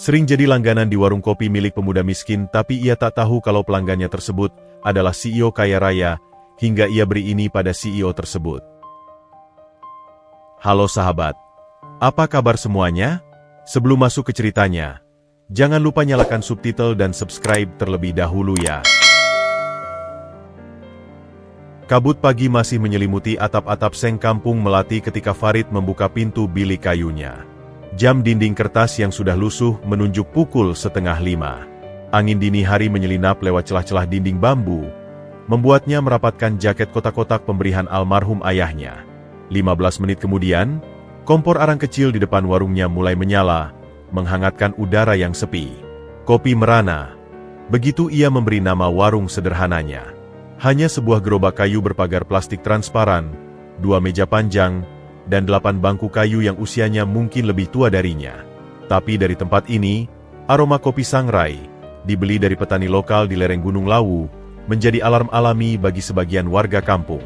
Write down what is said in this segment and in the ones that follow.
Sering jadi langganan di warung kopi milik pemuda miskin, tapi ia tak tahu kalau pelanggannya tersebut adalah CEO kaya raya, hingga ia beri ini pada CEO tersebut. Halo sahabat, apa kabar semuanya? Sebelum masuk ke ceritanya, jangan lupa nyalakan subtitle dan subscribe terlebih dahulu ya. Kabut pagi masih menyelimuti atap-atap seng kampung Melati ketika Farid membuka pintu bilik kayunya. Jam dinding kertas yang sudah lusuh menunjuk pukul 4:30. Angin dini hari menyelinap lewat celah-celah dinding bambu, membuatnya merapatkan jaket kotak-kotak pemberian almarhum ayahnya. 15 menit kemudian, kompor arang kecil di depan warungnya mulai menyala, menghangatkan udara yang sepi. Kopi Merana. Begitu ia memberi nama warung sederhananya. Hanya sebuah gerobak kayu berpagar plastik transparan, 2 meja panjang, dan 8 bangku kayu yang usianya mungkin lebih tua darinya. Tapi dari tempat ini, aroma kopi sangrai, dibeli dari petani lokal di lereng Gunung Lawu, menjadi alarm alami bagi sebagian warga kampung.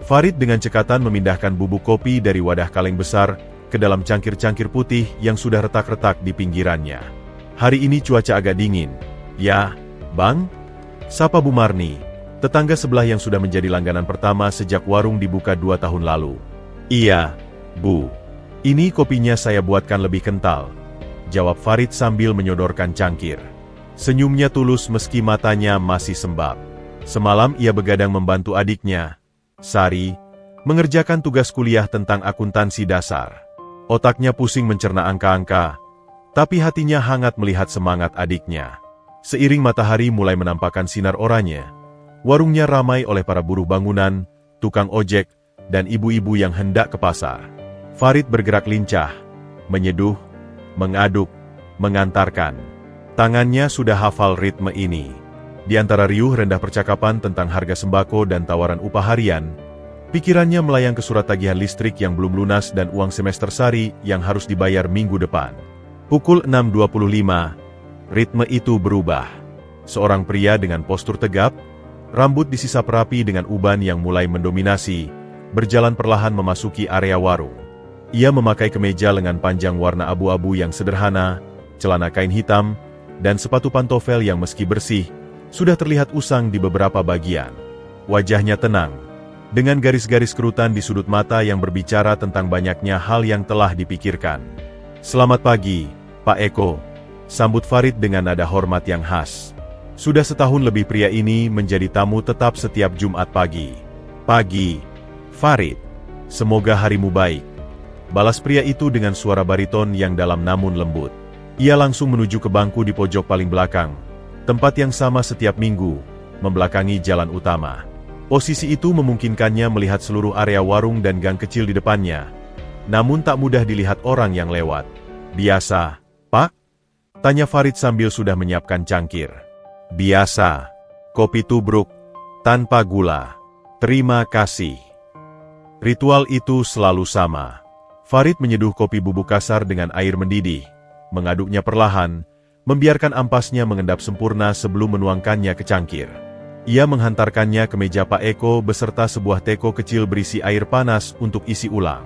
Farid dengan cekatan memindahkan bubuk kopi dari wadah kaleng besar ke dalam cangkir-cangkir putih yang sudah retak-retak di pinggirannya. Hari ini cuaca agak dingin. Ya, Bang? Sapa Bu Marni, tetangga sebelah yang sudah menjadi langganan pertama sejak warung dibuka 2 tahun lalu. Iya, Bu. Ini kopinya saya buatkan lebih kental, jawab Farid sambil menyodorkan cangkir. Senyumnya tulus meski matanya masih sembab. Semalam ia begadang membantu adiknya, Sari, mengerjakan tugas kuliah tentang akuntansi dasar. Otaknya pusing mencerna angka-angka, tapi hatinya hangat melihat semangat adiknya. Seiring matahari mulai menampakkan sinar oranye, warungnya ramai oleh para buruh bangunan, tukang ojek, dan ibu-ibu yang hendak ke pasar. Farid bergerak lincah, menyeduh, mengaduk, mengantarkan. Tangannya sudah hafal ritme ini. Di antara riuh rendah percakapan tentang harga sembako dan tawaran upah harian, pikirannya melayang ke surat tagihan listrik yang belum lunas dan uang semester Sari yang harus dibayar minggu depan. Pukul 6.25, ritme itu berubah. Seorang pria dengan postur tegap, rambut disisap rapi dengan uban yang mulai mendominasi, berjalan perlahan memasuki area warung. Ia memakai kemeja lengan panjang warna abu-abu yang sederhana, celana kain hitam, dan sepatu pantofel yang meski bersih, sudah terlihat usang di beberapa bagian. Wajahnya tenang, dengan garis-garis kerutan di sudut mata yang berbicara tentang banyaknya hal yang telah dipikirkan. Selamat pagi, Pak Eko, sambut Farid dengan nada hormat yang khas. Sudah setahun lebih pria ini menjadi tamu tetap setiap Jumat pagi. Pagi, Farid. Semoga harimu baik, balas pria itu dengan suara bariton yang dalam namun lembut. Ia langsung menuju ke bangku di pojok paling belakang, tempat yang sama setiap minggu, membelakangi jalan utama. Posisi itu memungkinkannya melihat seluruh area warung dan gang kecil di depannya, namun tak mudah dilihat orang yang lewat. Biasa, Pak? Tanya Farid sambil sudah menyiapkan cangkir. Biasa, kopi tubruk, tanpa gula. Terima kasih. Ritual itu selalu sama. Farid menyeduh kopi bubuk kasar dengan air mendidih, mengaduknya perlahan, membiarkan ampasnya mengendap sempurna sebelum menuangkannya ke cangkir. Ia menghantarkannya ke meja Pak Eko beserta sebuah teko kecil berisi air panas untuk isi ulang.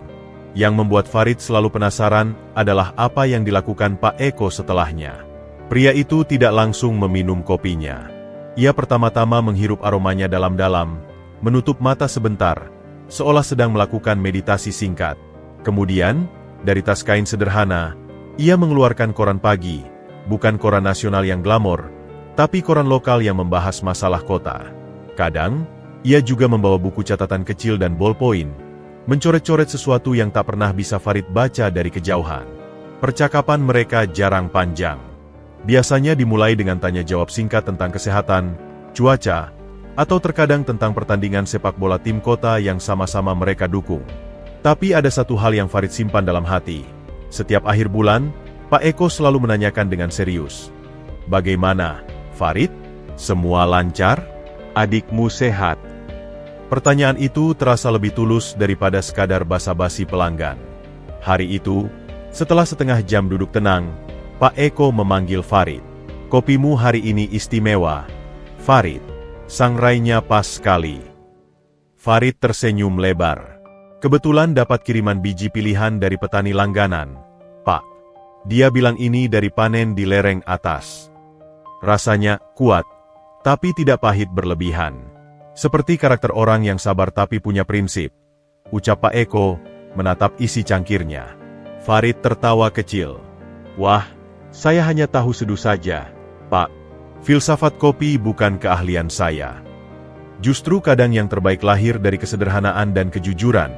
Yang membuat Farid selalu penasaran adalah apa yang dilakukan Pak Eko setelahnya. Pria itu tidak langsung meminum kopinya. Ia pertama-tama menghirup aromanya dalam-dalam, menutup mata sebentar, seolah sedang melakukan meditasi singkat. Kemudian, dari tas kain sederhana, ia mengeluarkan koran pagi, bukan koran nasional yang glamor, tapi koran lokal yang membahas masalah kota. Kadang, ia juga membawa buku catatan kecil dan ballpoint, mencoret-coret sesuatu yang tak pernah bisa Farid baca dari kejauhan. Percakapan mereka jarang panjang. Biasanya dimulai dengan tanya jawab singkat tentang kesehatan, cuaca, atau terkadang tentang pertandingan sepak bola tim kota yang sama-sama mereka dukung. Tapi ada satu hal yang Farid simpan dalam hati. Setiap akhir bulan, Pak Eko selalu menanyakan dengan serius. Bagaimana, Farid? Semua lancar? Adikmu sehat? Pertanyaan itu terasa lebih tulus daripada sekadar basa-basi pelanggan. Hari itu, setelah setengah jam duduk tenang, Pak Eko memanggil Farid. Kopimu hari ini istimewa, Farid. Sangrainya pas sekali. Farid tersenyum lebar. Kebetulan dapat kiriman biji pilihan dari petani langganan, Pak. Dia bilang ini dari panen di lereng atas. Rasanya kuat, tapi tidak pahit berlebihan. Seperti karakter orang yang sabar tapi punya prinsip. Ucap Pak Eko, menatap isi cangkirnya. Farid tertawa kecil. Wah, saya hanya tahu seduh saja, Pak. Filsafat kopi bukan keahlian saya. Justru kadang yang terbaik lahir dari kesederhanaan dan kejujuran,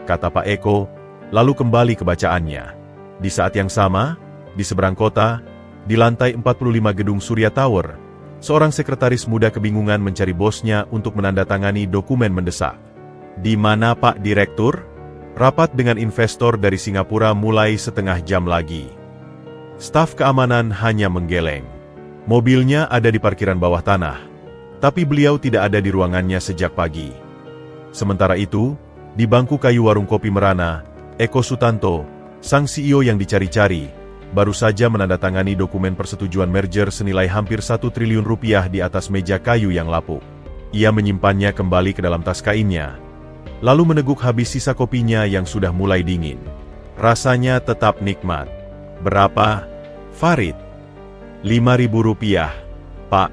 kata Pak Eko, lalu kembali ke bacaannya. Di saat yang sama, di seberang kota, di lantai 45 gedung Surya Tower, seorang sekretaris muda kebingungan mencari bosnya untuk menandatangani dokumen mendesak. Di mana Pak Direktur? Rapat dengan investor dari Singapura mulai setengah jam lagi. Staf keamanan hanya menggeleng. Mobilnya ada di parkiran bawah tanah, tapi beliau tidak ada di ruangannya sejak pagi. Sementara itu, di bangku kayu warung kopi Merana, Eko Sutanto, sang CEO yang dicari-cari, baru saja menandatangani dokumen persetujuan merger senilai hampir 1 triliun rupiah di atas meja kayu yang lapuk. Ia menyimpannya kembali ke dalam tas kainnya, lalu meneguk habis sisa kopinya yang sudah mulai dingin. Rasanya tetap nikmat. Berapa, Farid? 5.000 rupiah, Pak.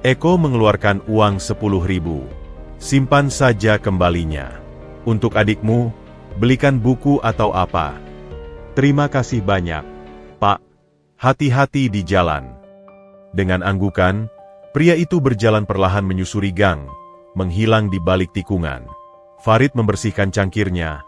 Eko mengeluarkan uang 10.000. Simpan saja kembalinya. Untuk adikmu, belikan buku atau apa. Terima kasih banyak, Pak. Hati-hati di jalan. Dengan anggukan, pria itu berjalan perlahan menyusuri gang, menghilang di balik tikungan. Farid membersihkan cangkirnya,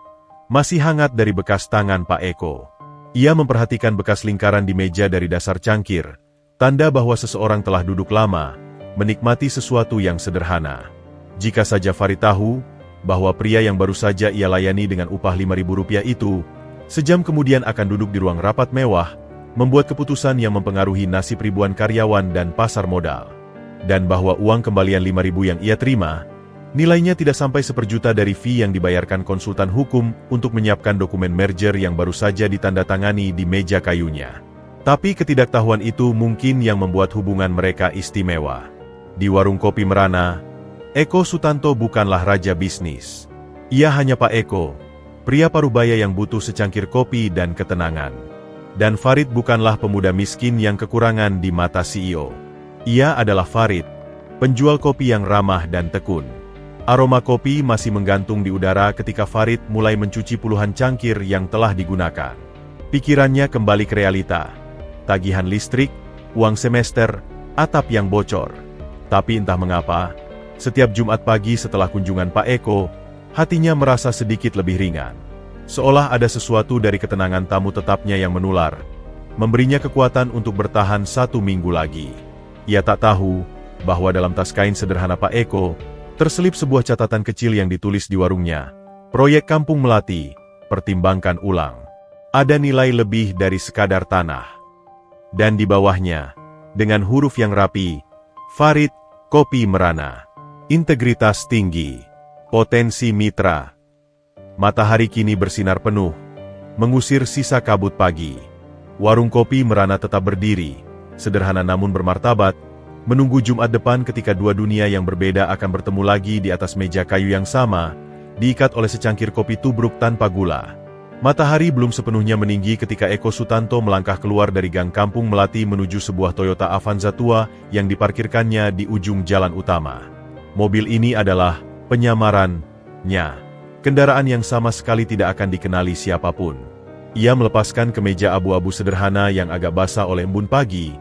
masih hangat dari bekas tangan Pak Eko. Ia memperhatikan bekas lingkaran di meja dari dasar cangkir, tanda bahwa seseorang telah duduk lama, menikmati sesuatu yang sederhana. Jika saja Farid tahu, bahwa pria yang baru saja ia layani dengan upah 5.000 rupiah itu, sejam kemudian akan duduk di ruang rapat mewah, membuat keputusan yang mempengaruhi nasib ribuan karyawan dan pasar modal. Dan bahwa uang kembalian 5.000 yang ia terima, nilainya tidak sampai 1/4 dari fee yang dibayarkan konsultan hukum untuk menyiapkan dokumen merger yang baru saja ditandatangani di meja kayunya. Tapi ketidaktahuan itu mungkin yang membuat hubungan mereka istimewa. Di warung kopi Merana, Eko Sutanto bukanlah raja bisnis. Ia hanya Pak Eko, pria parubaya yang butuh secangkir kopi dan ketenangan. Dan Farid bukanlah pemuda miskin yang kekurangan di mata CEO. Ia adalah Farid, penjual kopi yang ramah dan tekun. Aroma kopi masih menggantung di udara ketika Farid mulai mencuci puluhan cangkir yang telah digunakan. Pikirannya kembali ke realita. Tagihan listrik, uang semester, atap yang bocor. Tapi entah mengapa, setiap Jumat pagi setelah kunjungan Pak Eko, hatinya merasa sedikit lebih ringan. Seolah ada sesuatu dari ketenangan tamu tetapnya yang menular, memberinya kekuatan untuk bertahan 1 minggu lagi. Ia tak tahu bahwa dalam tas kain sederhana Pak Eko, terselip sebuah catatan kecil yang ditulis di warungnya. Proyek Kampung Melati, pertimbangkan ulang. Ada nilai lebih dari sekadar tanah. Dan di bawahnya, dengan huruf yang rapi, Farid, Kopi Merana. Integritas tinggi. Potensi mitra. Matahari kini bersinar penuh, mengusir sisa kabut pagi. Warung kopi Merana tetap berdiri, sederhana namun bermartabat, menunggu Jumat depan ketika dua dunia yang berbeda akan bertemu lagi di atas meja kayu yang sama, diikat oleh secangkir kopi tubruk tanpa gula. Matahari belum sepenuhnya meninggi ketika Eko Sutanto melangkah keluar dari gang Kampung Melati menuju sebuah Toyota Avanza tua yang diparkirkannya di ujung jalan utama. Mobil ini adalah penyamarannya. Kendaraan yang sama sekali tidak akan dikenali siapapun. Ia melepaskan kemeja abu-abu sederhana yang agak basah oleh embun pagi,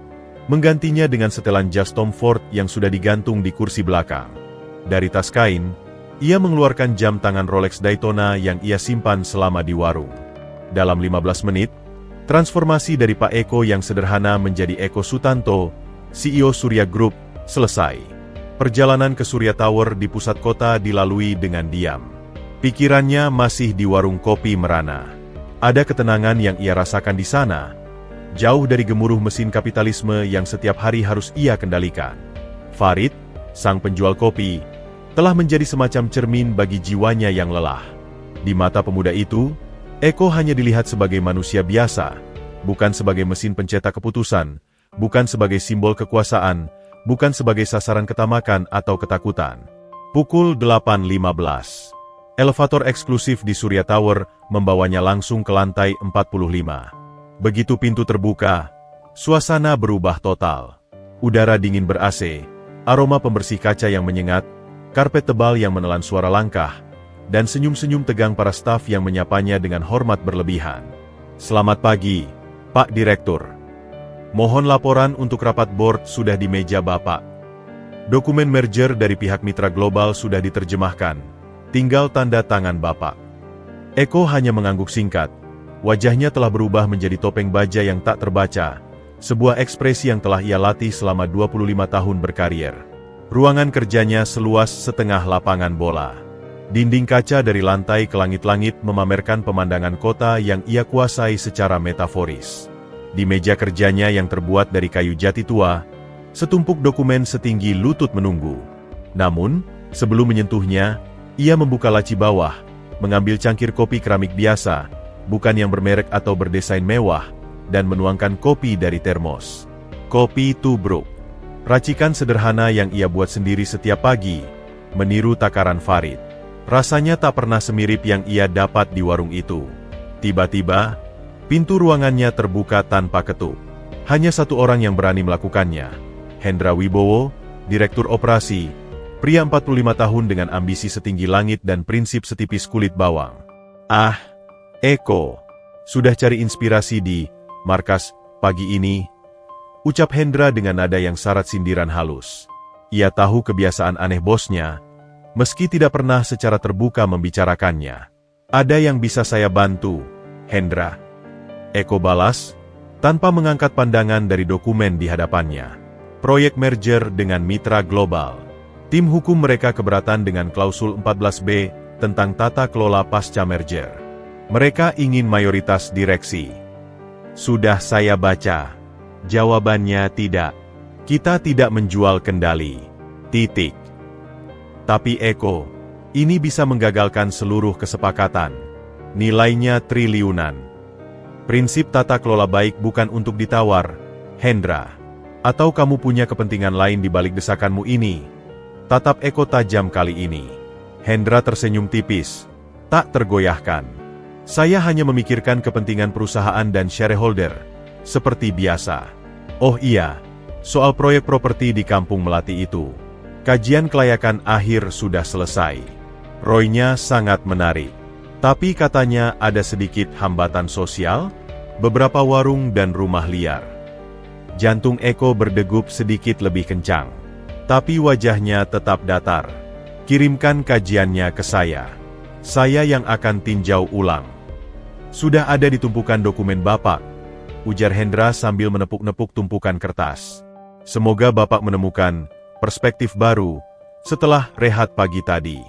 menggantinya dengan setelan jas Tom Ford yang sudah digantung di kursi belakang. Dari tas kain, ia mengeluarkan jam tangan Rolex Daytona yang ia simpan selama di warung. Dalam 15 menit, transformasi dari Pak Eko yang sederhana menjadi Eko Sutanto, CEO Surya Group, selesai. Perjalanan ke Surya Tower di pusat kota dilalui dengan diam. Pikirannya masih di warung kopi Merana. Ada ketenangan yang ia rasakan di sana, jauh dari gemuruh mesin kapitalisme yang setiap hari harus ia kendalikan. Farid, sang penjual kopi, telah menjadi semacam cermin bagi jiwanya yang lelah. Di mata pemuda itu, Eko hanya dilihat sebagai manusia biasa, bukan sebagai mesin pencetak keputusan, bukan sebagai simbol kekuasaan, bukan sebagai sasaran ketamakan atau ketakutan. Pukul 8.15. Elevator eksklusif di Surya Tower membawanya langsung ke lantai 45. Begitu pintu terbuka, suasana berubah total. Udara dingin ber-AC, aroma pembersih kaca yang menyengat, karpet tebal yang menelan suara langkah, dan senyum-senyum tegang para staf yang menyapanya dengan hormat berlebihan. "Selamat pagi, Pak Direktur. Mohon laporan untuk rapat board sudah di meja Bapak. Dokumen merger dari pihak Mitra Global sudah diterjemahkan, tinggal tanda tangan Bapak." Eko hanya mengangguk singkat. Wajahnya telah berubah menjadi topeng baja yang tak terbaca, sebuah ekspresi yang telah ia latih selama 25 tahun berkarir. Ruangan kerjanya seluas setengah lapangan bola. Dinding kaca dari lantai ke langit-langit memamerkan pemandangan kota yang ia kuasai secara metaforis. Di meja kerjanya yang terbuat dari kayu jati tua, setumpuk dokumen setinggi lutut menunggu. Namun, sebelum menyentuhnya, ia membuka laci bawah, mengambil cangkir kopi keramik biasa, bukan yang bermerek atau berdesain mewah, dan menuangkan kopi dari termos. Kopi tubruk. Racikan sederhana yang ia buat sendiri setiap pagi, meniru takaran Farid. Rasanya tak pernah semirip yang ia dapat di warung itu. Tiba-tiba, pintu ruangannya terbuka tanpa ketuk. Hanya satu orang yang berani melakukannya. Hendra Wibowo, Direktur Operasi, pria 45 tahun dengan ambisi setinggi langit dan prinsip setipis kulit bawang. "Ah, Eko, sudah cari inspirasi di markas pagi ini?" ucap Hendra dengan nada yang syarat sindiran halus. Ia tahu kebiasaan aneh bosnya, meski tidak pernah secara terbuka membicarakannya. "Ada yang bisa saya bantu, Hendra?" Eko balas, tanpa mengangkat pandangan dari dokumen di hadapannya. Proyek merger dengan Mitra Global. Tim hukum mereka keberatan dengan klausul 14B tentang tata kelola pasca merger. Mereka ingin mayoritas direksi. "Sudah saya baca. Jawabannya tidak. Kita tidak menjual kendali. Titik. Tapi Eko, ini bisa menggagalkan seluruh kesepakatan. Nilainya triliunan. Prinsip tata kelola baik bukan untuk ditawar, Hendra. Atau kamu punya kepentingan lain di balik desakanmu ini?" Tatap Eko tajam kali ini. Hendra tersenyum tipis, tak tergoyahkan. "Saya hanya memikirkan kepentingan perusahaan dan shareholder, seperti biasa." "Oh iya, soal proyek properti di Kampung Melati itu. Kajian kelayakan akhir sudah selesai. ROI-nya sangat menarik. Tapi katanya ada sedikit hambatan sosial, beberapa warung dan rumah liar." Jantung Eko berdegup sedikit lebih kencang. Tapi wajahnya tetap datar. "Kirimkan kajiannya ke saya. Saya yang akan tinjau ulang." "Sudah ada di tumpukan dokumen Bapak," ujar Hendra sambil menepuk-nepuk tumpukan kertas. "Semoga Bapak menemukan perspektif baru setelah rehat pagi tadi."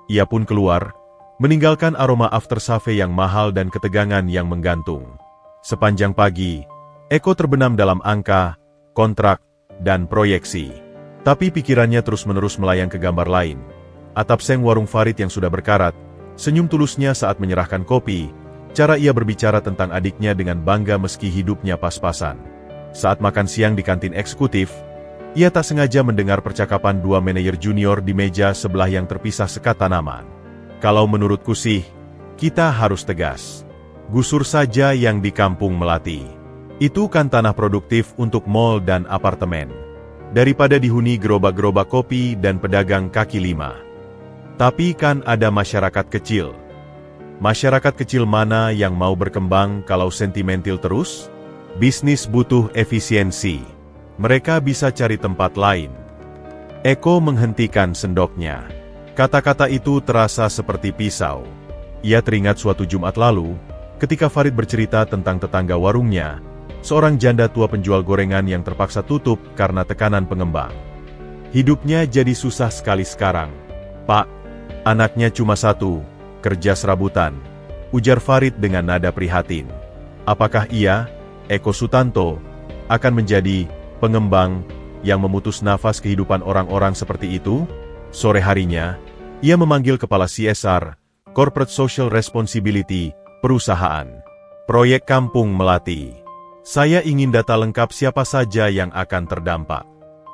Ia pun keluar, meninggalkan aroma aftershave yang mahal dan ketegangan yang menggantung. Sepanjang pagi, Eko terbenam dalam angka, kontrak, dan proyeksi. Tapi pikirannya terus-menerus melayang ke gambar lain. Atap seng warung Farid yang sudah berkarat, senyum tulusnya saat menyerahkan kopi, cara ia berbicara tentang adiknya dengan bangga meski hidupnya pas-pasan. Saat makan siang di kantin eksekutif, ia tak sengaja mendengar percakapan dua manajer junior di meja sebelah yang terpisah sekat tanaman. "Kalau menurutku sih, kita harus tegas. Gusur saja yang di Kampung Melati. Itu kan tanah produktif untuk mal dan apartemen. Daripada dihuni gerobak-gerobak kopi dan pedagang kaki lima. Tapi kan ada masyarakat kecil. Masyarakat kecil mana yang mau berkembang kalau sentimental terus? Bisnis butuh efisiensi. Mereka bisa cari tempat lain." Eko menghentikan sendoknya. Kata-kata itu terasa seperti pisau. Ia teringat suatu Jumat lalu, ketika Farid bercerita tentang tetangga warungnya, seorang janda tua penjual gorengan yang terpaksa tutup karena tekanan pengembang. "Hidupnya jadi susah sekali sekarang, Pak. Anaknya cuma satu, kerja serabutan," ujar Farid dengan nada prihatin. Apakah ia, Eko Sutanto, akan menjadi pengembang yang memutus nafas kehidupan orang-orang seperti itu? Sore harinya, ia memanggil kepala CSR, Corporate Social Responsibility, perusahaan. "Proyek Kampung Melati. Saya ingin data lengkap siapa saja yang akan terdampak.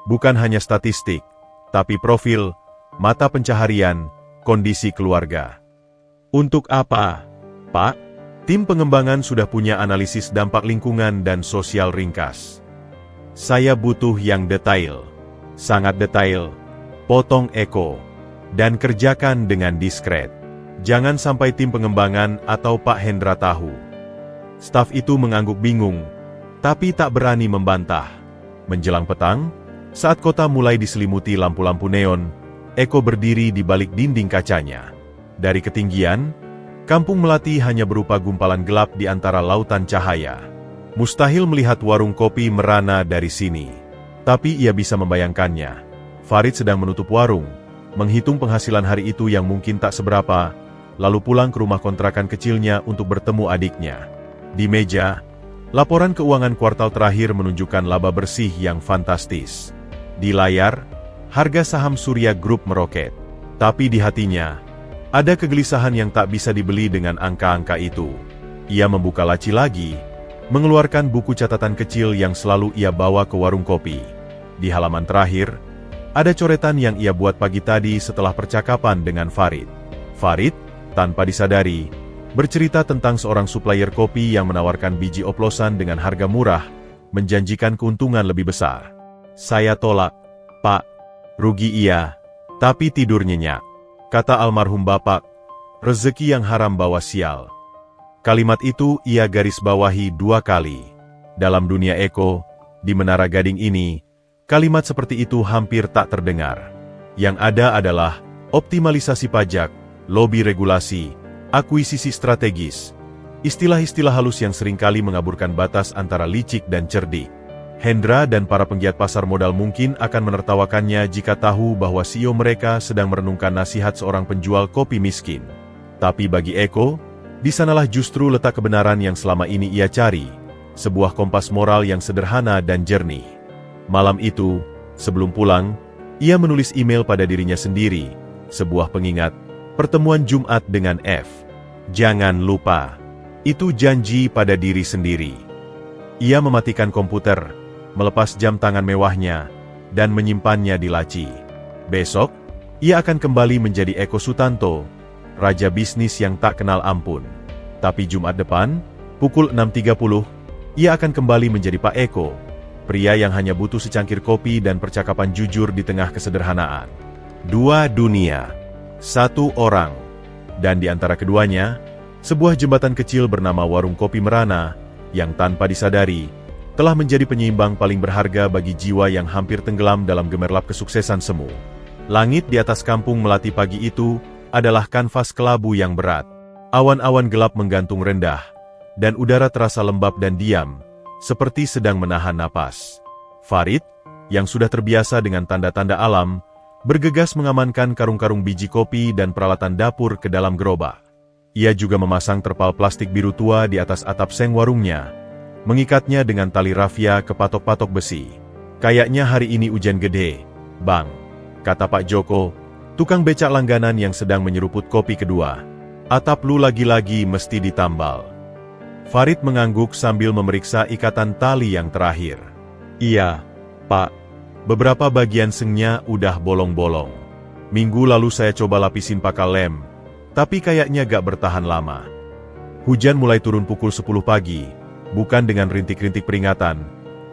Bukan hanya statistik, tapi profil, mata pencaharian, kondisi keluarga." "Untuk apa, Pak?" Tim pengembangan sudah punya analisis dampak lingkungan dan sosial ringkas. Saya butuh yang detail. Sangat detail. Potong Eko. Dan kerjakan dengan diskret. Jangan sampai tim pengembangan atau Pak Hendra tahu. Staf itu mengangguk bingung, tapi tak berani membantah. Menjelang petang, saat kota mulai diselimuti lampu-lampu neon, Eko berdiri di balik dinding kacanya. Dari ketinggian, Kampung Melati hanya berupa gumpalan gelap di antara lautan cahaya. Mustahil melihat warung kopi merana dari sini. Tapi ia bisa membayangkannya. Farid sedang menutup warung, menghitung penghasilan hari itu yang mungkin tak seberapa, lalu pulang ke rumah kontrakan kecilnya untuk bertemu adiknya. Di meja, laporan keuangan kuartal terakhir menunjukkan laba bersih yang fantastis. Di layar, harga saham Surya Group meroket. Tapi di hatinya, ada kegelisahan yang tak bisa dibeli dengan angka-angka itu. Ia membuka laci lagi, mengeluarkan buku catatan kecil yang selalu ia bawa ke warung kopi. Di halaman terakhir, ada coretan yang ia buat pagi tadi setelah percakapan dengan Farid. Farid, tanpa disadari, bercerita tentang seorang supplier kopi yang menawarkan biji oplosan dengan harga murah, menjanjikan keuntungan lebih besar. Saya tolak, Pak. Rugi iya, tapi tidur nyenyak. Kata almarhum bapak, rezeki yang haram bawa sial. Kalimat itu ia garis bawahi 2 kali. Dalam dunia Eko, di Menara Gading ini, kalimat seperti itu hampir tak terdengar. Yang ada adalah optimalisasi pajak, lobi regulasi, akuisisi strategis, istilah-istilah halus yang seringkali mengaburkan batas antara licik dan cerdik. Hendra dan para penggiat pasar modal mungkin akan menertawakannya jika tahu bahwa CEO mereka sedang merenungkan nasihat seorang penjual kopi miskin. Tapi bagi Eko, di sanalah justru letak kebenaran yang selama ini ia cari, sebuah kompas moral yang sederhana dan jernih. Malam itu, sebelum pulang, ia menulis email pada dirinya sendiri, sebuah pengingat, pertemuan Jumat dengan F. Jangan lupa, itu janji pada diri sendiri. Ia mematikan komputer, melepas jam tangan mewahnya, dan menyimpannya di laci. Besok, ia akan kembali menjadi Eko Sutanto, raja bisnis yang tak kenal ampun. Tapi Jumat depan, pukul 6.30, ia akan kembali menjadi Pak Eko, pria yang hanya butuh secangkir kopi dan percakapan jujur di tengah kesederhanaan. 2 dunia, 1 orang, dan di antara keduanya, sebuah jembatan kecil bernama Warung Kopi Merana, yang tanpa disadari, telah menjadi penyeimbang paling berharga bagi jiwa yang hampir tenggelam dalam gemerlap kesuksesan semu. Langit di atas Kampung Melati pagi itu adalah kanvas kelabu yang berat. Awan-awan gelap menggantung rendah, dan udara terasa lembab dan diam, seperti sedang menahan napas. Farid, yang sudah terbiasa dengan tanda-tanda alam, bergegas mengamankan karung-karung biji kopi dan peralatan dapur ke dalam gerobak. Ia juga memasang terpal plastik biru tua di atas atap seng warungnya, mengikatnya dengan tali rafia ke patok-patok besi. Kayaknya hari ini hujan gede, Bang, kata Pak Joko, tukang becak langganan yang sedang menyeruput kopi kedua. Atap lu lagi-lagi mesti ditambal. Farid mengangguk sambil memeriksa ikatan tali yang terakhir. Iya, Pak. Beberapa bagian sengnya udah bolong-bolong. Minggu lalu saya coba lapisin pakai lem, tapi kayaknya gak bertahan lama. Hujan mulai turun pukul 10 pagi, bukan dengan rintik-rintik peringatan,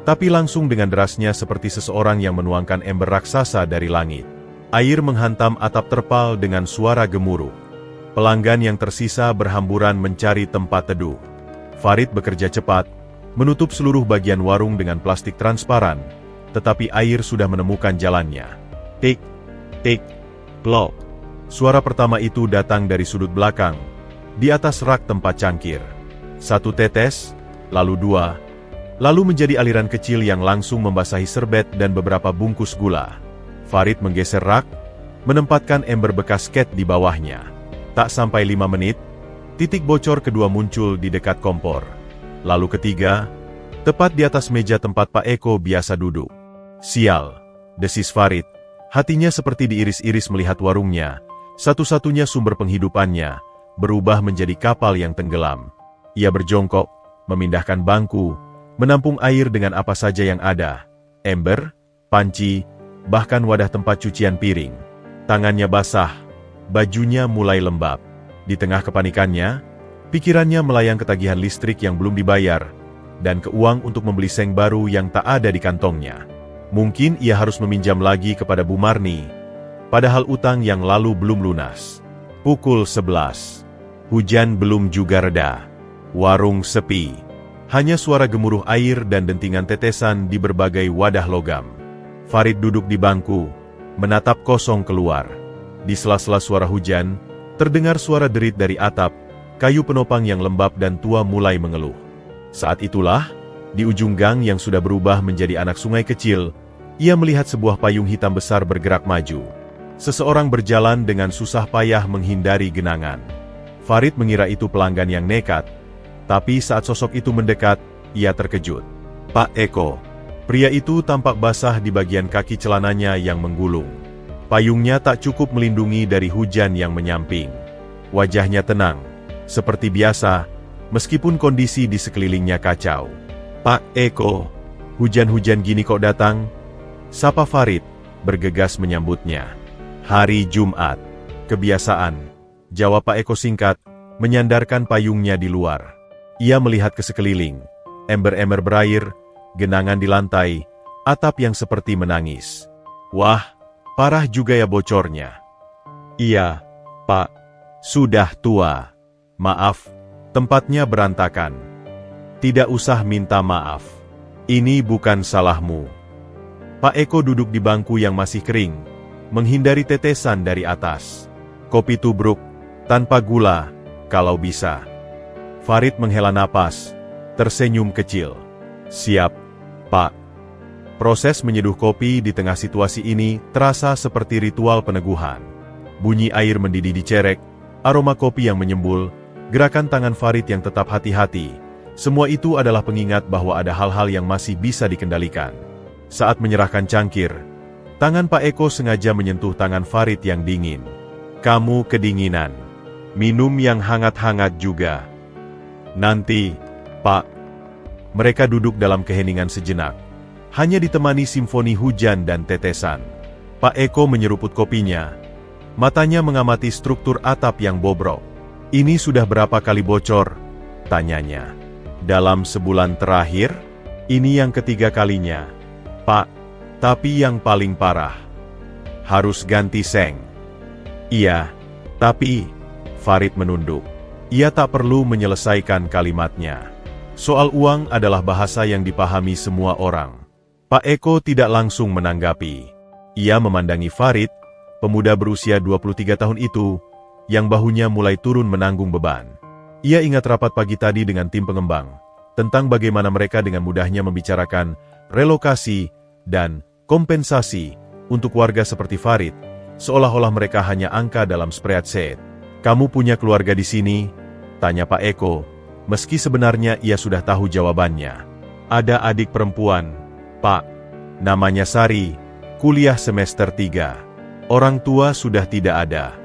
tapi langsung dengan derasnya seperti seseorang yang menuangkan ember raksasa dari langit. Air menghantam atap terpal dengan suara gemuruh. Pelanggan yang tersisa berhamburan mencari tempat teduh. Farid bekerja cepat, menutup seluruh bagian warung dengan plastik transparan, tetapi air sudah menemukan jalannya. Tik, tik, plok. Suara pertama itu datang dari sudut belakang, di atas rak tempat cangkir. 1 tetes, lalu 2, lalu menjadi aliran kecil yang langsung membasahi serbet dan beberapa bungkus gula. Farid menggeser rak, menempatkan ember bekas ket di bawahnya. Tak sampai 5 menit, titik bocor kedua muncul di dekat kompor. Lalu ketiga, tepat di atas meja tempat Pak Eko biasa duduk. Sial, desis Farid. Hatinya seperti diiris-iris melihat warungnya, satu-satunya sumber penghidupannya, berubah menjadi kapal yang tenggelam. Ia berjongkok, memindahkan bangku, menampung air dengan apa saja yang ada. Ember, panci, bahkan wadah tempat cucian piring. Tangannya basah, bajunya mulai lembab. Di tengah kepanikannya, Pikirannya melayang ketagihan listrik yang belum dibayar, dan ke uang untuk membeli seng baru yang tak ada di kantongnya. Mungkin ia harus meminjam lagi kepada Bu Marni, padahal utang yang lalu belum lunas. Pukul 11. Hujan belum juga reda. Warung sepi. Hanya suara gemuruh air dan dentingan tetesan di berbagai wadah logam. Farid duduk di bangku, menatap kosong keluar. Di sela-sela suara hujan, terdengar suara derit dari atap, kayu penopang yang lembab dan tua mulai mengeluh. Saat itulah, di ujung gang yang sudah berubah menjadi anak sungai kecil, ia melihat sebuah payung hitam besar bergerak maju. Seseorang berjalan dengan susah payah menghindari genangan. Farid mengira itu pelanggan yang nekat, tapi saat sosok itu mendekat, ia terkejut. Pak Eko. Pria itu tampak basah di bagian kaki celananya yang menggulung. Payungnya tak cukup melindungi dari hujan yang menyamping. Wajahnya tenang, seperti biasa, meskipun kondisi di sekelilingnya kacau. Pak Eko, hujan-hujan gini kok datang? Sapa Farid, bergegas menyambutnya. Hari Jumat. Kebiasaan, jawab Pak Eko singkat, menyandarkan payungnya di luar. Ia melihat ke sekeliling, ember-ember berair, genangan di lantai, atap yang seperti menangis. Wah, parah juga ya bocornya. Iya, Pak. Sudah tua. Maaf. Tempatnya berantakan. Tidak usah minta maaf. Ini bukan salahmu. Pak Eko duduk di bangku yang masih kering, menghindari tetesan dari atas. Kopi tubruk, tanpa gula, kalau bisa. Farid menghela napas, tersenyum kecil. Siap, Pak. Proses menyeduh kopi di tengah situasi ini terasa seperti ritual peneguhan. Bunyi air mendidih di cerek, aroma kopi yang menyembul, gerakan tangan Farid yang tetap hati-hati, semua itu adalah pengingat bahwa ada hal-hal yang masih bisa dikendalikan. Saat menyerahkan cangkir, tangan Pak Eko sengaja menyentuh tangan Farid yang dingin. Kamu kedinginan. Minum yang hangat-hangat juga. Nanti, Pak. Mereka duduk dalam keheningan sejenak, hanya ditemani simfoni hujan dan tetesan. Pak Eko menyeruput kopinya. Matanya mengamati struktur atap yang bobrok. Ini sudah berapa kali bocor? Tanyanya. Dalam sebulan terakhir? Ini yang ketiga kalinya. Pak, tapi yang paling parah. Harus ganti seng. Iya, tapi... Farid menunduk. Ia tak perlu menyelesaikan kalimatnya. Soal uang adalah bahasa yang dipahami semua orang. Pak Eko tidak langsung menanggapi. Ia memandangi Farid, pemuda berusia 23 tahun itu, yang bahunya mulai turun menanggung beban. Ia ingat rapat pagi tadi dengan tim pengembang, tentang bagaimana mereka dengan mudahnya membicarakan relokasi dan kompensasi untuk warga seperti Farid, seolah-olah mereka hanya angka dalam spreadsheet. Kamu punya keluarga di sini? Tanya Pak Eko, meski sebenarnya ia sudah tahu jawabannya. Ada adik perempuan, Pak. Namanya Sari, kuliah semester 3. Orang tua sudah tidak ada.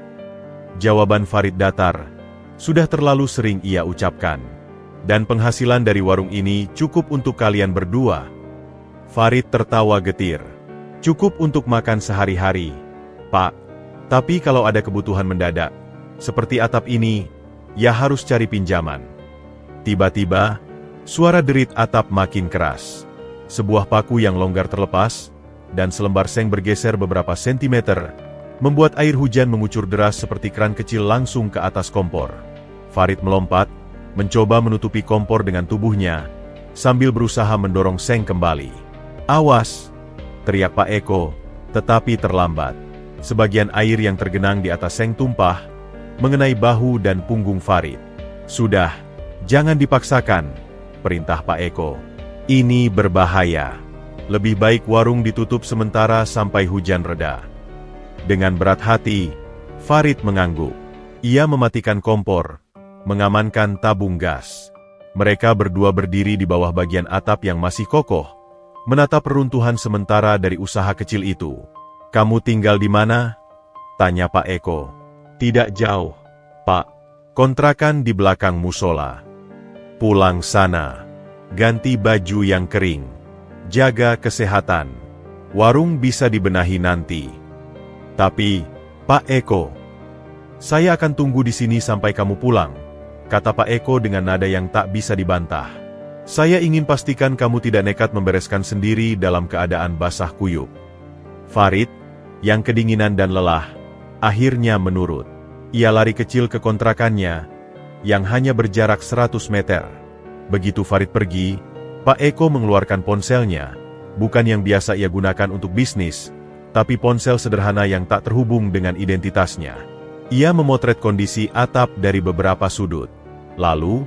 Jawaban Farid datar, sudah terlalu sering ia ucapkan. Dan penghasilan dari warung ini cukup untuk kalian berdua. Farid tertawa getir. Cukup untuk makan sehari-hari, Pak. Tapi kalau ada kebutuhan mendadak, seperti atap ini, ya harus cari pinjaman. Tiba-tiba, suara derit atap makin keras. Sebuah paku yang longgar terlepas, dan selembar seng bergeser beberapa sentimeter, membuat air hujan mengucur deras seperti keran kecil langsung ke atas kompor. Farid melompat, mencoba menutupi kompor dengan tubuhnya, sambil berusaha mendorong seng kembali. Awas! Teriak Pak Eko, tetapi terlambat. Sebagian air yang tergenang di atas seng tumpah, mengenai bahu dan punggung Farid. Sudah, jangan dipaksakan, perintah Pak Eko. Ini berbahaya. Lebih baik warung ditutup sementara sampai hujan reda. Dengan berat hati, Farid mengangguk. Ia mematikan kompor, mengamankan tabung gas. Mereka berdua berdiri di bawah bagian atap yang masih kokoh, menatap reruntuhan sementara dari usaha kecil itu. Kamu tinggal di mana? Tanya Pak Eko. Tidak jauh, Pak. Kontrakan di belakang musola. Pulang sana. Ganti baju yang kering. Jaga kesehatan. Warung bisa dibenahi nanti. Tapi, Pak Eko, saya akan tunggu di sini sampai kamu pulang. kata Pak Eko dengan nada yang tak bisa dibantah. Saya ingin pastikan kamu tidak nekat membereskan sendiri dalam keadaan basah kuyup. Farid, yang kedinginan dan lelah, akhirnya menurut. Ia lari kecil ke kontrakannya, yang hanya berjarak 100 meter. Begitu Farid pergi, Pak Eko mengeluarkan ponselnya, bukan yang biasa ia gunakan untuk bisnis, tapi ponsel sederhana yang tak terhubung dengan identitasnya. Ia memotret kondisi atap dari beberapa sudut. Lalu,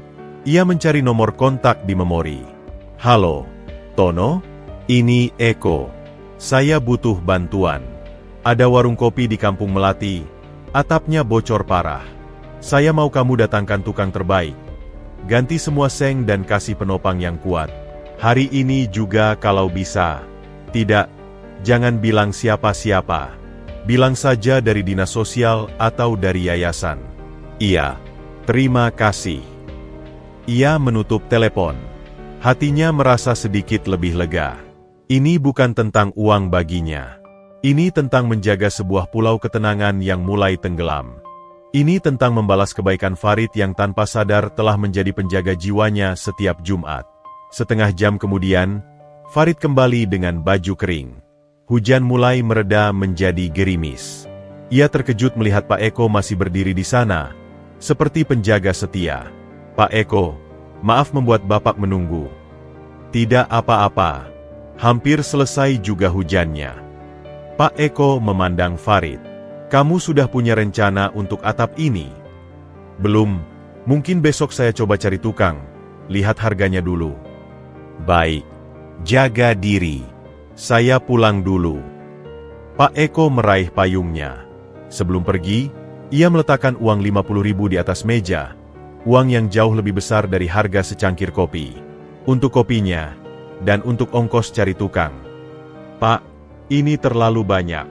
ia mencari nomor kontak di memori. Halo, Tono? Ini Eko. Saya butuh bantuan. Ada warung kopi di Kampung Melati, atapnya bocor parah. Saya mau kamu datangkan tukang terbaik. Ganti semua seng dan kasih penopang yang kuat. Hari ini juga kalau bisa. Tidak, jangan bilang siapa-siapa. Bilang saja dari dinas sosial atau dari yayasan. Iya, terima kasih. Ia menutup telepon. Hatinya merasa sedikit lebih lega. Ini bukan tentang uang baginya. Ini tentang menjaga sebuah pulau ketenangan yang mulai tenggelam. Ini tentang membalas kebaikan Farid yang tanpa sadar telah menjadi penjaga jiwanya setiap Jumat. Setengah jam kemudian, Farid kembali dengan baju kering. Hujan mulai mereda menjadi gerimis. Ia terkejut melihat Pak Eko masih berdiri di sana, seperti penjaga setia. Pak Eko, maaf membuat Bapak menunggu. Tidak apa-apa. Hampir selesai juga hujannya. Pak Eko memandang Farid. Kamu sudah punya rencana untuk atap ini? Belum, mungkin besok saya coba cari tukang. Lihat harganya dulu. Baik, jaga diri. Saya pulang dulu. Pak Eko meraih payungnya. Sebelum pergi, ia meletakkan uang 50.000 di atas meja. Uang yang jauh lebih besar dari harga secangkir kopi. Untuk kopinya, dan untuk ongkos cari tukang. Pak, ini terlalu banyak.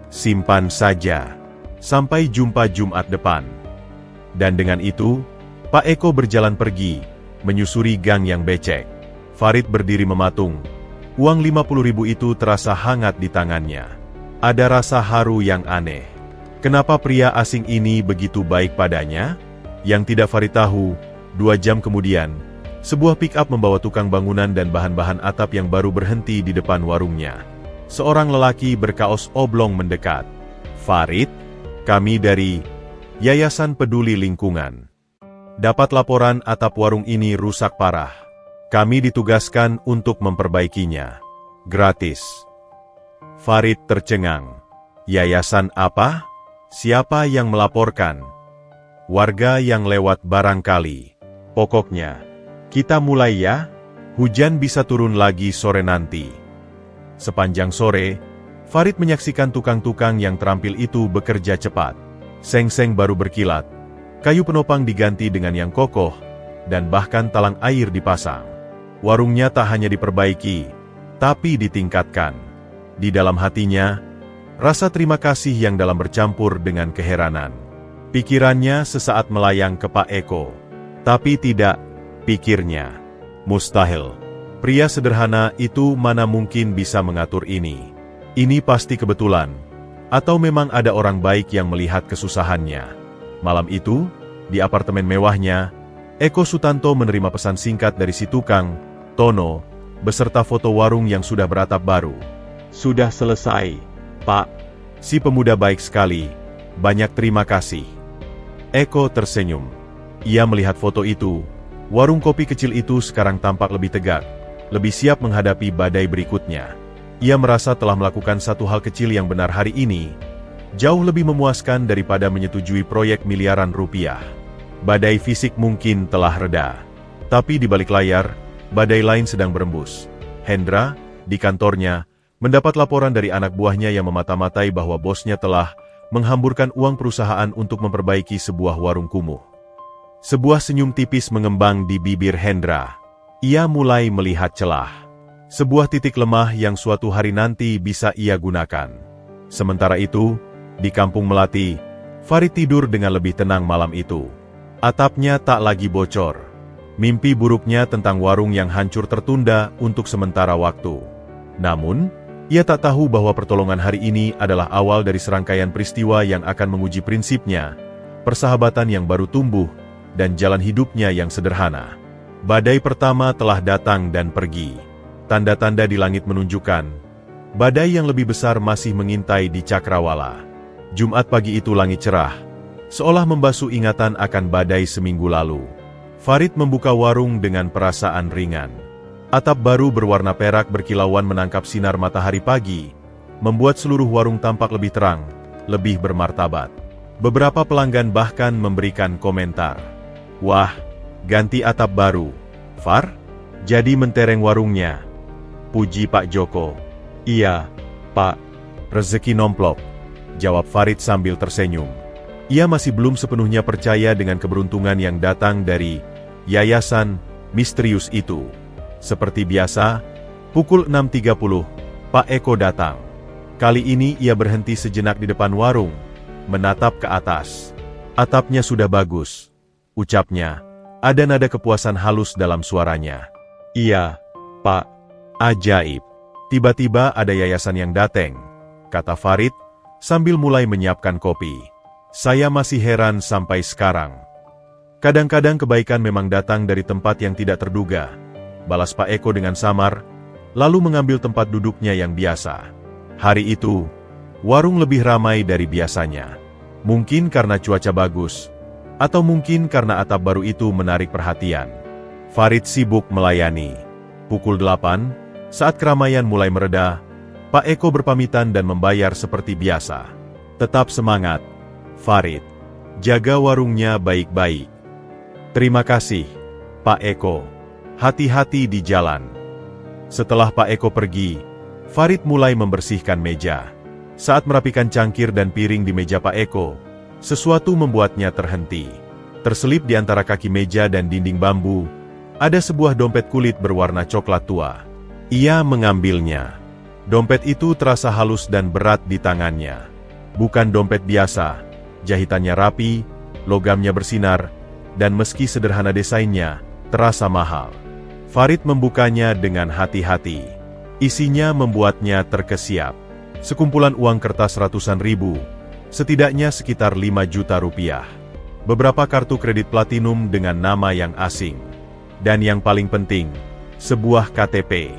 Simpan saja. Sampai jumpa Jumat depan. Dan dengan itu, Pak Eko berjalan pergi, menyusuri gang yang becek. Farid berdiri mematung. Uang 50.000 itu terasa hangat di tangannya. Ada rasa haru yang aneh. Kenapa pria asing ini begitu baik padanya? Yang tidak Farid tahu, 2 jam kemudian, sebuah pick-up membawa tukang bangunan dan bahan-bahan atap yang baru berhenti di depan warungnya. Seorang lelaki berkaos oblong mendekat. Farid, kami dari Yayasan Peduli Lingkungan. Dapat laporan atap warung ini rusak parah. Kami ditugaskan untuk memperbaikinya. Gratis. Farid tercengang. Yayasan apa? Siapa yang melaporkan? Warga yang lewat barangkali. Pokoknya, kita mulai ya. Hujan bisa turun lagi sore nanti. Sepanjang sore, Farid menyaksikan tukang-tukang yang terampil itu bekerja cepat. Seng-seng baru berkilat. Kayu penopang diganti dengan yang kokoh, dan bahkan talang air dipasang. Warungnya tak hanya diperbaiki, tapi ditingkatkan. Di dalam hatinya, rasa terima kasih yang dalam bercampur dengan keheranan. Pikirannya sesaat melayang ke Pak Eko. Tapi tidak, pikirnya. Mustahil. Pria sederhana itu mana mungkin bisa mengatur ini. Ini pasti kebetulan. Atau memang ada orang baik yang melihat kesusahannya. Malam itu, di apartemen mewahnya, Eko Sutanto menerima pesan singkat dari si tukang, Tono, beserta foto warung yang sudah beratap baru. Sudah selesai, Pak. Si pemuda baik sekali. Banyak terima kasih. Eko tersenyum. Ia melihat foto itu. Warung kopi kecil itu sekarang tampak lebih tegak, lebih siap menghadapi badai berikutnya. Ia merasa telah melakukan satu hal kecil yang benar hari ini, jauh lebih memuaskan daripada menyetujui proyek miliaran rupiah. Badai fisik mungkin telah reda. Tapi di balik layar, badai lain sedang berembus. Hendra, di kantornya, mendapat laporan dari anak buahnya yang memata-matai bahwa bosnya telah menghamburkan uang perusahaan untuk memperbaiki sebuah warung kumuh. Sebuah senyum tipis mengembang di bibir Hendra. Ia mulai melihat celah. Sebuah titik lemah yang suatu hari nanti bisa ia gunakan. Sementara itu, di Kampung Melati, Farid tidur dengan lebih tenang malam itu. Atapnya tak lagi bocor. Mimpi buruknya tentang warung yang hancur tertunda untuk sementara waktu. Namun, ia tak tahu bahwa pertolongan hari ini adalah awal dari serangkaian peristiwa yang akan menguji prinsipnya, persahabatan yang baru tumbuh, dan jalan hidupnya yang sederhana. Badai pertama telah datang dan pergi. Tanda-tanda di langit menunjukkan, badai yang lebih besar masih mengintai di Cakrawala. Jumat pagi itu langit cerah, seolah membasuh ingatan akan badai seminggu lalu. Farid membuka warung dengan perasaan ringan. Atap baru berwarna perak berkilauan menangkap sinar matahari pagi, membuat seluruh warung tampak lebih terang, lebih bermartabat. Beberapa pelanggan bahkan memberikan komentar. "Wah, ganti atap baru, Far? Jadi mentereng warungnya?" Puji Pak Joko. "Iya, Pak. Rezeki nomplok," jawab Farid sambil tersenyum. Ia masih belum sepenuhnya percaya dengan keberuntungan yang datang dari yayasan misterius itu. Seperti biasa, pukul 6.30, Pak Eko datang. Kali ini ia berhenti sejenak di depan warung, menatap ke atas. "Atapnya sudah bagus," ucapnya. Ada nada kepuasan halus dalam suaranya. "Iya, Pak. Ajaib." Tiba-tiba ada yayasan yang datang, kata Farid, sambil mulai menyiapkan kopi. "Saya masih heran sampai sekarang. Kadang-kadang kebaikan memang datang dari tempat yang tidak terduga," balas Pak Eko dengan samar, lalu mengambil tempat duduknya yang biasa. Hari itu, warung lebih ramai dari biasanya. Mungkin karena cuaca bagus, atau mungkin karena atap baru itu menarik perhatian. Farid sibuk melayani. Pukul 8, saat keramaian mulai mereda, Pak Eko berpamitan dan membayar seperti biasa. "Tetap semangat, Farid. Jaga warungnya baik-baik." "Terima kasih, Pak Eko. Hati-hati di jalan." Setelah Pak Eko pergi, Farid mulai membersihkan meja. Saat merapikan cangkir dan piring di meja Pak Eko, sesuatu membuatnya terhenti. Terselip di antara kaki meja dan dinding bambu, ada sebuah dompet kulit berwarna coklat tua. Ia mengambilnya. Dompet itu terasa halus dan berat di tangannya. Bukan dompet biasa, jahitannya rapi, logamnya bersinar, dan meski sederhana desainnya, terasa mahal. Farid membukanya dengan hati-hati. Isinya membuatnya terkesiap. Sekumpulan uang kertas ratusan ribu, setidaknya sekitar 5 juta rupiah. Beberapa kartu kredit platinum dengan nama yang asing. Dan yang paling penting, sebuah KTP.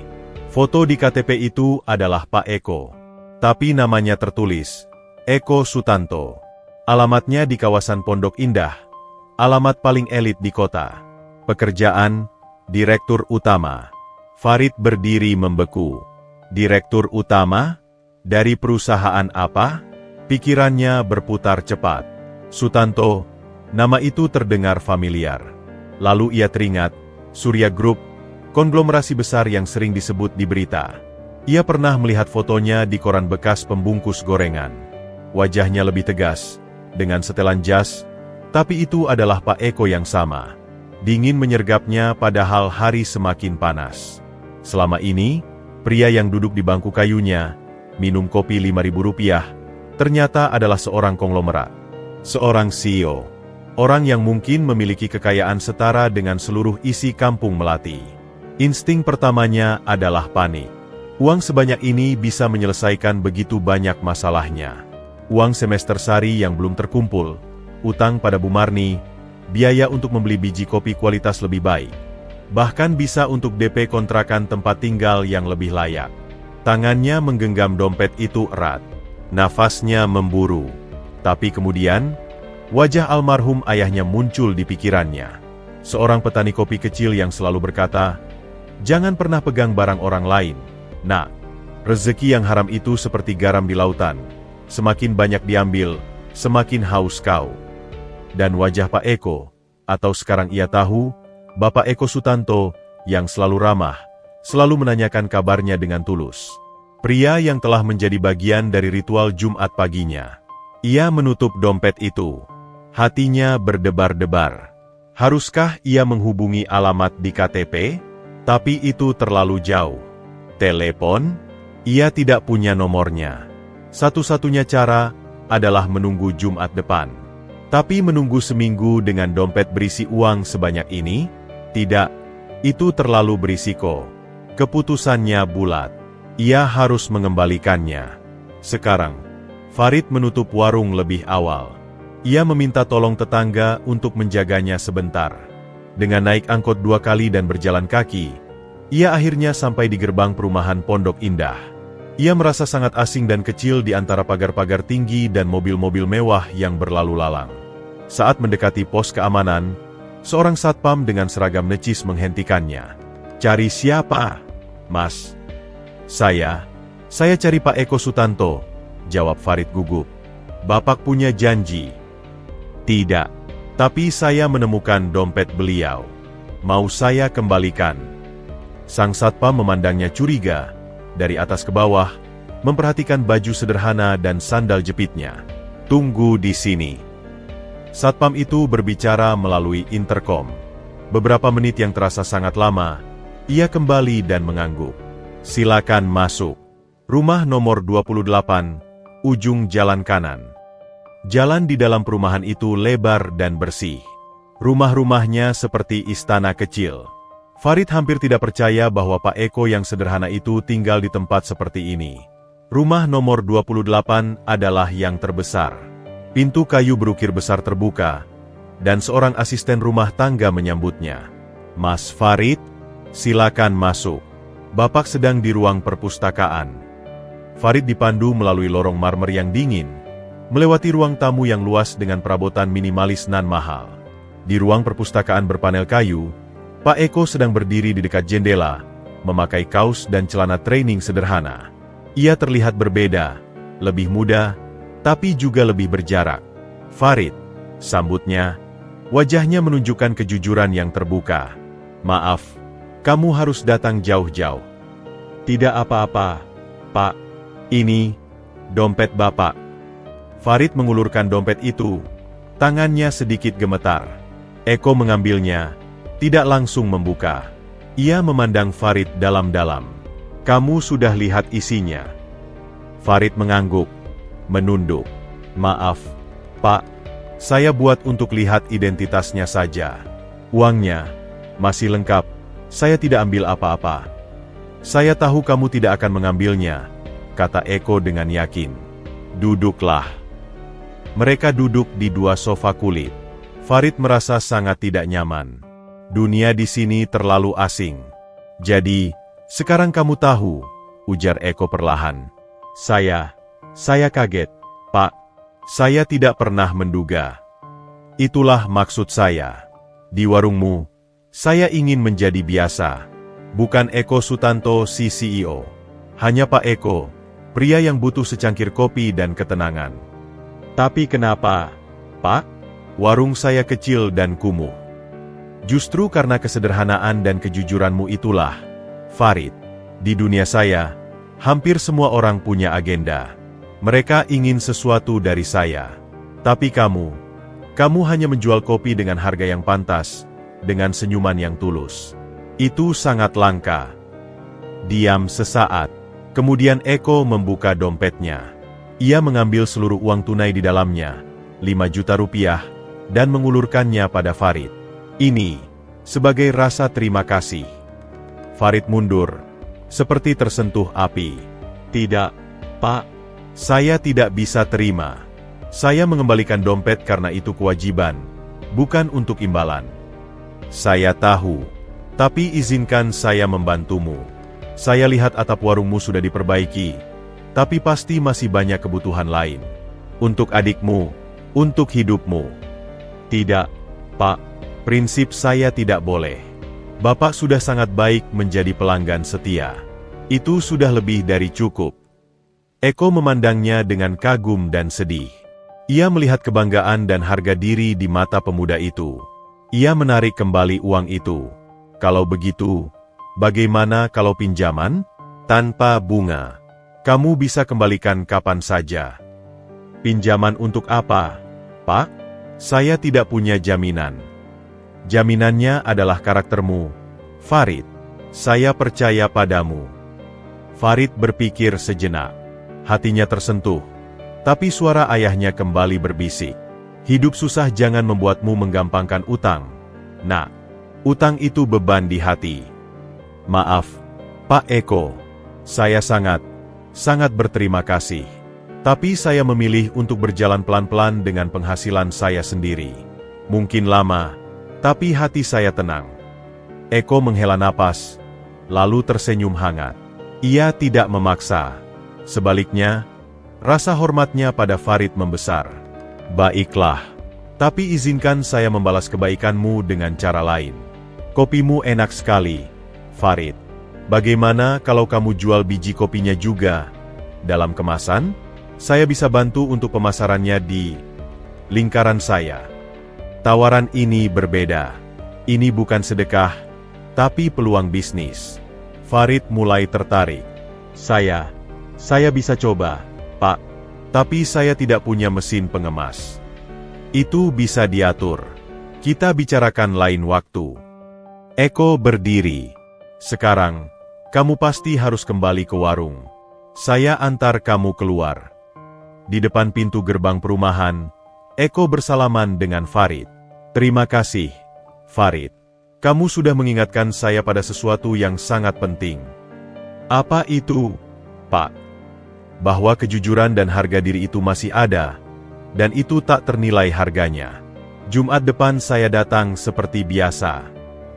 Foto di KTP itu adalah Pak Eko. Tapi namanya tertulis, Eko Sutanto. Alamatnya di kawasan Pondok Indah. Alamat paling elit di kota. Pekerjaan, Direktur Utama. Farid berdiri membeku. Direktur Utama? Dari perusahaan apa? Pikirannya berputar cepat. Sutanto, nama itu terdengar familiar. Lalu ia teringat, Surya Group, konglomerasi besar yang sering disebut di berita. Ia pernah melihat fotonya di koran bekas pembungkus gorengan. Wajahnya lebih tegas, dengan setelan jas, tapi itu adalah Pak Eko yang sama. Dingin menyergapnya padahal hari semakin panas. Selama ini, pria yang duduk di bangku kayunya, minum kopi Rp5.000, ternyata adalah seorang konglomerat. Seorang CEO. Orang yang mungkin memiliki kekayaan setara dengan seluruh isi kampung Melati. Insting pertamanya adalah panik. Uang sebanyak ini bisa menyelesaikan begitu banyak masalahnya. Uang semester Sari yang belum terkumpul, utang pada Bu Marni, biaya untuk membeli biji kopi kualitas lebih baik. Bahkan bisa untuk DP kontrakan tempat tinggal yang lebih layak. Tangannya menggenggam dompet itu erat. Nafasnya memburu. Tapi kemudian, wajah almarhum ayahnya muncul di pikirannya. Seorang petani kopi kecil yang selalu berkata, "Jangan pernah pegang barang orang lain, Nak. Rezeki yang haram itu seperti garam di lautan. Semakin banyak diambil, semakin haus kau." Dan wajah Pak Eko, atau sekarang ia tahu, Bapak Eko Sutanto, yang selalu ramah, selalu menanyakan kabarnya dengan tulus. Pria yang telah menjadi bagian dari ritual Jumat paginya. Ia menutup dompet itu. Hatinya berdebar-debar. Haruskah ia menghubungi alamat di KTP? Tapi itu terlalu jauh. Telepon? Ia tidak punya nomornya. Satu-satunya cara adalah menunggu Jumat depan. Tapi menunggu seminggu dengan dompet berisi uang sebanyak ini? Tidak, itu terlalu berisiko. Keputusannya bulat. Ia harus mengembalikannya. Sekarang, Farid menutup warung lebih awal. Ia meminta tolong tetangga untuk menjaganya sebentar. Dengan naik angkot 2 kali dan berjalan kaki, ia akhirnya sampai di gerbang perumahan Pondok Indah. Ia merasa sangat asing dan kecil di antara pagar-pagar tinggi dan mobil-mobil mewah yang berlalu lalang. Saat mendekati pos keamanan, seorang satpam dengan seragam necis menghentikannya. "Cari siapa, Mas?" Saya cari Pak Eko Sutanto," jawab Farid gugup. "Bapak punya janji." "Tidak, tapi saya menemukan dompet beliau. Mau saya kembalikan." Sang satpam memandangnya curiga, dari atas ke bawah, memperhatikan baju sederhana dan sandal jepitnya. "Tunggu di sini." Satpam itu berbicara melalui interkom. Beberapa menit yang terasa sangat lama, ia kembali dan mengangguk. "Silakan masuk. Rumah nomor 28, ujung jalan kanan." Jalan di dalam perumahan itu lebar dan bersih. Rumah-rumahnya seperti istana kecil. Farid hampir tidak percaya bahwa Pak Eko yang sederhana itu tinggal di tempat seperti ini. Rumah nomor 28 adalah yang terbesar. Pintu kayu berukir besar terbuka, dan seorang asisten rumah tangga menyambutnya. "Mas Farid, silakan masuk. Bapak sedang di ruang perpustakaan." Farid dipandu melalui lorong marmer yang dingin, melewati ruang tamu yang luas dengan perabotan minimalis nan mahal. Di ruang perpustakaan berpanel kayu, Pak Eko sedang berdiri di dekat jendela, memakai kaos dan celana training sederhana. Ia terlihat berbeda, lebih muda, tapi juga lebih berjarak. "Farid," sambutnya, wajahnya menunjukkan kejujuran yang terbuka. "Maaf, kamu harus datang jauh-jauh." "Tidak apa-apa, Pak. Ini dompet Bapak." Farid mengulurkan dompet itu, tangannya sedikit gemetar. Eko mengambilnya, tidak langsung membuka. Ia memandang Farid dalam-dalam. "Kamu sudah lihat isinya?" Farid mengangguk, menunduk. "Maaf, Pak. Saya buat untuk lihat identitasnya saja. Uangnya masih lengkap. Saya tidak ambil apa-apa." "Saya tahu kamu tidak akan mengambilnya," kata Eko dengan yakin. "Duduklah." Mereka duduk di 2 sofa kulit. Farid merasa sangat tidak nyaman. Dunia di sini terlalu asing. "Jadi, sekarang kamu tahu," ujar Eko perlahan. Saya kaget, Pak. Saya tidak pernah menduga." "Itulah maksud saya. Di warungmu, saya ingin menjadi biasa. Bukan Eko Sutanto si CEO. Hanya Pak Eko, pria yang butuh secangkir kopi dan ketenangan." "Tapi kenapa, Pak? Warung saya kecil dan kumuh." "Justru karena kesederhanaan dan kejujuranmu itulah, Farid. Di dunia saya, hampir semua orang punya agenda. Mereka ingin sesuatu dari saya. Tapi kamu hanya menjual kopi dengan harga yang pantas, dengan senyuman yang tulus. Itu sangat langka." Diam sesaat. Kemudian Eko membuka dompetnya. Ia mengambil seluruh uang tunai di dalamnya, 5 juta rupiah, dan mengulurkannya pada Farid. "Ini sebagai rasa terima kasih." Farid mundur, seperti tersentuh api. "Tidak, Pak. Saya tidak bisa terima. Saya mengembalikan dompet karena itu kewajiban, bukan untuk imbalan." "Saya tahu, tapi izinkan saya membantumu. Saya lihat atap warungmu sudah diperbaiki, tapi pasti masih banyak kebutuhan lain. Untuk adikmu, untuk hidupmu." "Tidak, Pak. Prinsip saya tidak boleh. Bapak sudah sangat baik menjadi pelanggan setia. Itu sudah lebih dari cukup." Eko memandangnya dengan kagum dan sedih. Ia melihat kebanggaan dan harga diri di mata pemuda itu. Ia menarik kembali uang itu. "Kalau begitu, bagaimana kalau pinjaman? Tanpa bunga. Kamu bisa kembalikan kapan saja." "Pinjaman untuk apa, Pak? Saya tidak punya jaminan." "Jaminannya adalah karaktermu, Farid. Saya percaya padamu." Farid berpikir sejenak. Hatinya tersentuh. Tapi suara ayahnya kembali berbisik. "Hidup susah jangan membuatmu menggampangkan utang. Nak, utang itu beban di hati." "Maaf, Pak Eko. Saya sangat berterima kasih. Tapi saya memilih untuk berjalan pelan-pelan dengan penghasilan saya sendiri. Mungkin lama, tapi hati saya tenang. Eko menghela napas, lalu tersenyum hangat. Ia tidak memaksa. Sebaliknya, rasa hormatnya pada Farid membesar. Baiklah, tapi izinkan saya membalas kebaikanmu dengan cara lain. Kopimu enak sekali, Farid. Bagaimana kalau kamu jual biji kopinya juga? Dalam kemasan, saya bisa bantu untuk pemasarannya di lingkaran saya. Tawaran ini berbeda. Ini bukan sedekah, tapi peluang bisnis. Farid mulai tertarik. Saya bisa coba, Pak. Tapi saya tidak punya mesin pengemas. Itu bisa diatur. Kita bicarakan lain waktu. Eko berdiri. Sekarang, kamu pasti harus kembali ke warung. Saya antar kamu keluar. Di depan pintu gerbang perumahan, Eko bersalaman dengan Farid. Terima kasih, Farid. Kamu sudah mengingatkan saya pada sesuatu yang sangat penting. Apa itu, Pak? Bahwa kejujuran dan harga diri itu masih ada, dan itu tak ternilai harganya. Jumat depan saya datang seperti biasa,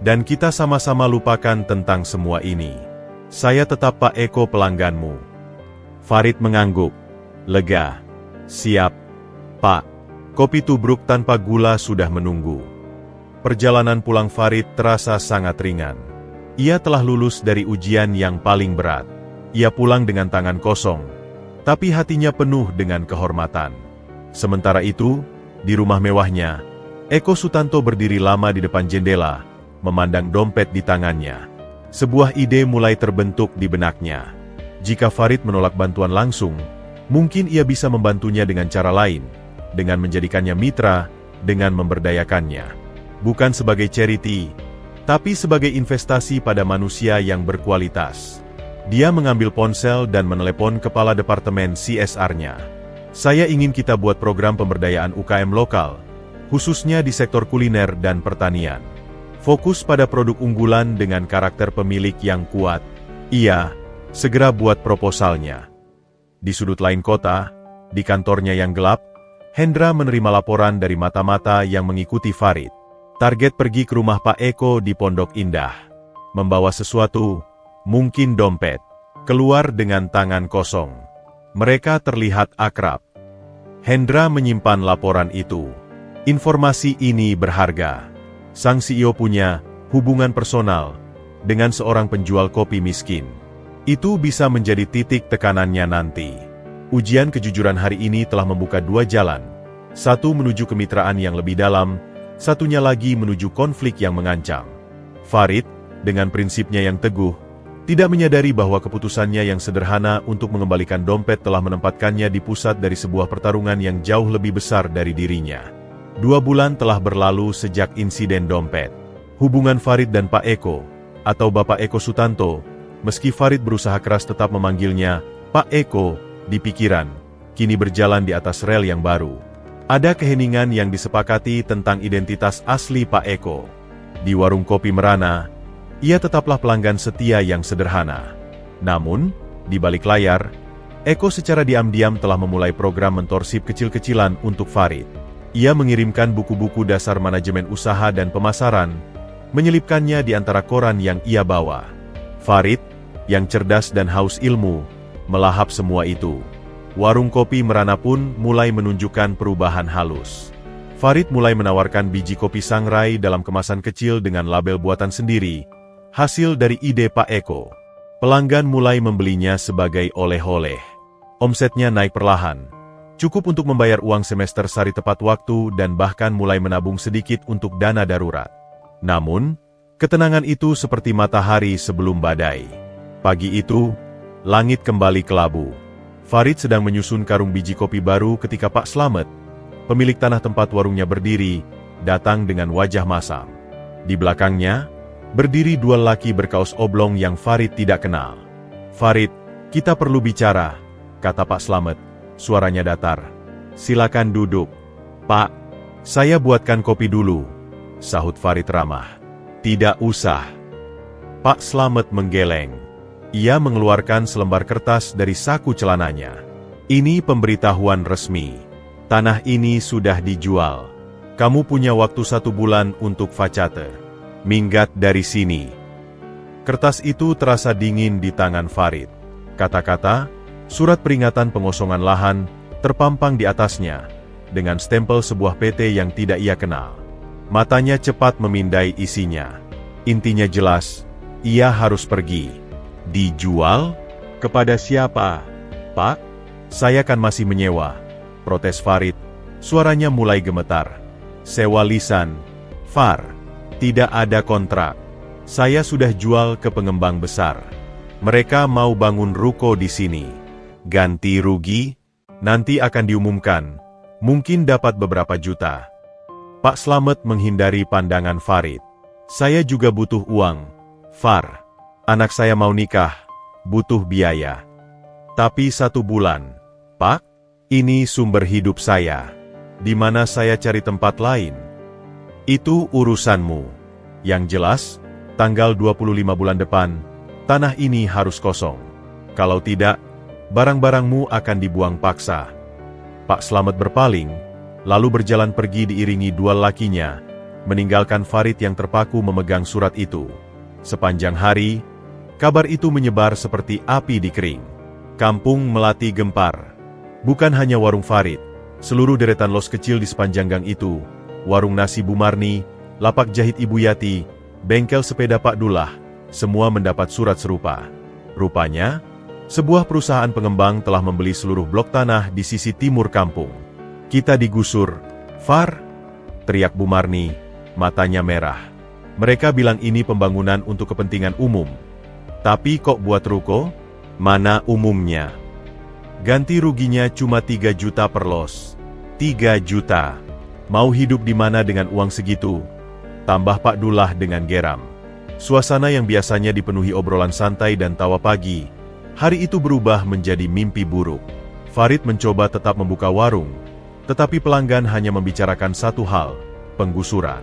dan kita sama-sama lupakan tentang semua ini. Saya tetap Pak Eko pelangganmu. Farid mengangguk, lega. Siap, Pak. Kopi tubruk tanpa gula sudah menunggu. Perjalanan pulang Farid terasa sangat ringan. Ia telah lulus dari ujian yang paling berat. Ia pulang dengan tangan kosong, tapi hatinya penuh dengan kehormatan. Sementara itu, di rumah mewahnya, Eko Sutanto berdiri lama di depan jendela, memandang dompet di tangannya. Sebuah ide mulai terbentuk di benaknya. Jika Farid menolak bantuan langsung, mungkin ia bisa membantunya dengan cara lain, dengan menjadikannya mitra, dengan memberdayakannya. Bukan sebagai charity, tapi sebagai investasi pada manusia yang berkualitas. Dia mengambil ponsel dan menelepon kepala departemen CSR-nya. Saya ingin kita buat program pemberdayaan UKM lokal, khususnya di sektor kuliner dan pertanian. Fokus pada produk unggulan dengan karakter pemilik yang kuat. Iya, segera buat proposalnya. Di sudut lain kota, di kantornya yang gelap, Hendra menerima laporan dari mata-mata yang mengikuti Farid. Target pergi ke rumah Pak Eko di Pondok Indah. Membawa sesuatu, mungkin dompet. Keluar dengan tangan kosong. Mereka terlihat akrab. Hendra menyimpan laporan itu. Informasi ini berharga. Sang CEO punya hubungan personal dengan seorang penjual kopi miskin. Itu bisa menjadi titik tekanannya nanti. Ujian kejujuran hari ini telah membuka dua jalan. Satu menuju kemitraan yang lebih dalam, satunya lagi menuju konflik yang mengancam. Farid, dengan prinsipnya yang teguh, tidak menyadari bahwa keputusannya yang sederhana untuk mengembalikan dompet telah menempatkannya di pusat dari sebuah pertarungan yang jauh lebih besar dari dirinya. 2 bulan telah berlalu sejak insiden dompet. Hubungan Farid dan Pak Eko, atau Bapak Eko Sutanto, meski Farid berusaha keras tetap memanggilnya Pak Eko, di pikiran, kini berjalan di atas rel yang baru. Ada keheningan yang disepakati tentang identitas asli Pak Eko. Di warung kopi Merana, ia tetaplah pelanggan setia yang sederhana. Namun, di balik layar, Eko secara diam-diam telah memulai program mentorsip kecil-kecilan untuk Farid. Ia mengirimkan buku-buku dasar manajemen usaha dan pemasaran, menyelipkannya di antara koran yang ia bawa. Farid, yang cerdas dan haus ilmu, melahap semua itu. Warung kopi Merana pun mulai menunjukkan perubahan halus. Farid mulai menawarkan biji kopi sangrai dalam kemasan kecil dengan label buatan sendiri, hasil dari ide Pak Eko. Pelanggan mulai membelinya sebagai oleh-oleh. Omsetnya naik perlahan, cukup untuk membayar uang semester sari tepat waktu dan bahkan mulai menabung sedikit untuk dana darurat. Namun, ketenangan itu seperti matahari sebelum badai. Pagi itu, langit kembali kelabu. Farid sedang menyusun karung biji kopi baru ketika Pak Slamet, pemilik tanah tempat warungnya berdiri, datang dengan wajah masam. Di belakangnya, berdiri 2 laki berkaos oblong yang Farid tidak kenal. "Farid, kita perlu bicara," kata Pak Slamet, suaranya datar. "Silakan duduk." "Pak, saya buatkan kopi dulu," sahut Farid ramah. "Tidak usah." Pak Slamet menggeleng. Ia mengeluarkan selembar kertas dari saku celananya. Ini pemberitahuan resmi. Tanah ini sudah dijual. Kamu punya waktu 1 bulan untuk facate. Minggat dari sini. Kertas itu terasa dingin di tangan Farid. Kata-kata, surat peringatan pengosongan lahan, terpampang di atasnya, dengan stempel sebuah PT yang tidak ia kenal. Matanya cepat memindai isinya. Intinya jelas, ia harus pergi. Dijual? Kepada siapa? Pak? Saya kan masih menyewa. Protes Farid. Suaranya mulai gemetar. Sewa lisan. Far. Tidak ada kontrak. Saya sudah jual ke pengembang besar. Mereka mau bangun ruko di sini. Ganti rugi? Nanti akan diumumkan. Mungkin dapat beberapa juta. Pak Slamet menghindari pandangan Farid. Saya juga butuh uang. Far. Anak saya mau nikah. Butuh biaya. Tapi 1 bulan. Pak, ini sumber hidup saya. Di mana saya cari tempat lain? Itu urusanmu. Yang jelas, tanggal 25 bulan depan, tanah ini harus kosong. Kalau tidak, barang-barangmu akan dibuang paksa. Pak Slamet berpaling, lalu berjalan pergi diiringi 2 lakinya, meninggalkan Farid yang terpaku memegang surat itu. Sepanjang hari, kabar itu menyebar seperti api di kering. Kampung Melati gempar. Bukan hanya warung Farid, seluruh deretan los kecil di sepanjang gang itu, warung nasi Bu Marni, lapak jahit Ibu Yati, bengkel sepeda Pak Dullah, semua mendapat surat serupa. Rupanya, sebuah perusahaan pengembang telah membeli seluruh blok tanah di sisi timur kampung. Kita digusur. Far? Teriak Bu Marni, matanya merah. Mereka bilang ini pembangunan untuk kepentingan umum. Tapi kok buat ruko? Mana umumnya? Ganti ruginya cuma 3 juta per los. 3 juta. Mau hidup di mana dengan uang segitu? Tambah Pak Dullah dengan geram. Suasana yang biasanya dipenuhi obrolan santai dan tawa pagi, hari itu berubah menjadi mimpi buruk. Farid mencoba tetap membuka warung, tetapi pelanggan hanya membicarakan satu hal, penggusuran.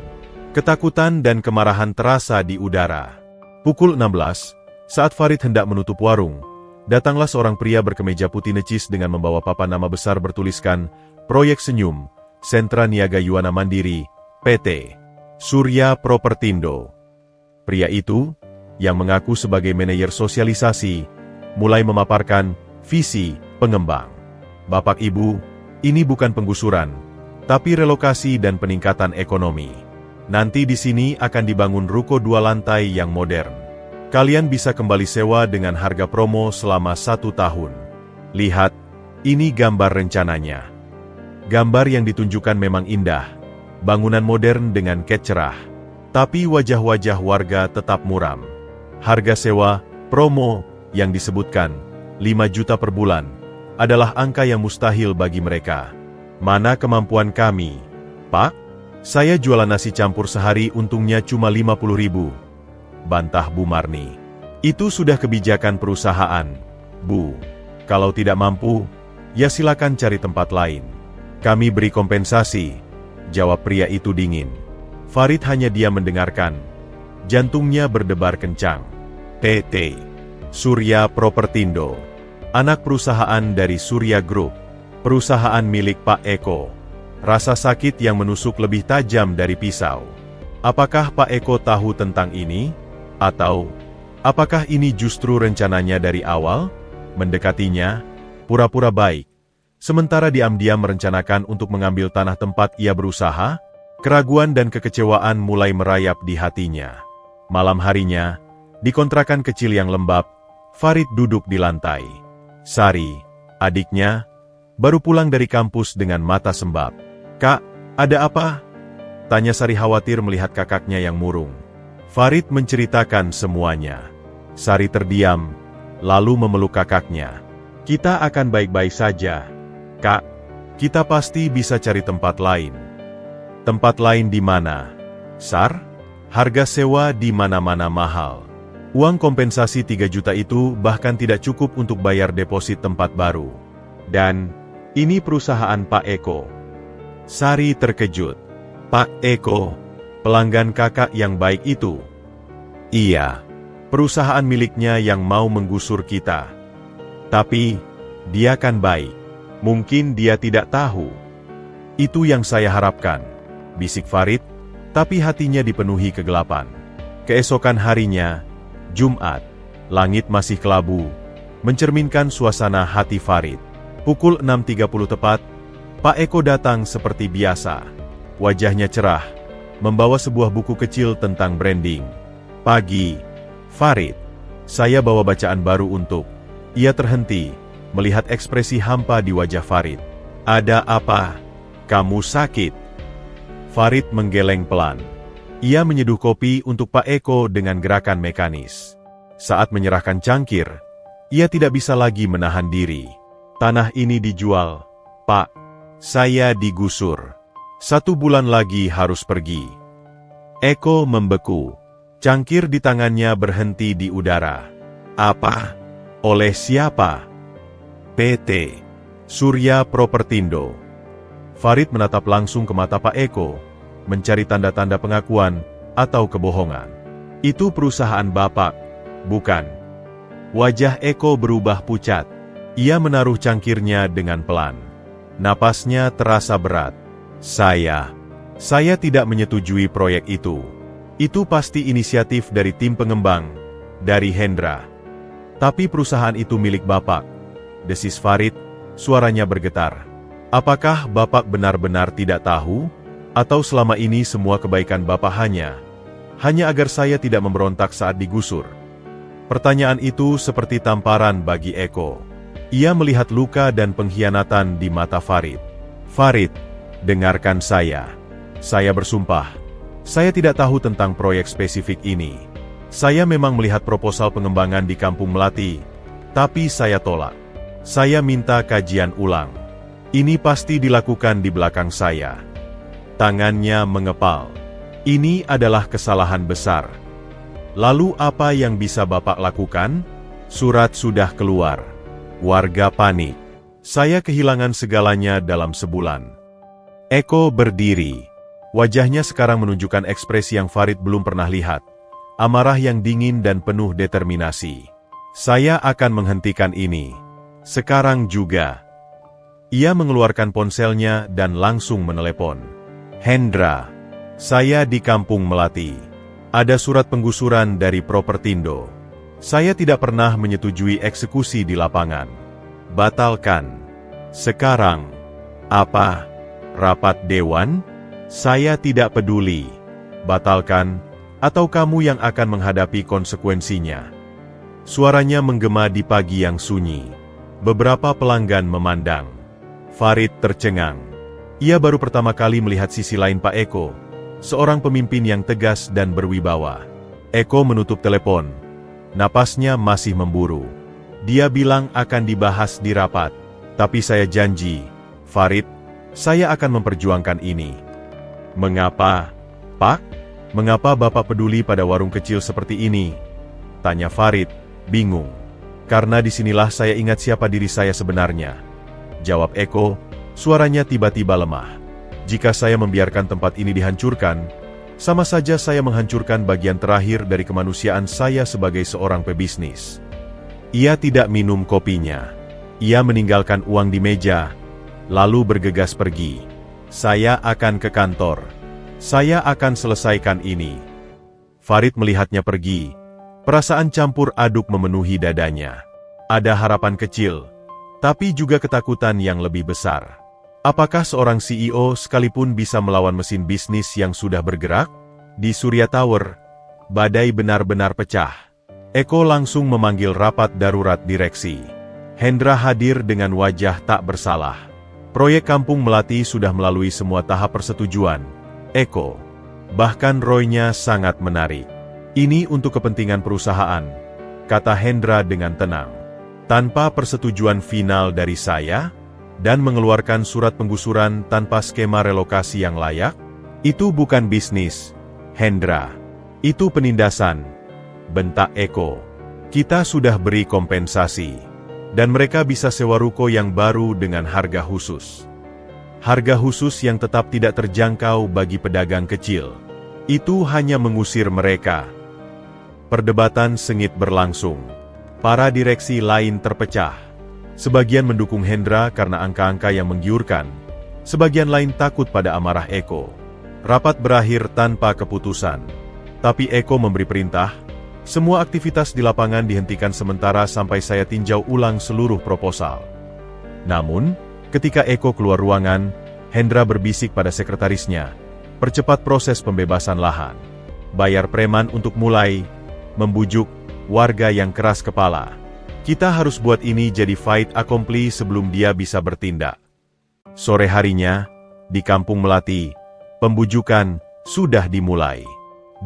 Ketakutan dan kemarahan terasa di udara. Pukul 16, saat Farid hendak menutup warung, datanglah seorang pria berkemeja putih necis dengan membawa papan nama besar bertuliskan, Proyek Senyum, Sentra Niaga Yuana Mandiri, PT. Surya Propertindo. Pria itu, yang mengaku sebagai manajer sosialisasi, mulai memaparkan visi pengembang. Bapak Ibu, ini bukan penggusuran, tapi relokasi dan peningkatan ekonomi. Nanti di sini akan dibangun ruko 2 lantai yang modern. Kalian bisa kembali sewa dengan harga promo selama 1 tahun. Lihat, ini gambar rencananya. Gambar yang ditunjukkan memang indah, bangunan modern dengan cat cerah. Tapi wajah-wajah warga tetap muram. Harga sewa, promo, yang disebutkan, 5 juta per bulan, adalah angka yang mustahil bagi mereka. Mana kemampuan kami? Pak, saya jualan nasi campur sehari untungnya cuma 50.000. Bantah Bu Marni. Itu sudah kebijakan perusahaan, Bu. Kalau tidak mampu, ya silakan cari tempat lain. Kami beri kompensasi, jawab pria itu dingin. Farid hanya diam mendengarkan. Jantungnya berdebar kencang. PT. Surya Propertindo. Anak perusahaan dari Surya Group. Perusahaan milik Pak Eko. Rasa sakit yang menusuk lebih tajam dari pisau. Apakah Pak Eko tahu tentang ini? Atau, apakah ini justru rencananya dari awal? Mendekatinya, pura-pura baik. Sementara diam-diam merencanakan untuk mengambil tanah tempat ia berusaha, keraguan dan kekecewaan mulai merayap di hatinya. Malam harinya, di kontrakan kecil yang lembab, Farid duduk di lantai. Sari, adiknya, baru pulang dari kampus dengan mata sembab. Kak, ada apa? Tanya Sari khawatir melihat kakaknya yang murung. Farid menceritakan semuanya. Sari terdiam, lalu memeluk kakaknya. Kita akan baik-baik saja. Kak, kita pasti bisa cari tempat lain. Tempat lain di mana? Sar? Harga sewa di mana-mana mahal. Uang kompensasi 3 juta itu bahkan tidak cukup untuk bayar deposit tempat baru. Dan, ini perusahaan Pak Eko. Sari terkejut. Pak Eko, pelanggan kakak yang baik itu. Iya, perusahaan miliknya yang mau menggusur kita. Tapi, dia kan baik. Mungkin dia tidak tahu. Itu yang saya harapkan, bisik Farid, tapi hatinya dipenuhi kegelapan. Keesokan harinya, Jumat, langit masih kelabu, mencerminkan suasana hati Farid. Pukul 6.30 tepat, Pak Eko datang seperti biasa. Wajahnya cerah, membawa sebuah buku kecil tentang branding. Pagi, Farid. Saya bawa bacaan baru untuk. Ia terhenti, melihat ekspresi hampa di wajah Farid. Ada apa? Kamu sakit? Farid menggeleng pelan. Ia menyeduh kopi untuk Pak Eko dengan gerakan mekanis. Saat menyerahkan cangkir, ia tidak bisa lagi menahan diri. Tanah ini dijual, Pak. Saya digusur. 1 bulan lagi harus pergi. Eko membeku. Cangkir di tangannya berhenti di udara. Apa? Oleh siapa? PT Surya Propertindo. Farid menatap langsung ke mata Pak Eko, mencari tanda-tanda pengakuan atau kebohongan. Itu perusahaan Bapak, bukan? Wajah Eko berubah pucat. Ia menaruh cangkirnya dengan pelan. Napasnya terasa berat. Saya tidak menyetujui proyek itu. Itu pasti inisiatif dari tim pengembang, dari Hendra. Tapi perusahaan itu milik Bapak. Desis Farid, suaranya bergetar. Apakah Bapak benar-benar tidak tahu? Atau selama ini semua kebaikan Bapak hanya agar saya tidak memberontak saat digusur? Pertanyaan itu seperti tamparan bagi Eko. Ia melihat luka dan pengkhianatan di mata Farid. Farid, dengarkan saya. Saya bersumpah, saya tidak tahu tentang proyek spesifik ini. Saya memang melihat proposal pengembangan di Kampung Melati, tapi saya tolak. Saya minta kajian ulang. Ini pasti dilakukan di belakang saya. Tangannya mengepal. Ini adalah kesalahan besar. Lalu apa yang bisa Bapak lakukan? Surat sudah keluar. Warga panik. Saya kehilangan segalanya dalam sebulan. Eko berdiri. Wajahnya sekarang menunjukkan ekspresi yang Farid belum pernah lihat. Amarah yang dingin dan penuh determinasi. Saya akan menghentikan ini. Sekarang juga. Ia mengeluarkan ponselnya dan langsung menelepon. Hendra, saya di Kampung Melati. Ada surat penggusuran dari Propertindo. Saya tidak pernah menyetujui eksekusi di lapangan. Batalkan. Sekarang. Apa? Rapat dewan? Saya tidak peduli. Batalkan, atau kamu yang akan menghadapi konsekuensinya. Suaranya menggema di pagi yang sunyi. Beberapa pelanggan memandang. Farid tercengang. Ia baru pertama kali melihat sisi lain Pak Eko, seorang pemimpin yang tegas dan berwibawa. Eko menutup telepon. Napasnya masih memburu. Dia bilang akan dibahas di rapat. Tapi saya janji, Farid, saya akan memperjuangkan ini. Mengapa, Pak? Mengapa Bapak peduli pada warung kecil seperti ini? Tanya Farid, bingung. Karena disinilah saya ingat siapa diri saya sebenarnya. Jawab Eko, suaranya tiba-tiba lemah. Jika saya membiarkan tempat ini dihancurkan, sama saja saya menghancurkan bagian terakhir dari kemanusiaan saya sebagai seorang pebisnis. Ia tidak minum kopinya. Ia meninggalkan uang di meja, lalu bergegas pergi. Saya akan ke kantor. Saya akan selesaikan ini. Farid melihatnya pergi. Perasaan campur aduk memenuhi dadanya. Ada harapan kecil, tapi juga ketakutan yang lebih besar. Apakah seorang CEO sekalipun bisa melawan mesin bisnis yang sudah bergerak? Di Surya Tower, badai benar-benar pecah. Eko langsung memanggil rapat darurat direksi. Hendra hadir dengan wajah tak bersalah. Proyek Kampung Melati sudah melalui semua tahap persetujuan. Eko, bahkan ROI-nya sangat menarik. Ini untuk kepentingan perusahaan, kata Hendra dengan tenang. Tanpa persetujuan final dari saya, dan mengeluarkan surat penggusuran tanpa skema relokasi yang layak, itu bukan bisnis, Hendra. Itu penindasan, bentak Eko. Kita sudah beri kompensasi, dan mereka bisa sewa ruko yang baru dengan harga khusus. Harga khusus yang tetap tidak terjangkau bagi pedagang kecil. Itu hanya mengusir mereka. Perdebatan sengit berlangsung. Para direksi lain terpecah. Sebagian mendukung Hendra karena angka-angka yang menggiurkan, sebagian lain takut pada amarah Eko. Rapat berakhir tanpa keputusan. Tapi Eko memberi perintah, semua aktivitas di lapangan dihentikan sementara sampai saya tinjau ulang seluruh proposal. Namun, ketika Eko keluar ruangan, Hendra berbisik pada sekretarisnya, percepat proses pembebasan lahan. Bayar preman untuk mulai, membujuk warga yang keras kepala. Kita harus buat ini jadi fait accompli sebelum dia bisa bertindak. Sore harinya, di Kampung Melati, pembujukan sudah dimulai.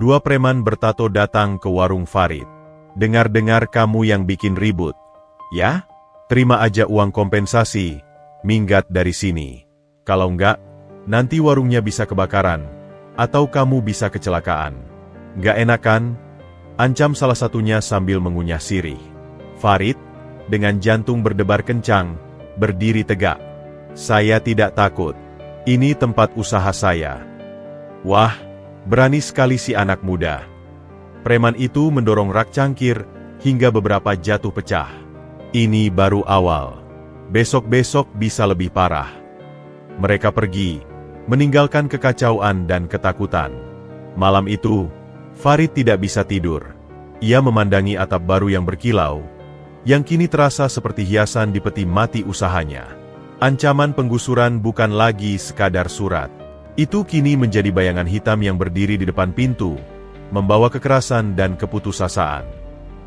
2 preman bertato datang ke warung Farid. Dengar-dengar kamu yang bikin ribut. Ya? Terima aja uang kompensasi, minggat dari sini. Kalau enggak, nanti warungnya bisa kebakaran, atau kamu bisa kecelakaan. Nggak enakan? Ancam salah satunya sambil mengunyah sirih. Farid, dengan jantung berdebar kencang, berdiri tegak. Saya tidak takut. Ini tempat usaha saya. Wah, berani sekali si anak muda. Preman itu mendorong rak cangkir, hingga beberapa jatuh pecah. Ini baru awal. Besok-besok bisa lebih parah. Mereka pergi, meninggalkan kekacauan dan ketakutan. Malam itu, Farid tidak bisa tidur. Ia memandangi atap baru yang berkilau, yang kini terasa seperti hiasan di peti mati usahanya. Ancaman penggusuran bukan lagi sekadar surat. Itu kini menjadi bayangan hitam yang berdiri di depan pintu, membawa kekerasan dan keputusasaan.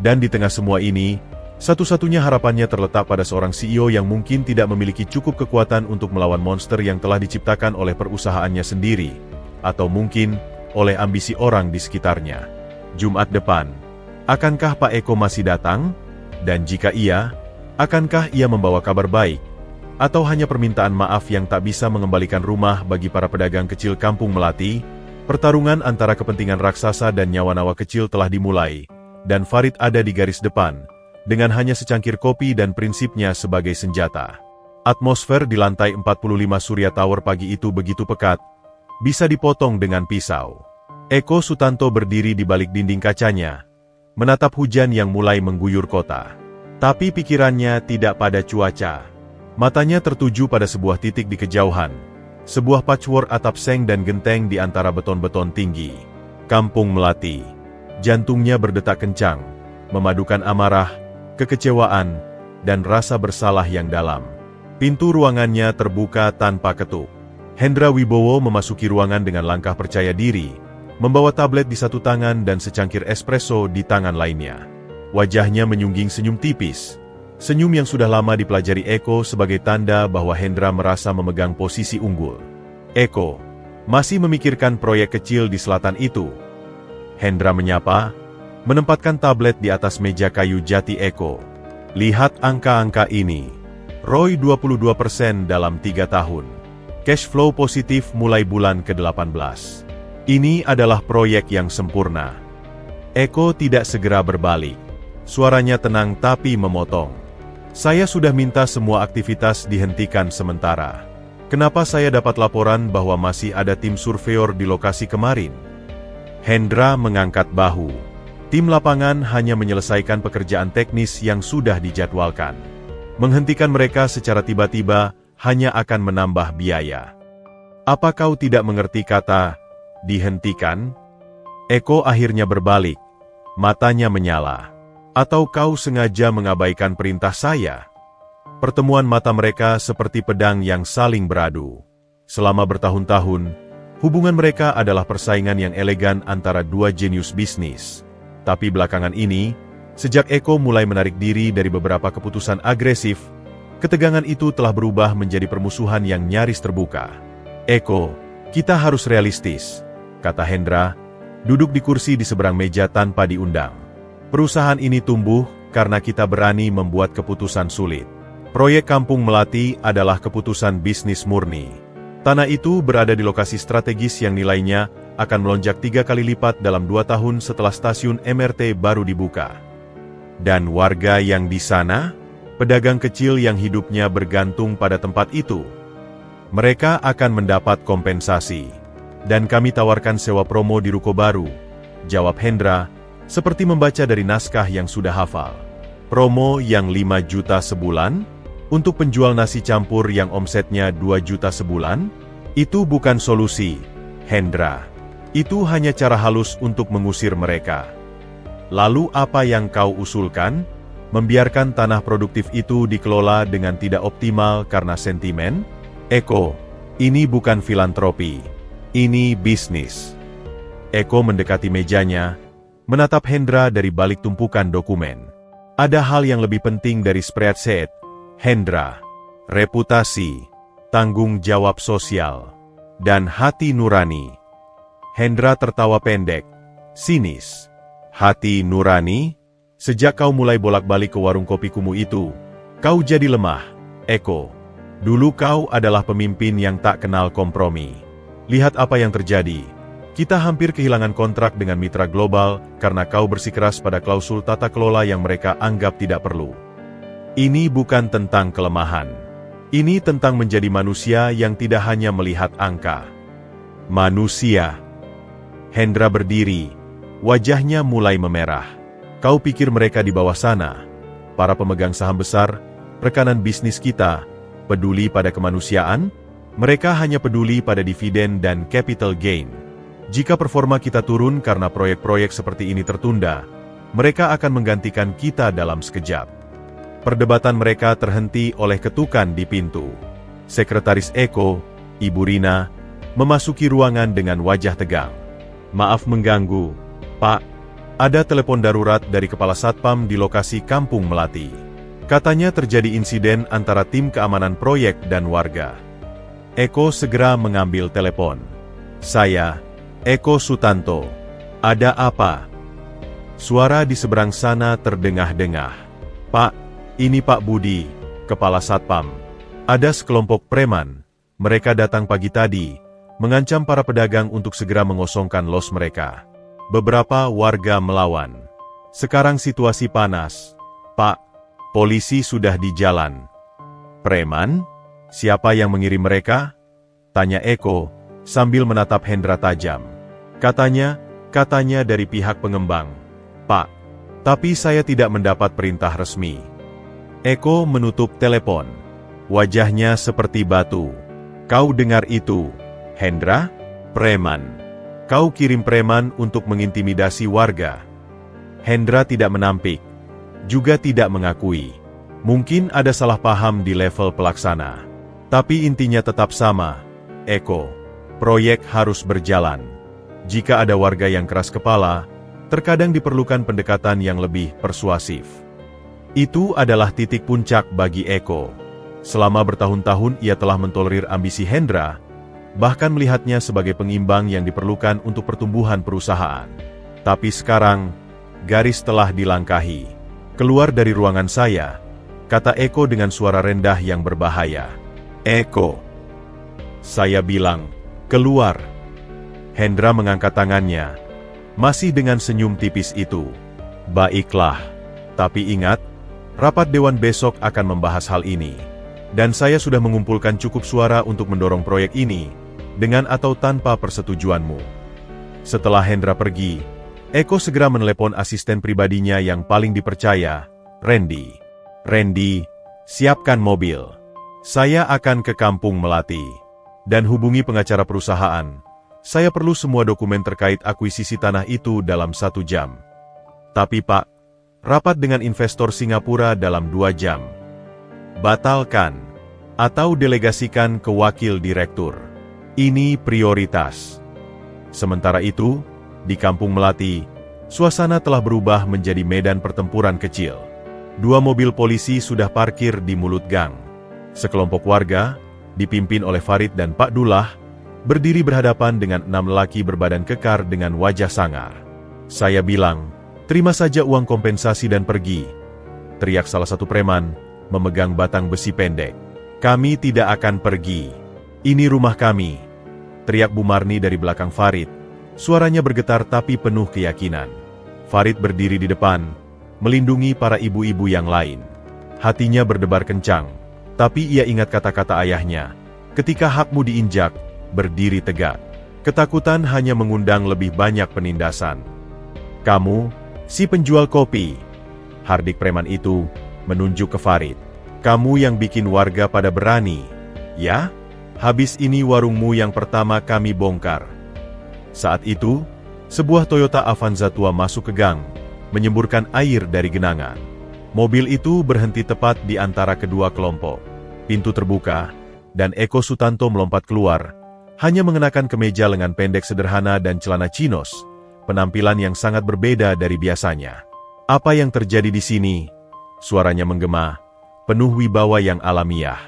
Dan di tengah semua ini, satu-satunya harapannya terletak pada seorang CEO yang mungkin tidak memiliki cukup kekuatan untuk melawan monster yang telah diciptakan oleh perusahaannya sendiri, atau mungkin oleh ambisi orang di sekitarnya. Jumat depan, akankah Pak Eko masih datang? Dan jika iya, akankah ia membawa kabar baik? Atau hanya permintaan maaf yang tak bisa mengembalikan rumah bagi para pedagang kecil Kampung Melati? Pertarungan antara kepentingan raksasa dan nyawa-nyawa kecil telah dimulai, dan Farid ada di garis depan, dengan hanya secangkir kopi dan prinsipnya sebagai senjata. Atmosfer di lantai 45 Surya Tower pagi itu begitu pekat, bisa dipotong dengan pisau. Eko Sutanto berdiri di balik dinding kacanya, menatap hujan yang mulai mengguyur kota. Tapi pikirannya tidak pada cuaca. Matanya tertuju pada sebuah titik di kejauhan, sebuah patchwork atap seng dan genteng di antara beton-beton tinggi. Kampung Melati. Jantungnya berdetak kencang, memadukan amarah, kekecewaan, dan rasa bersalah yang dalam. Pintu ruangannya terbuka tanpa ketuk. Hendra Wibowo memasuki ruangan dengan langkah percaya diri, membawa tablet di satu tangan dan secangkir espresso di tangan lainnya. Wajahnya menyungging senyum tipis, senyum yang sudah lama dipelajari Eko sebagai tanda bahwa Hendra merasa memegang posisi unggul. Eko, masih memikirkan proyek kecil di selatan itu? Hendra menyapa, menempatkan tablet di atas meja kayu jati Eko. Lihat angka-angka ini. ROI 22% dalam 3 tahun. Cash flow positif mulai bulan ke-18. Ini adalah proyek yang sempurna. Eko tidak segera berbalik. Suaranya tenang tapi memotong. Saya sudah minta semua aktivitas dihentikan sementara. Kenapa saya dapat laporan bahwa masih ada tim surveyor di lokasi kemarin? Hendra mengangkat bahu. Tim lapangan hanya menyelesaikan pekerjaan teknis yang sudah dijadwalkan. Menghentikan mereka secara tiba-tiba hanya akan menambah biaya. Apa kau tidak mengerti kata dihentikan? Eko akhirnya berbalik. Matanya menyala. Atau kau sengaja mengabaikan perintah saya? Pertemuan mata mereka seperti pedang yang saling beradu. Selama bertahun-tahun, hubungan mereka adalah persaingan yang elegan antara dua jenius bisnis. Tapi belakangan ini, sejak Eko mulai menarik diri dari beberapa keputusan agresif, ketegangan itu telah berubah menjadi permusuhan yang nyaris terbuka. Eko, kita harus realistis, kata Hendra, duduk di kursi di seberang meja tanpa diundang. Perusahaan ini tumbuh karena kita berani membuat keputusan sulit. Proyek Kampung Melati adalah keputusan bisnis murni. Tanah itu berada di lokasi strategis yang nilainya akan melonjak 3 kali lipat dalam 2 tahun setelah stasiun MRT baru dibuka. Dan warga yang di sana, pedagang kecil yang hidupnya bergantung pada tempat itu, mereka akan mendapat kompensasi. Dan kami tawarkan sewa promo di ruko baru, jawab Hendra, seperti membaca dari naskah yang sudah hafal. Promo yang 5 juta sebulan? Untuk penjual nasi campur yang omsetnya 2 juta sebulan? Itu bukan solusi, Hendra. Itu hanya cara halus untuk mengusir mereka. Lalu apa yang kau usulkan? Membiarkan tanah produktif itu dikelola dengan tidak optimal karena sentimen? Eko, ini bukan filantropi. Ini bisnis. Eko mendekati mejanya, menatap Hendra dari balik tumpukan dokumen. Ada hal yang lebih penting dari spreadsheet, Hendra. Reputasi, tanggung jawab sosial, dan hati nurani. Hendra tertawa pendek, sinis. Hati nurani? Sejak kau mulai bolak-balik ke warung kopi kumuh itu, kau jadi lemah, Eko. Dulu kau adalah pemimpin yang tak kenal kompromi. Lihat apa yang terjadi. Kita hampir kehilangan kontrak dengan mitra global karena kau bersikeras pada klausul tata kelola yang mereka anggap tidak perlu. Ini bukan tentang kelemahan. Ini tentang menjadi manusia yang tidak hanya melihat angka. Manusia. Hendra berdiri, wajahnya mulai memerah. Kau pikir mereka di bawah sana, para pemegang saham besar, rekanan bisnis kita, peduli pada kemanusiaan? Mereka hanya peduli pada dividen dan capital gain. Jika performa kita turun karena proyek-proyek seperti ini tertunda, mereka akan menggantikan kita dalam sekejap. Perdebatan mereka terhenti oleh ketukan di pintu. Sekretaris Eko, Ibu Rina, memasuki ruangan dengan wajah tegang. Maaf mengganggu, Pak. Ada telepon darurat dari Kepala Satpam di lokasi Kampung Melati. Katanya terjadi insiden antara tim keamanan proyek dan warga. Eko segera mengambil telepon. Saya, Eko Sutanto. Ada apa? Suara di seberang sana terdengah-dengah. Pak, ini Pak Budi, Kepala Satpam. Ada sekelompok preman. Mereka datang pagi tadi, mengancam para pedagang untuk segera mengosongkan los mereka. Beberapa warga melawan. Sekarang situasi panas. Pak, polisi sudah di jalan. Preman? Siapa yang mengirim mereka? Tanya Eko, sambil menatap Hendra tajam. Katanya dari pihak pengembang. Pak, tapi saya tidak mendapat perintah resmi. Eko menutup telepon. Wajahnya seperti batu. Kau dengar itu, Hendra? Preman. Kau kirim preman untuk mengintimidasi warga. Hendra tidak menampik, juga tidak mengakui. Mungkin ada salah paham di level pelaksana. Tapi intinya tetap sama, Eko. Proyek harus berjalan. Jika ada warga yang keras kepala, terkadang diperlukan pendekatan yang lebih persuasif. Itu adalah titik puncak bagi Eko. Selama bertahun-tahun ia telah mentolerir ambisi Hendra, bahkan melihatnya sebagai pengimbang yang diperlukan untuk pertumbuhan perusahaan. Tapi sekarang, garis telah dilangkahi. Keluar dari ruangan saya, kata Eko dengan suara rendah yang berbahaya. Eko. Saya bilang, keluar. Hendra mengangkat tangannya, masih dengan senyum tipis itu. Baiklah, tapi ingat, rapat dewan besok akan membahas hal ini. Dan saya sudah mengumpulkan cukup suara untuk mendorong proyek ini, dengan atau tanpa persetujuanmu. Setelah Hendra pergi, Eko segera menelepon asisten pribadinya yang paling dipercaya, Randy. Randy, siapkan mobil. Saya akan ke Kampung Melati. Dan hubungi pengacara perusahaan. Saya perlu semua dokumen terkait akuisisi tanah itu dalam 1 jam. Tapi Pak, rapat dengan investor Singapura dalam 2 jam. Batalkan. Atau delegasikan ke wakil direktur. Ini prioritas. Sementara itu, di Kampung Melati, suasana telah berubah menjadi medan pertempuran kecil. 2 mobil polisi sudah parkir di mulut gang. Sekelompok warga, dipimpin oleh Farid dan Pak Dullah, berdiri berhadapan dengan 6 lelaki berbadan kekar dengan wajah sangar. Saya bilang, terima saja uang kompensasi dan pergi. Teriak salah satu preman, memegang batang besi pendek. Kami tidak akan pergi. Ini rumah kami. Teriak Bu Marni dari belakang Farid. Suaranya bergetar tapi penuh keyakinan. Farid berdiri di depan, melindungi para ibu-ibu yang lain. Hatinya berdebar kencang, tapi ia ingat kata-kata ayahnya. Ketika hakmu diinjak, berdiri tegak. Ketakutan hanya mengundang lebih banyak penindasan. Kamu, si penjual kopi. Hardik preman itu, menunjuk ke Farid. Kamu yang bikin warga pada berani, ya? Habis ini warungmu yang pertama kami bongkar. Saat itu, sebuah Toyota Avanza tua masuk ke gang, menyemburkan air dari genangan. Mobil itu berhenti tepat di antara kedua kelompok. Pintu terbuka, dan Eko Sutanto melompat keluar, hanya mengenakan kemeja lengan pendek sederhana dan celana chinos, penampilan yang sangat berbeda dari biasanya. Apa yang terjadi di sini? Suaranya menggema, penuh wibawa yang alamiah.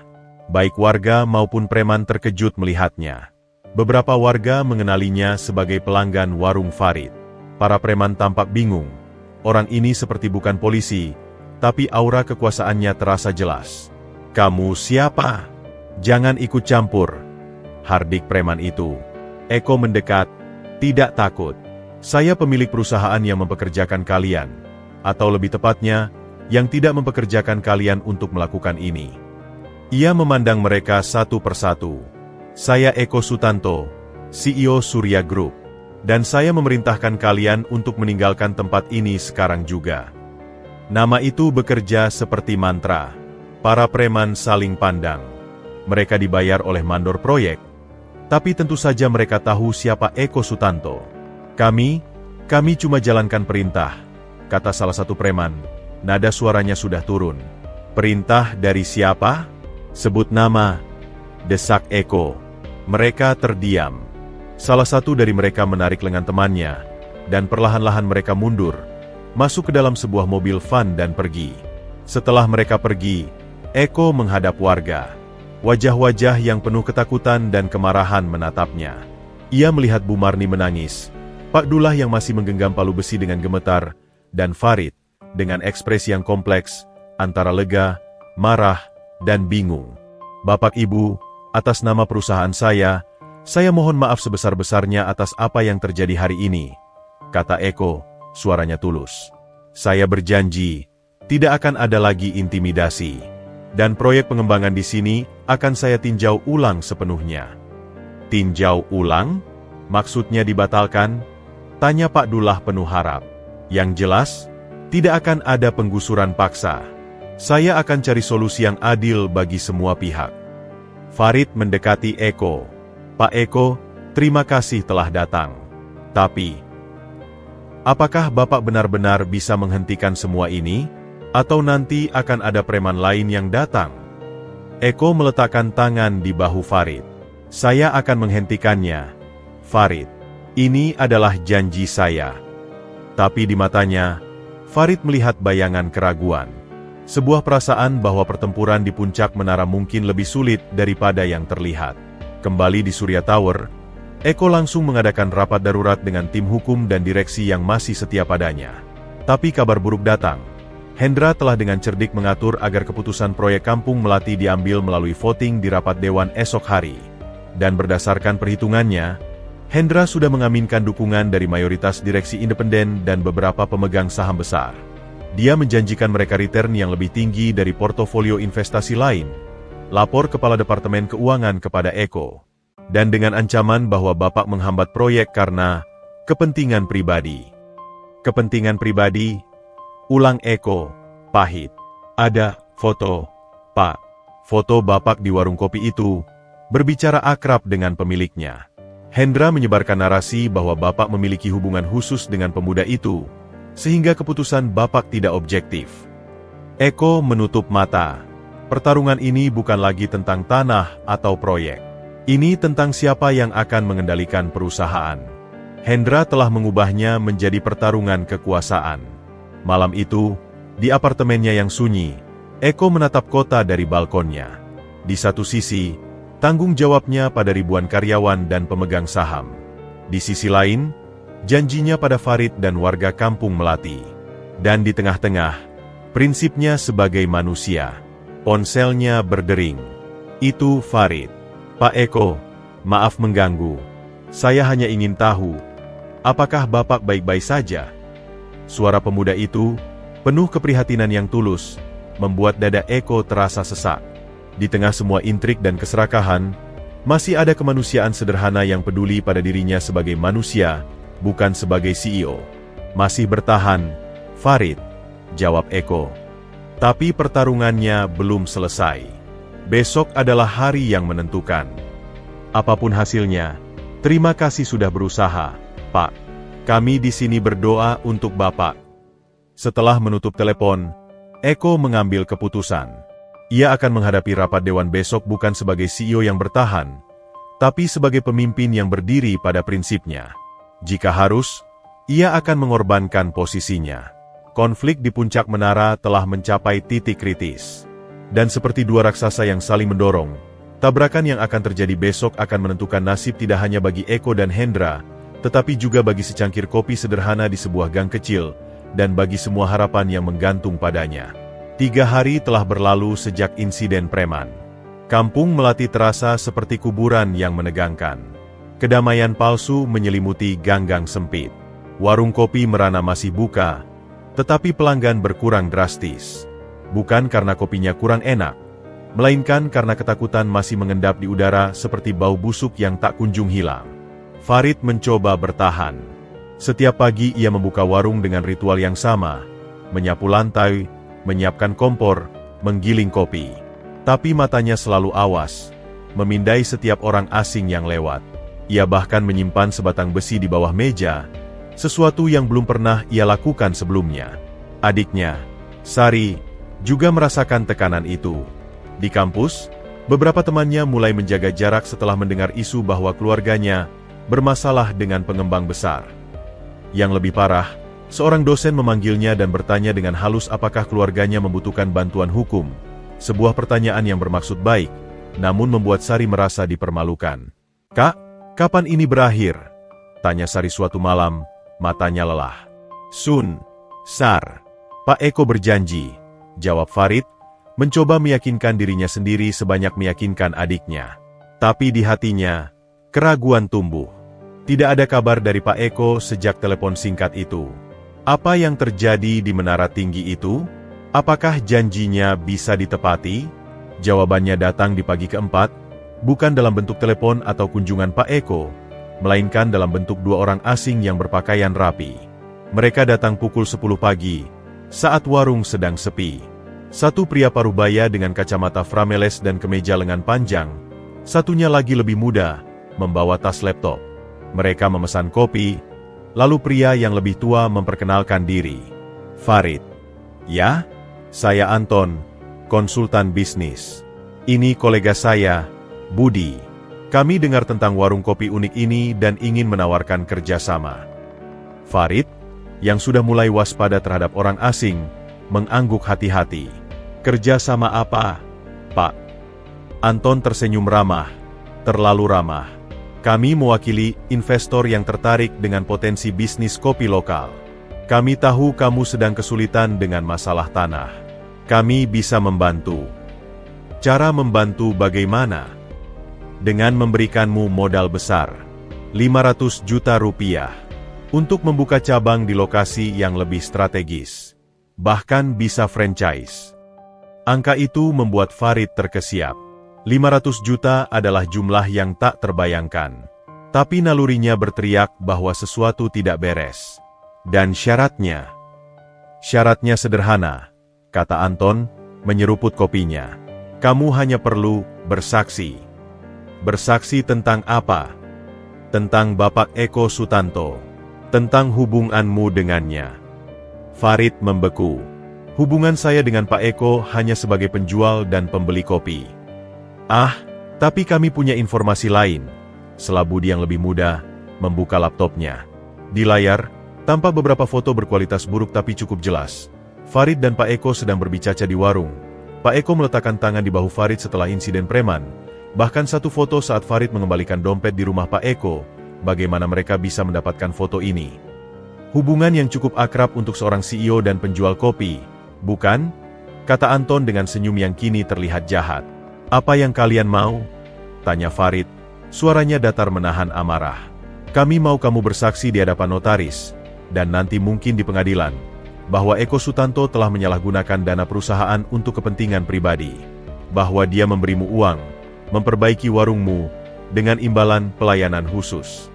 Baik warga maupun preman terkejut melihatnya. Beberapa warga mengenalinya sebagai pelanggan warung Farid. Para preman tampak bingung. Orang ini seperti bukan polisi, tapi aura kekuasaannya terasa jelas. Kamu siapa? Jangan ikut campur, hardik preman itu. Eko mendekat, tidak takut. Saya pemilik perusahaan yang mempekerjakan kalian, atau lebih tepatnya, yang tidak mempekerjakan kalian untuk melakukan ini. Ia memandang mereka satu persatu. Saya Eko Sutanto, CEO Surya Group, dan saya memerintahkan kalian untuk meninggalkan tempat ini sekarang juga. Nama itu bekerja seperti mantra. Para preman saling pandang. Mereka dibayar oleh mandor proyek, tapi tentu saja mereka tahu siapa Eko Sutanto. Kami cuma jalankan perintah, kata salah satu preman. Nada suaranya sudah turun. Perintah dari siapa? Sebut nama, desak Eko. Mereka terdiam. Salah satu dari mereka menarik lengan temannya, dan perlahan-lahan mereka mundur, masuk ke dalam sebuah mobil van dan pergi. Setelah mereka pergi, Eko menghadap warga. Wajah-wajah yang penuh ketakutan dan kemarahan menatapnya. Ia melihat Bu Marni menangis, Pak Dullah yang masih menggenggam palu besi dengan gemetar, dan Farid, dengan ekspresi yang kompleks, antara lega, marah, dan bingung. Bapak Ibu, atas nama perusahaan saya mohon maaf sebesar-besarnya atas apa yang terjadi hari ini, kata Eko, suaranya tulus. Saya berjanji, tidak akan ada lagi intimidasi, dan proyek pengembangan di sini akan saya tinjau ulang sepenuhnya. Tinjau ulang? Maksudnya dibatalkan? Tanya Pak Dullah penuh harap. Yang jelas, tidak akan ada penggusuran paksa. Saya akan cari solusi yang adil bagi semua pihak. Farid mendekati Eko. Pak Eko, terima kasih telah datang. Tapi, apakah Bapak benar-benar bisa menghentikan semua ini? Atau nanti akan ada preman lain yang datang? Eko meletakkan tangan di bahu Farid. Saya akan menghentikannya, Farid. Ini adalah janji saya. Tapi di matanya, Farid melihat bayangan keraguan. Sebuah perasaan bahwa pertempuran di puncak menara mungkin lebih sulit daripada yang terlihat. Kembali di Surya Tower, Eko langsung mengadakan rapat darurat dengan tim hukum dan direksi yang masih setia padanya. Tapi kabar buruk datang. Hendra telah dengan cerdik mengatur agar keputusan proyek Kampung Melati diambil melalui voting di rapat dewan esok hari. Dan berdasarkan perhitungannya, Hendra sudah mengaminkan dukungan dari mayoritas direksi independen dan beberapa pemegang saham besar. Dia menjanjikan mereka return yang lebih tinggi dari portofolio investasi lain, lapor Kepala Departemen Keuangan kepada Eko, dan dengan ancaman bahwa Bapak menghambat proyek karena kepentingan pribadi. Kepentingan pribadi? Ulang Eko, pahit. Ada foto, Pak. Foto Bapak di warung kopi itu, berbicara akrab dengan pemiliknya. Hendra menyebarkan narasi bahwa Bapak memiliki hubungan khusus dengan pemuda itu, sehingga keputusan Bapak tidak objektif. Eko menutup mata. Pertarungan ini bukan lagi tentang tanah atau proyek. Ini tentang siapa yang akan mengendalikan perusahaan. Hendra telah mengubahnya menjadi pertarungan kekuasaan. Malam itu, di apartemennya yang sunyi, Eko menatap kota dari balkonnya. Di satu sisi, tanggung jawabnya pada ribuan karyawan dan pemegang saham. Di sisi lain, janjinya pada Farid dan warga Kampung Melati. Dan di tengah-tengah, prinsipnya sebagai manusia. Ponselnya berdering. Itu Farid. Pak Eko, maaf mengganggu. Saya hanya ingin tahu, apakah Bapak baik-baik saja? Suara pemuda itu, penuh keprihatinan yang tulus, membuat dada Eko terasa sesak. Di tengah semua intrik dan keserakahan, masih ada kemanusiaan sederhana yang peduli pada dirinya sebagai manusia, bukan sebagai CEO. Masih bertahan, Farid, jawab Eko. Tapi pertarungannya belum selesai. Besok adalah hari yang menentukan. Apapun hasilnya, terima kasih sudah berusaha, Pak. Kami di sini berdoa untuk Bapak. Setelah menutup telepon, Eko mengambil keputusan. Ia akan menghadapi rapat dewan besok bukan sebagai CEO yang bertahan, tapi sebagai pemimpin yang berdiri pada prinsipnya. Jika harus, ia akan mengorbankan posisinya. Konflik di puncak menara telah mencapai titik kritis. Dan seperti dua raksasa yang saling mendorong, tabrakan yang akan terjadi besok akan menentukan nasib tidak hanya bagi Eko dan Hendra, tetapi juga bagi secangkir kopi sederhana di sebuah gang kecil, dan bagi semua harapan yang menggantung padanya. 3 hari telah berlalu sejak insiden preman. Kampung Melati terasa seperti kuburan yang menegangkan. Kedamaian palsu menyelimuti gang-gang sempit. Warung kopi merana masih buka, tetapi pelanggan berkurang drastis. Bukan karena kopinya kurang enak, melainkan karena ketakutan masih mengendap di udara seperti bau busuk yang tak kunjung hilang. Farid mencoba bertahan. Setiap pagi ia membuka warung dengan ritual yang sama, menyapu lantai, menyiapkan kompor, menggiling kopi. Tapi matanya selalu awas, memindai setiap orang asing yang lewat. Ia bahkan menyimpan sebatang besi di bawah meja, sesuatu yang belum pernah ia lakukan sebelumnya. Adiknya, Sari, juga merasakan tekanan itu. Di kampus, beberapa temannya mulai menjaga jarak setelah mendengar isu bahwa keluarganya bermasalah dengan pengembang besar. Yang lebih parah, seorang dosen memanggilnya dan bertanya dengan halus apakah keluarganya membutuhkan bantuan hukum. Sebuah pertanyaan yang bermaksud baik, namun membuat Sari merasa dipermalukan. "Kak, kapan ini berakhir?" tanya Sari suatu malam, matanya lelah. "Sun, Sar, Pak Eko berjanji," jawab Farid, mencoba meyakinkan dirinya sendiri sebanyak meyakinkan adiknya. Tapi di hatinya, keraguan tumbuh. Tidak ada kabar dari Pak Eko sejak telepon singkat itu. Apa yang terjadi di menara tinggi itu? Apakah janjinya bisa ditepati? Jawabannya datang di pagi keempat, bukan dalam bentuk telepon atau kunjungan Pak Eko, melainkan dalam bentuk 2 orang asing yang berpakaian rapi. Mereka datang pukul 10 pagi, saat warung sedang sepi. Satu pria parubaya dengan kacamata frameles dan kemeja lengan panjang, satunya lagi lebih muda, membawa tas laptop. Mereka memesan kopi, lalu pria yang lebih tua memperkenalkan diri. "Farid." "Ya, saya Anton, konsultan bisnis. Ini kolega saya, Budi. Kami dengar tentang warung kopi unik ini dan ingin menawarkan kerjasama." Farid, yang sudah mulai waspada terhadap orang asing, mengangguk hati-hati. "Kerja sama apa, Pak?" Anton tersenyum ramah, terlalu ramah. "Kami mewakili investor yang tertarik dengan potensi bisnis kopi lokal. Kami tahu kamu sedang kesulitan dengan masalah tanah. Kami bisa membantu." "Cara membantu bagaimana?" "Dengan memberikanmu modal besar, 500 juta rupiah. Untuk membuka cabang di lokasi yang lebih strategis. Bahkan bisa franchise." Angka itu membuat Farid terkesiap. 500 juta adalah jumlah yang tak terbayangkan. Tapi nalurinya berteriak bahwa sesuatu tidak beres. "Dan syaratnya?" "Syaratnya sederhana," kata Anton, menyeruput kopinya. "Kamu hanya perlu bersaksi." "Bersaksi tentang apa?" "Tentang Bapak Eko Sutanto. Tentang hubunganmu dengannya." Farid membeku. "Hubungan saya dengan Pak Eko hanya sebagai penjual dan pembeli kopi." "Ah, tapi kami punya informasi lain." Sela Budi yang lebih muda, membuka laptopnya. Di layar, tampak beberapa foto berkualitas buruk tapi cukup jelas. Farid dan Pak Eko sedang berbicara di warung. Pak Eko meletakkan tangan di bahu Farid setelah insiden preman. Bahkan satu foto saat Farid mengembalikan dompet di rumah Pak Eko. Bagaimana mereka bisa mendapatkan foto ini? Hubungan yang cukup akrab untuk seorang CEO dan penjual kopi, bukan? Kata Anton dengan senyum yang kini terlihat jahat. "Apa yang kalian mau?" tanya Farid. Suaranya datar menahan amarah. "Kami mau kamu bersaksi di hadapan notaris, dan nanti mungkin di pengadilan, bahwa Eko Sutanto telah menyalahgunakan dana perusahaan untuk kepentingan pribadi. Bahwa dia memberimu uang, memperbaiki warungmu, dengan imbalan pelayanan khusus."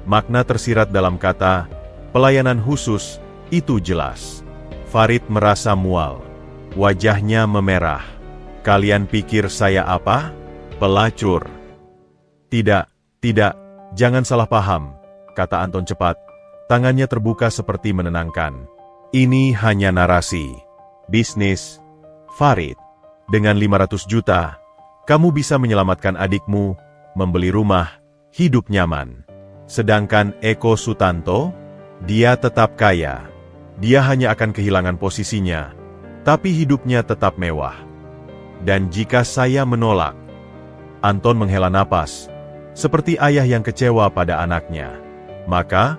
Makna tersirat dalam kata, pelayanan khusus, itu jelas. Farid merasa mual. Wajahnya memerah. Kalian pikir saya apa? Pelacur? Tidak, jangan salah paham, kata Anton cepat. Tangannya terbuka seperti menenangkan. Ini hanya narasi. Bisnis. Farid. Dengan 500 juta, kamu bisa menyelamatkan adikmu, membeli rumah, hidup nyaman. Sedangkan Eko Sutanto, dia tetap kaya. Dia hanya akan kehilangan posisinya, tapi hidupnya tetap mewah. Dan jika saya menolak, Anton menghela napas, seperti ayah yang kecewa pada anaknya. Maka,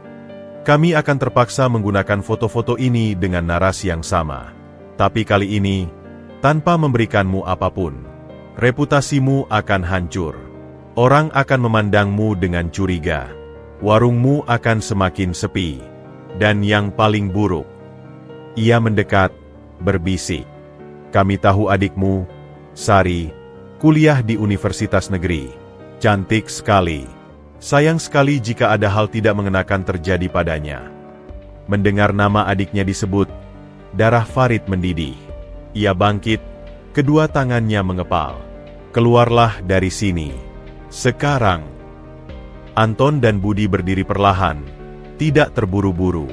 kami akan terpaksa menggunakan foto-foto ini dengan narasi yang sama. Tapi kali ini, tanpa memberikanmu apapun. Reputasimu akan hancur. Orang akan memandangmu dengan curiga. Warungmu akan semakin sepi. Dan yang paling buruk, ia mendekat, berbisik. Kami tahu adikmu, Sari, kuliah di universitas negeri. Cantik sekali. Sayang sekali jika ada hal tidak mengenakan terjadi padanya. Mendengar nama adiknya disebut, darah Farid mendidih. Ia bangkit, kedua tangannya mengepal. Keluarlah dari sini. Sekarang. Anton dan Budi berdiri perlahan, tidak terburu-buru.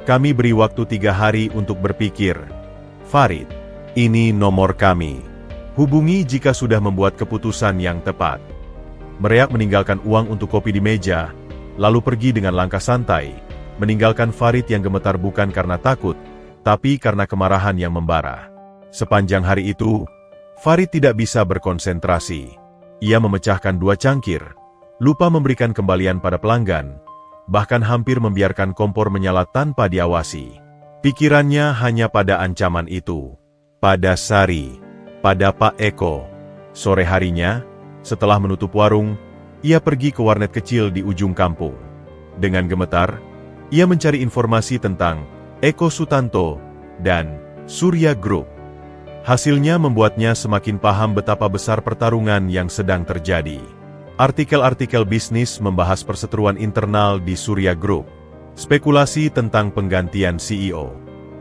Kami beri waktu 3 hari untuk berpikir. Farid, ini nomor kami. Hubungi jika sudah membuat keputusan yang tepat. Mereak meninggalkan uang untuk kopi di meja, lalu pergi dengan langkah santai, meninggalkan Farid yang gemetar bukan karena takut, tapi karena kemarahan yang membara. Sepanjang hari itu, Farid tidak bisa berkonsentrasi. Ia memecahkan 2 cangkir, lupa memberikan kembalian pada pelanggan, bahkan hampir membiarkan kompor menyala tanpa diawasi. Pikirannya hanya pada ancaman itu. Pada Sari, pada Pak Eko. Sore harinya, setelah menutup warung, ia pergi ke warnet kecil di ujung kampung. Dengan gemetar, ia mencari informasi tentang Eko Sutanto dan Surya Group. Hasilnya membuatnya semakin paham betapa besar pertarungan yang sedang terjadi. Artikel-artikel bisnis membahas perseteruan internal di Surya Group, spekulasi tentang penggantian CEO,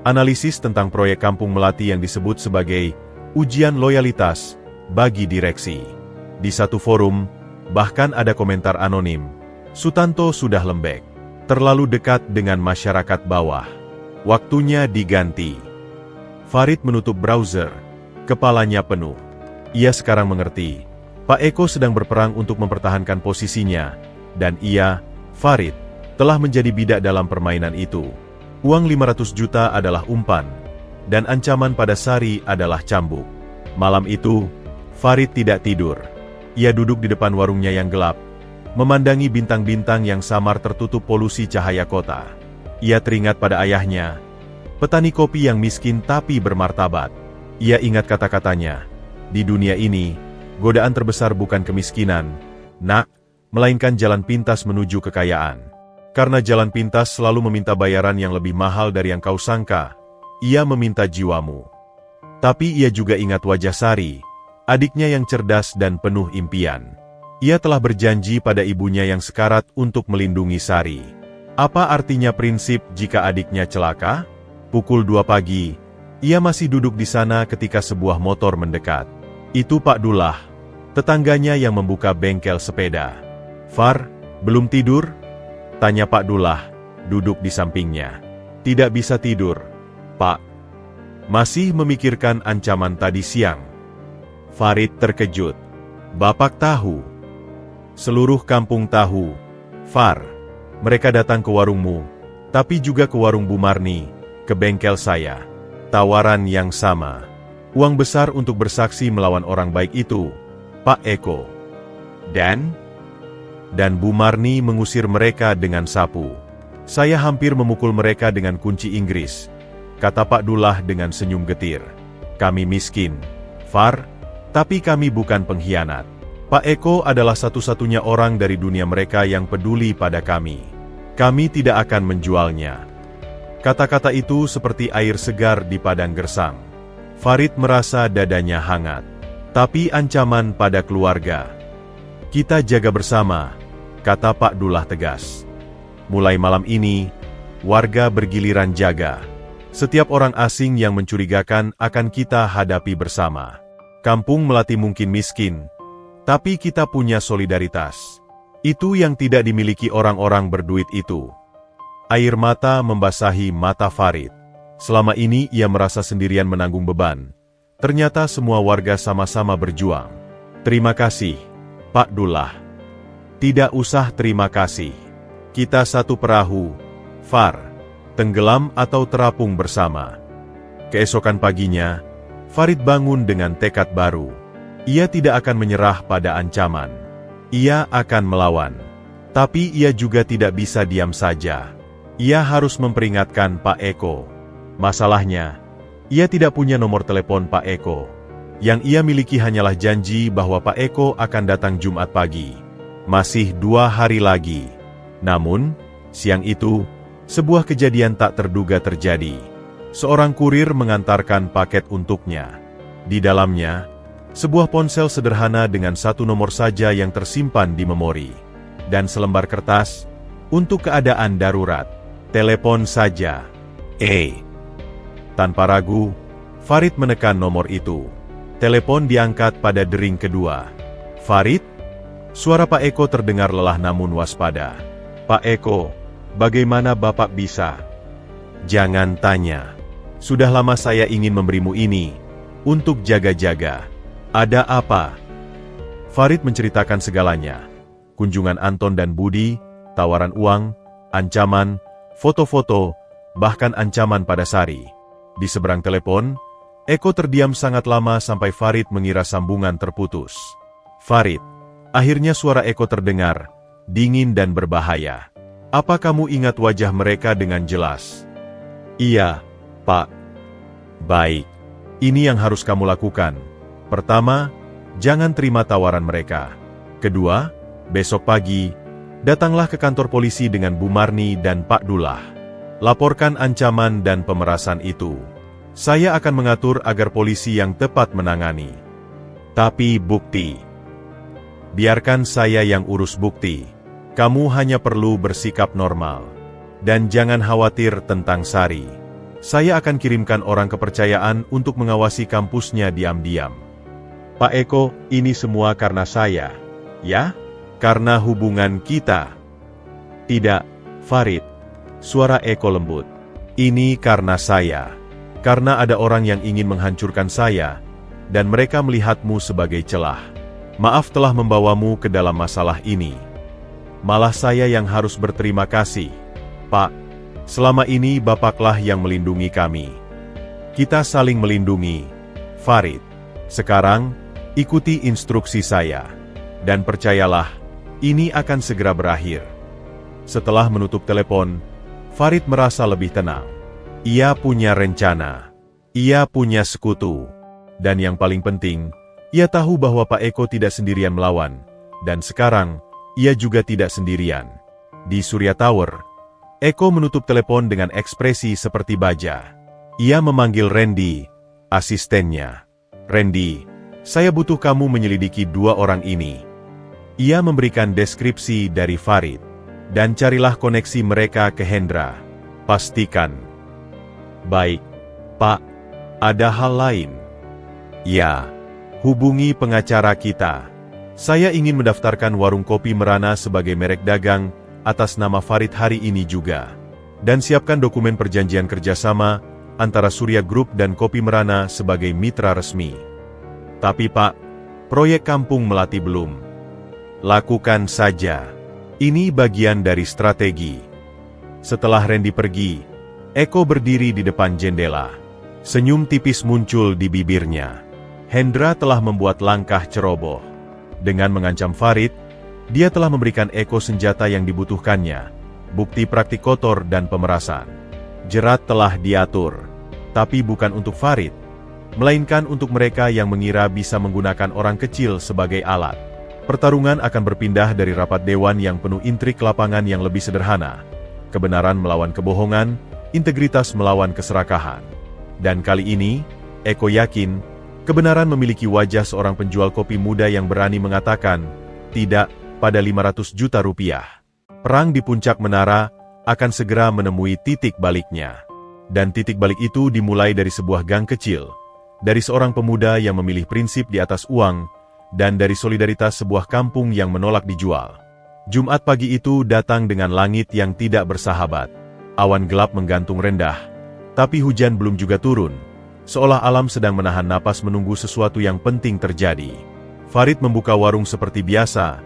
analisis tentang proyek Kampung Melati yang disebut sebagai ujian loyalitas bagi direksi. Di satu forum, bahkan ada komentar anonim, Sutanto sudah lembek, terlalu dekat dengan masyarakat bawah. Waktunya diganti. Farid menutup browser, kepalanya penuh. Ia sekarang mengerti, Pak Eko sedang berperang untuk mempertahankan posisinya, dan ia, Farid, telah menjadi bidak dalam permainan itu. Uang 500 juta adalah umpan, dan ancaman pada Sari adalah cambuk. Malam itu, Farid tidak tidur. Ia duduk di depan warungnya yang gelap, memandangi bintang-bintang yang samar tertutup polusi cahaya kota. Ia teringat pada ayahnya, petani kopi yang miskin tapi bermartabat. Ia ingat kata-katanya, di dunia ini, godaan terbesar bukan kemiskinan, nak, melainkan jalan pintas menuju kekayaan. Karena jalan pintas selalu meminta bayaran yang lebih mahal dari yang kau sangka, ia meminta jiwamu. Tapi ia juga ingat wajah Sari, adiknya yang cerdas dan penuh impian. Ia telah berjanji pada ibunya yang sekarat untuk melindungi Sari. Apa artinya prinsip jika adiknya celaka? Pukul 2 pagi, ia masih duduk di sana ketika sebuah motor mendekat. Itu Pak Dullah, tetangganya yang membuka bengkel sepeda. Far, belum tidur? Tanya Pak Dullah, duduk di sampingnya. Tidak bisa tidur, Pak. Masih memikirkan ancaman tadi siang. Farid terkejut. Bapak tahu. Seluruh kampung tahu. Far, mereka datang ke warungmu, tapi juga ke warung Bu Marni, ke bengkel saya. Tawaran yang sama. Uang besar untuk bersaksi melawan orang baik itu, Pak Eko. Dan Bu Marni mengusir mereka dengan sapu. Saya hampir memukul mereka dengan kunci Inggris, kata Pak Dullah dengan senyum getir. Kami miskin, Far, tapi kami bukan pengkhianat. Pak Eko adalah satu-satunya orang dari dunia mereka yang peduli pada kami. Kami tidak akan menjualnya. Kata-kata itu seperti air segar di padang gersang. Farid merasa dadanya hangat. Tapi ancaman pada keluarga. Kita jaga bersama, kata Pak Dullah tegas. Mulai malam ini, warga bergiliran jaga. Setiap orang asing yang mencurigakan akan kita hadapi bersama. Kampung Melati mungkin miskin, tapi kita punya solidaritas. Itu yang tidak dimiliki orang-orang berduit itu. Air mata membasahi mata Farid. Selama ini ia merasa sendirian menanggung beban. Ternyata semua warga sama-sama berjuang. Terima kasih, Pak Dullah. Tidak usah terima kasih. Kita satu perahu, Far. Tenggelam atau terapung bersama. Keesokan paginya, Farid bangun dengan tekad baru. Ia tidak akan menyerah pada ancaman. Ia akan melawan. Tapi ia juga tidak bisa diam saja. Ia harus memperingatkan Pak Eko. Masalahnya, ia tidak punya nomor telepon Pak Eko. Yang ia miliki hanyalah janji bahwa Pak Eko akan datang Jumat pagi. Masih 2 hari lagi. Namun, siang itu, sebuah kejadian tak terduga terjadi. Seorang kurir mengantarkan paket untuknya. Di dalamnya, sebuah ponsel sederhana dengan 1 nomor saja yang tersimpan di memori. Dan selembar kertas, untuk keadaan darurat. Telepon saja. Tanpa ragu, Farid menekan nomor itu. Telepon diangkat pada dering kedua. Farid? Suara Pak Eko terdengar lelah namun waspada. Pak Eko, bagaimana Bapak bisa? Jangan tanya. Sudah lama saya ingin memberimu ini. Untuk jaga-jaga. Ada apa? Farid menceritakan segalanya. Kunjungan Anton dan Budi, tawaran uang, ancaman, foto-foto, bahkan ancaman pada Sari. Di seberang telepon, Eko terdiam sangat lama sampai Farid mengira sambungan terputus. Farid, akhirnya suara Eko terdengar, dingin dan berbahaya. Apa kamu ingat wajah mereka dengan jelas? Iya, Pak. Baik, ini yang harus kamu lakukan. Pertama, jangan terima tawaran mereka. Kedua, besok pagi, datanglah ke kantor polisi dengan Bu Marni dan Pak Dullah. Laporkan ancaman dan pemerasan itu. Saya akan mengatur agar polisi yang tepat menangani. Tapi bukti. Biarkan saya yang urus bukti. Kamu hanya perlu bersikap normal. Dan jangan khawatir tentang Sari. Saya akan kirimkan orang kepercayaan untuk mengawasi kampusnya diam-diam. Pak Eko, ini semua karena saya. Ya? Karena hubungan kita. Tidak, Farid. Suara Eko lembut. Ini karena saya. Karena ada orang yang ingin menghancurkan saya, dan mereka melihatmu sebagai celah. Maaf telah membawamu ke dalam masalah ini. Malah saya yang harus berterima kasih. Pak, selama ini Bapaklah yang melindungi kami. Kita saling melindungi. Farid, sekarang, ikuti instruksi saya. Dan percayalah, ini akan segera berakhir. Setelah menutup telepon, Farid merasa lebih tenang. Ia punya rencana. Ia punya sekutu. Dan yang paling penting, ia tahu bahwa Pak Eko tidak sendirian melawan. Dan sekarang, ia juga tidak sendirian. Di Surya Tower, Eko menutup telepon dengan ekspresi seperti baja. Ia memanggil Randy, asistennya. Randy, saya butuh kamu menyelidiki 2 orang ini. Ia memberikan deskripsi dari Farid. Dan carilah koneksi mereka ke Hendra. Pastikan. Baik, Pak. Ada hal lain? Ya. Hubungi pengacara kita. Saya ingin mendaftarkan warung kopi Merana sebagai merek dagang atas nama Farid hari ini juga. Dan siapkan dokumen perjanjian kerjasama antara Surya Group dan Kopi Merana sebagai mitra resmi. Tapi Pak, proyek Kampung Melati belum. Lakukan saja. Ini bagian dari strategi. Setelah Randy pergi, Eko berdiri di depan jendela. Senyum tipis muncul di bibirnya. Hendra telah membuat langkah ceroboh. Dengan mengancam Farid, dia telah memberikan Eko senjata yang dibutuhkannya, bukti praktik kotor dan pemerasan. Jerat telah diatur, tapi bukan untuk Farid, melainkan untuk mereka yang mengira bisa menggunakan orang kecil sebagai alat. Pertarungan akan berpindah dari rapat dewan yang penuh intrik lapangan yang lebih sederhana. Kebenaran melawan kebohongan, integritas melawan keserakahan. Dan kali ini, Eko yakin, kebenaran memiliki wajah seorang penjual kopi muda yang berani mengatakan, tidak, pada 500 juta rupiah. Perang di puncak menara akan segera menemui titik baliknya. Dan titik balik itu dimulai dari sebuah gang kecil, dari seorang pemuda yang memilih prinsip di atas uang, dan dari solidaritas sebuah kampung yang menolak dijual. Jumat pagi itu datang dengan langit yang tidak bersahabat. Awan gelap menggantung rendah, tapi hujan belum juga turun, seolah alam sedang menahan napas menunggu sesuatu yang penting terjadi. Farid membuka warung seperti biasa,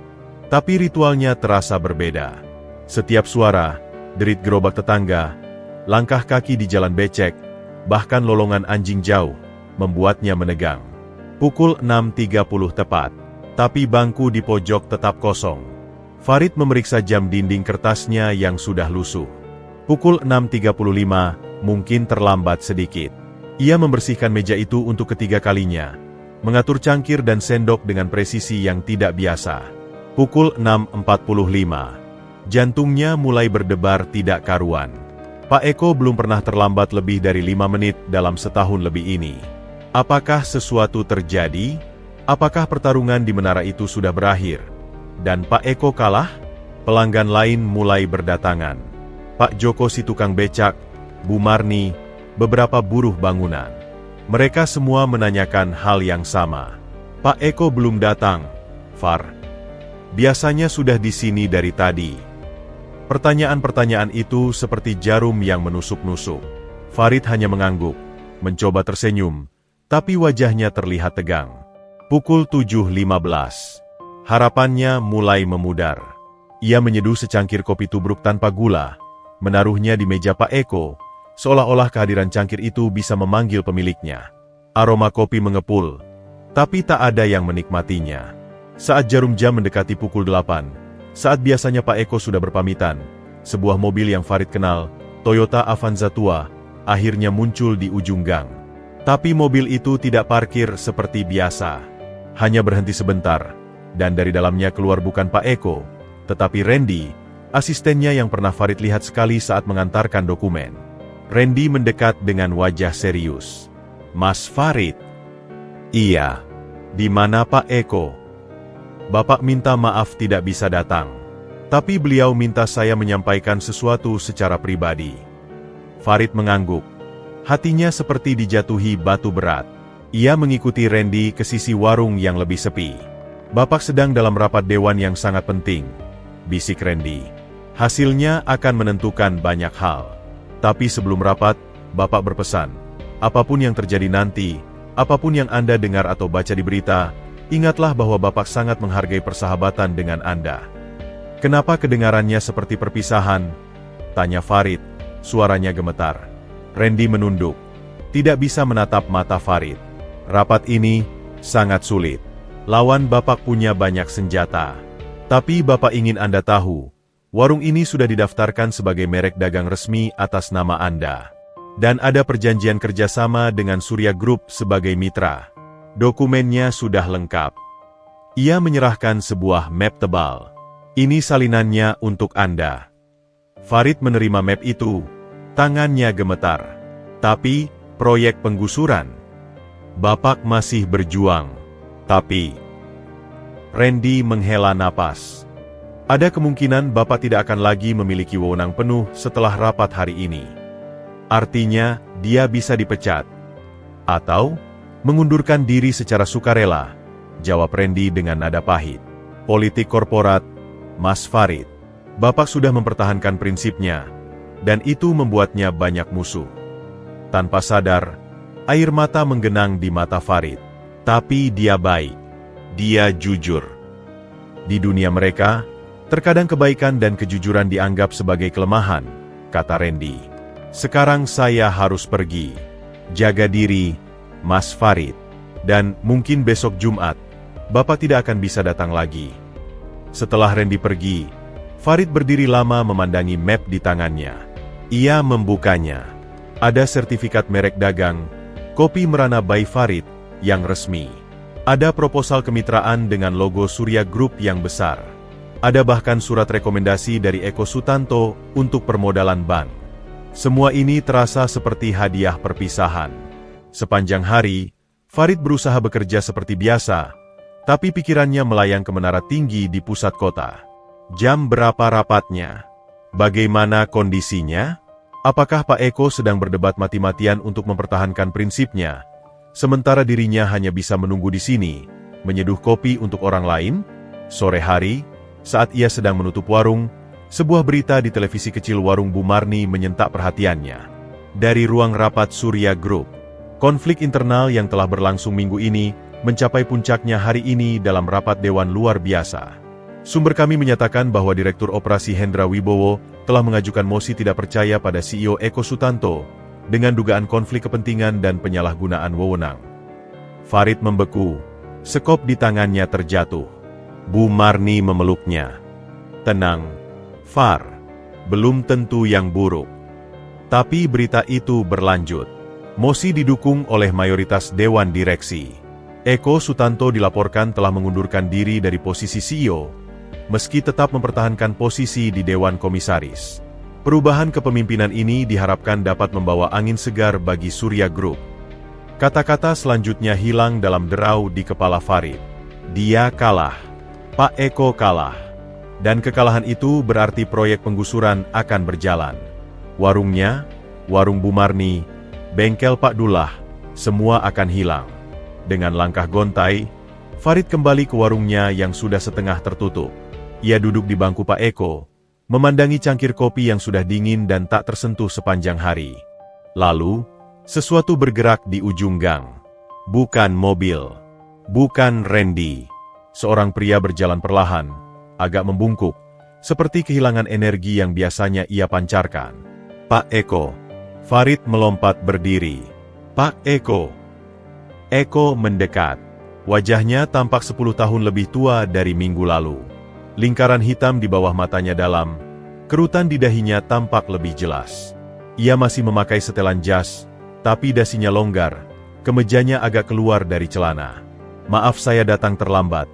tapi ritualnya terasa berbeda. Setiap suara, derit gerobak tetangga, langkah kaki di jalan becek, bahkan lolongan anjing jauh, membuatnya menegang. Pukul 6.30 tepat, tapi bangku di pojok tetap kosong. Farid memeriksa jam dinding kertasnya yang sudah lusuh. Pukul 6.35, mungkin terlambat sedikit. Ia membersihkan meja itu untuk ketiga kalinya, mengatur cangkir dan sendok dengan presisi yang tidak biasa. Pukul 6.45, jantungnya mulai berdebar tidak karuan. Pak Eko belum pernah terlambat lebih dari 5 menit dalam setahun lebih ini. Apakah sesuatu terjadi? Apakah pertarungan di menara itu sudah berakhir? Dan Pak Eko kalah? Pelanggan lain mulai berdatangan. Pak Joko si tukang becak, Bu Marni, beberapa buruh bangunan. Mereka semua menanyakan hal yang sama. Pak Eko belum datang, Far. Biasanya sudah di sini dari tadi. Pertanyaan-pertanyaan itu seperti jarum yang menusuk-nusuk. Farid hanya mengangguk, mencoba tersenyum, tapi wajahnya terlihat tegang. Pukul 7.15. Harapannya mulai memudar. Ia menyeduh secangkir kopi tubruk tanpa gula, menaruhnya di meja Pak Eko, seolah-olah kehadiran cangkir itu bisa memanggil pemiliknya. Aroma kopi mengepul, tapi tak ada yang menikmatinya. Saat jarum jam mendekati pukul 8, saat biasanya Pak Eko sudah berpamitan, sebuah mobil yang Farid kenal, Toyota Avanza tua, akhirnya muncul di ujung gang. Tapi mobil itu tidak parkir seperti biasa. Hanya berhenti sebentar, dan dari dalamnya keluar bukan Pak Eko, tetapi Randy, asistennya yang pernah Farid lihat sekali saat mengantarkan dokumen. Randy mendekat dengan wajah serius. Mas Farid? Iya. Di mana Pak Eko? Bapak minta maaf tidak bisa datang. Tapi beliau minta saya menyampaikan sesuatu secara pribadi. Farid mengangguk. Hatinya seperti dijatuhi batu berat. Ia mengikuti Randy ke sisi warung yang lebih sepi. Bapak sedang dalam rapat dewan yang sangat penting, bisik Randy. Hasilnya akan menentukan banyak hal. Tapi sebelum rapat, Bapak berpesan, apapun yang terjadi nanti, apapun yang Anda dengar atau baca di berita, ingatlah bahwa Bapak sangat menghargai persahabatan dengan Anda. Kenapa kedengarannya seperti perpisahan? Tanya Farid, suaranya gemetar. Randy menunduk, tidak bisa menatap mata Farid. Rapat ini sangat sulit. Lawan Bapak punya banyak senjata. Tapi Bapak ingin Anda tahu, warung ini sudah didaftarkan sebagai merek dagang resmi atas nama Anda. Dan ada perjanjian kerjasama dengan Surya Group sebagai mitra. Dokumennya sudah lengkap. Ia menyerahkan sebuah map tebal. Ini salinannya untuk Anda. Farid menerima map itu. Tangannya gemetar. Tapi, proyek penggusuran. Bapak masih berjuang. Tapi, Randy menghela napas. Ada kemungkinan Bapak tidak akan lagi memiliki wewenang penuh setelah rapat hari ini. Artinya, dia bisa dipecat. Atau, mengundurkan diri secara sukarela, jawab Randy dengan nada pahit. Politik korporat, Mas Farid. Bapak sudah mempertahankan prinsipnya, dan itu membuatnya banyak musuh. Tanpa sadar, air mata menggenang di mata Farid. Tapi dia baik. Dia jujur. Di dunia mereka, terkadang kebaikan dan kejujuran dianggap sebagai kelemahan, kata Randy. Sekarang saya harus pergi. Jaga diri, Mas Farid. Dan mungkin besok Jumat, Bapak tidak akan bisa datang lagi. Setelah Randy pergi, Farid berdiri lama memandangi map di tangannya. Ia membukanya. Ada sertifikat merek dagang, kopi Merana by Farid, yang resmi. Ada proposal kemitraan dengan logo Surya Group yang besar. Ada bahkan surat rekomendasi dari Eko Sutanto untuk permodalan bank. Semua ini terasa seperti hadiah perpisahan. Sepanjang hari, Farid berusaha bekerja seperti biasa, tapi pikirannya melayang ke menara tinggi di pusat kota. Jam berapa rapatnya? Bagaimana kondisinya? Apakah Pak Eko sedang berdebat mati-matian untuk mempertahankan prinsipnya, sementara dirinya hanya bisa menunggu di sini, menyeduh kopi untuk orang lain? Sore hari, saat ia sedang menutup warung, sebuah berita di televisi kecil warung Bu Marni menyentak perhatiannya. Dari ruang rapat Surya Group, konflik internal yang telah berlangsung minggu ini mencapai puncaknya hari ini dalam rapat Dewan Luar Biasa. Sumber kami menyatakan bahwa Direktur Operasi Hendra Wibowo telah mengajukan mosi tidak percaya pada CEO Eko Sutanto dengan dugaan konflik kepentingan dan penyalahgunaan wewenang. Farid membeku, sekop di tangannya terjatuh. Bu Marni memeluknya. Tenang, Far, belum tentu yang buruk. Tapi berita itu berlanjut. Mosi didukung oleh mayoritas Dewan Direksi. Eko Sutanto dilaporkan telah mengundurkan diri dari posisi CEO, meski tetap mempertahankan posisi di Dewan Komisaris. Perubahan kepemimpinan ini diharapkan dapat membawa angin segar bagi Surya Group. Kata-kata selanjutnya hilang dalam derau di kepala Farid. Dia kalah. Pak Eko kalah. Dan kekalahan itu berarti proyek penggusuran akan berjalan. Warungnya, warung Bu Marni, bengkel Pak Dullah, semua akan hilang. Dengan langkah gontai, Farid kembali ke warungnya yang sudah setengah tertutup. Ia duduk di bangku Pak Eko, memandangi cangkir kopi yang sudah dingin dan tak tersentuh sepanjang hari. Lalu, sesuatu bergerak di ujung gang. Bukan mobil. Bukan Randy. Seorang pria berjalan perlahan, agak membungkuk, seperti kehilangan energi yang biasanya ia pancarkan. Pak Eko. Farid melompat berdiri. Pak Eko. Eko mendekat. Wajahnya tampak 10 tahun lebih tua dari minggu lalu. Lingkaran hitam di bawah matanya dalam, kerutan di dahinya tampak lebih jelas. Ia masih memakai setelan jas, tapi dasinya longgar, kemejanya agak keluar dari celana. Maaf saya datang terlambat,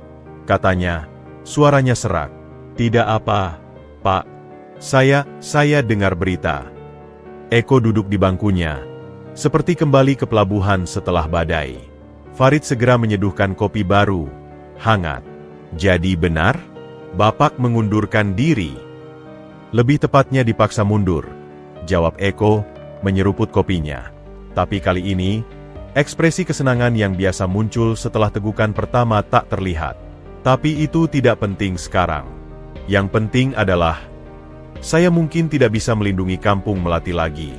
katanya, suaranya serak. Tidak apa, Pak. Saya dengar berita. Eko duduk di bangkunya, seperti kembali ke pelabuhan setelah badai. Farid segera menyeduhkan kopi baru, hangat. Jadi benar? Bapak mengundurkan diri. Lebih tepatnya dipaksa mundur, jawab Eko, menyeruput kopinya. Tapi kali ini, ekspresi kesenangan yang biasa muncul setelah tegukan pertama tak terlihat. Tapi itu tidak penting sekarang. Yang penting adalah, saya mungkin tidak bisa melindungi kampung Melati lagi.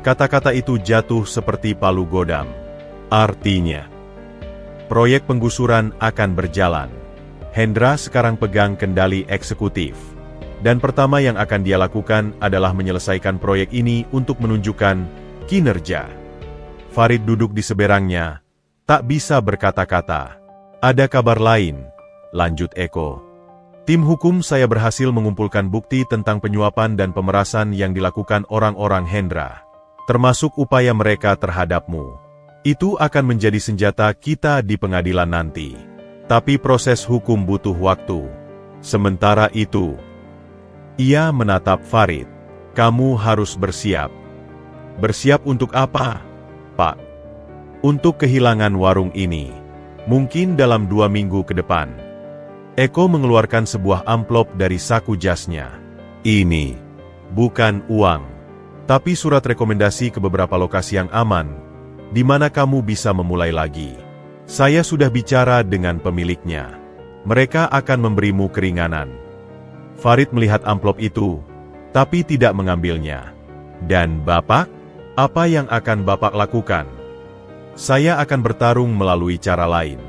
Kata-kata itu jatuh seperti palu godam. Artinya, proyek penggusuran akan berjalan. Hendra sekarang pegang kendali eksekutif. Dan pertama yang akan dia lakukan adalah menyelesaikan proyek ini untuk menunjukkan kinerja. Farid duduk di seberangnya, tak bisa berkata-kata. Ada kabar lain, lanjut Eko. Tim hukum saya berhasil mengumpulkan bukti tentang penyuapan dan pemerasan yang dilakukan orang-orang Hendra. Termasuk upaya mereka terhadapmu. Itu akan menjadi senjata kita di pengadilan nanti. Tapi proses hukum butuh waktu. Sementara itu, ia menatap Farid. Kamu harus bersiap. Bersiap untuk apa, Pak? Untuk kehilangan warung ini. Mungkin dalam 2 minggu ke depan. Eko mengeluarkan sebuah amplop dari saku jasnya. Ini bukan uang, tapi surat rekomendasi ke beberapa lokasi yang aman, di mana kamu bisa memulai lagi. Saya sudah bicara dengan pemiliknya. Mereka akan memberimu keringanan. Farid melihat amplop itu, tapi tidak mengambilnya. Dan Bapak? Apa yang akan Bapak lakukan? Saya akan bertarung melalui cara lain.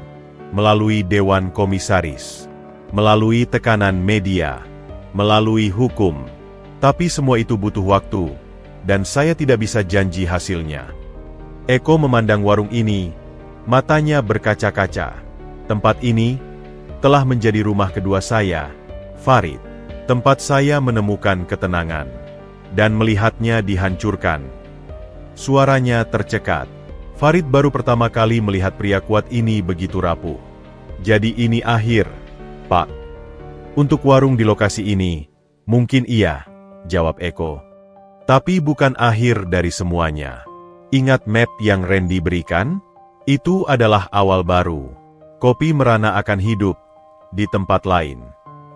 Melalui Dewan Komisaris. Melalui tekanan media. Melalui hukum. Tapi semua itu butuh waktu, dan saya tidak bisa janji hasilnya. Eko memandang warung ini, matanya berkaca-kaca. Tempat ini telah menjadi rumah kedua saya, Farid. Tempat saya menemukan ketenangan, dan melihatnya dihancurkan. Suaranya tercekat. Farid baru pertama kali melihat pria kuat ini begitu rapuh. Jadi ini akhir, Pak. Untuk warung di lokasi ini, mungkin iya, jawab Eko. Tapi bukan akhir dari semuanya. Ingat map yang Randy berikan? Itu adalah awal baru. Kopi Merana akan hidup di tempat lain.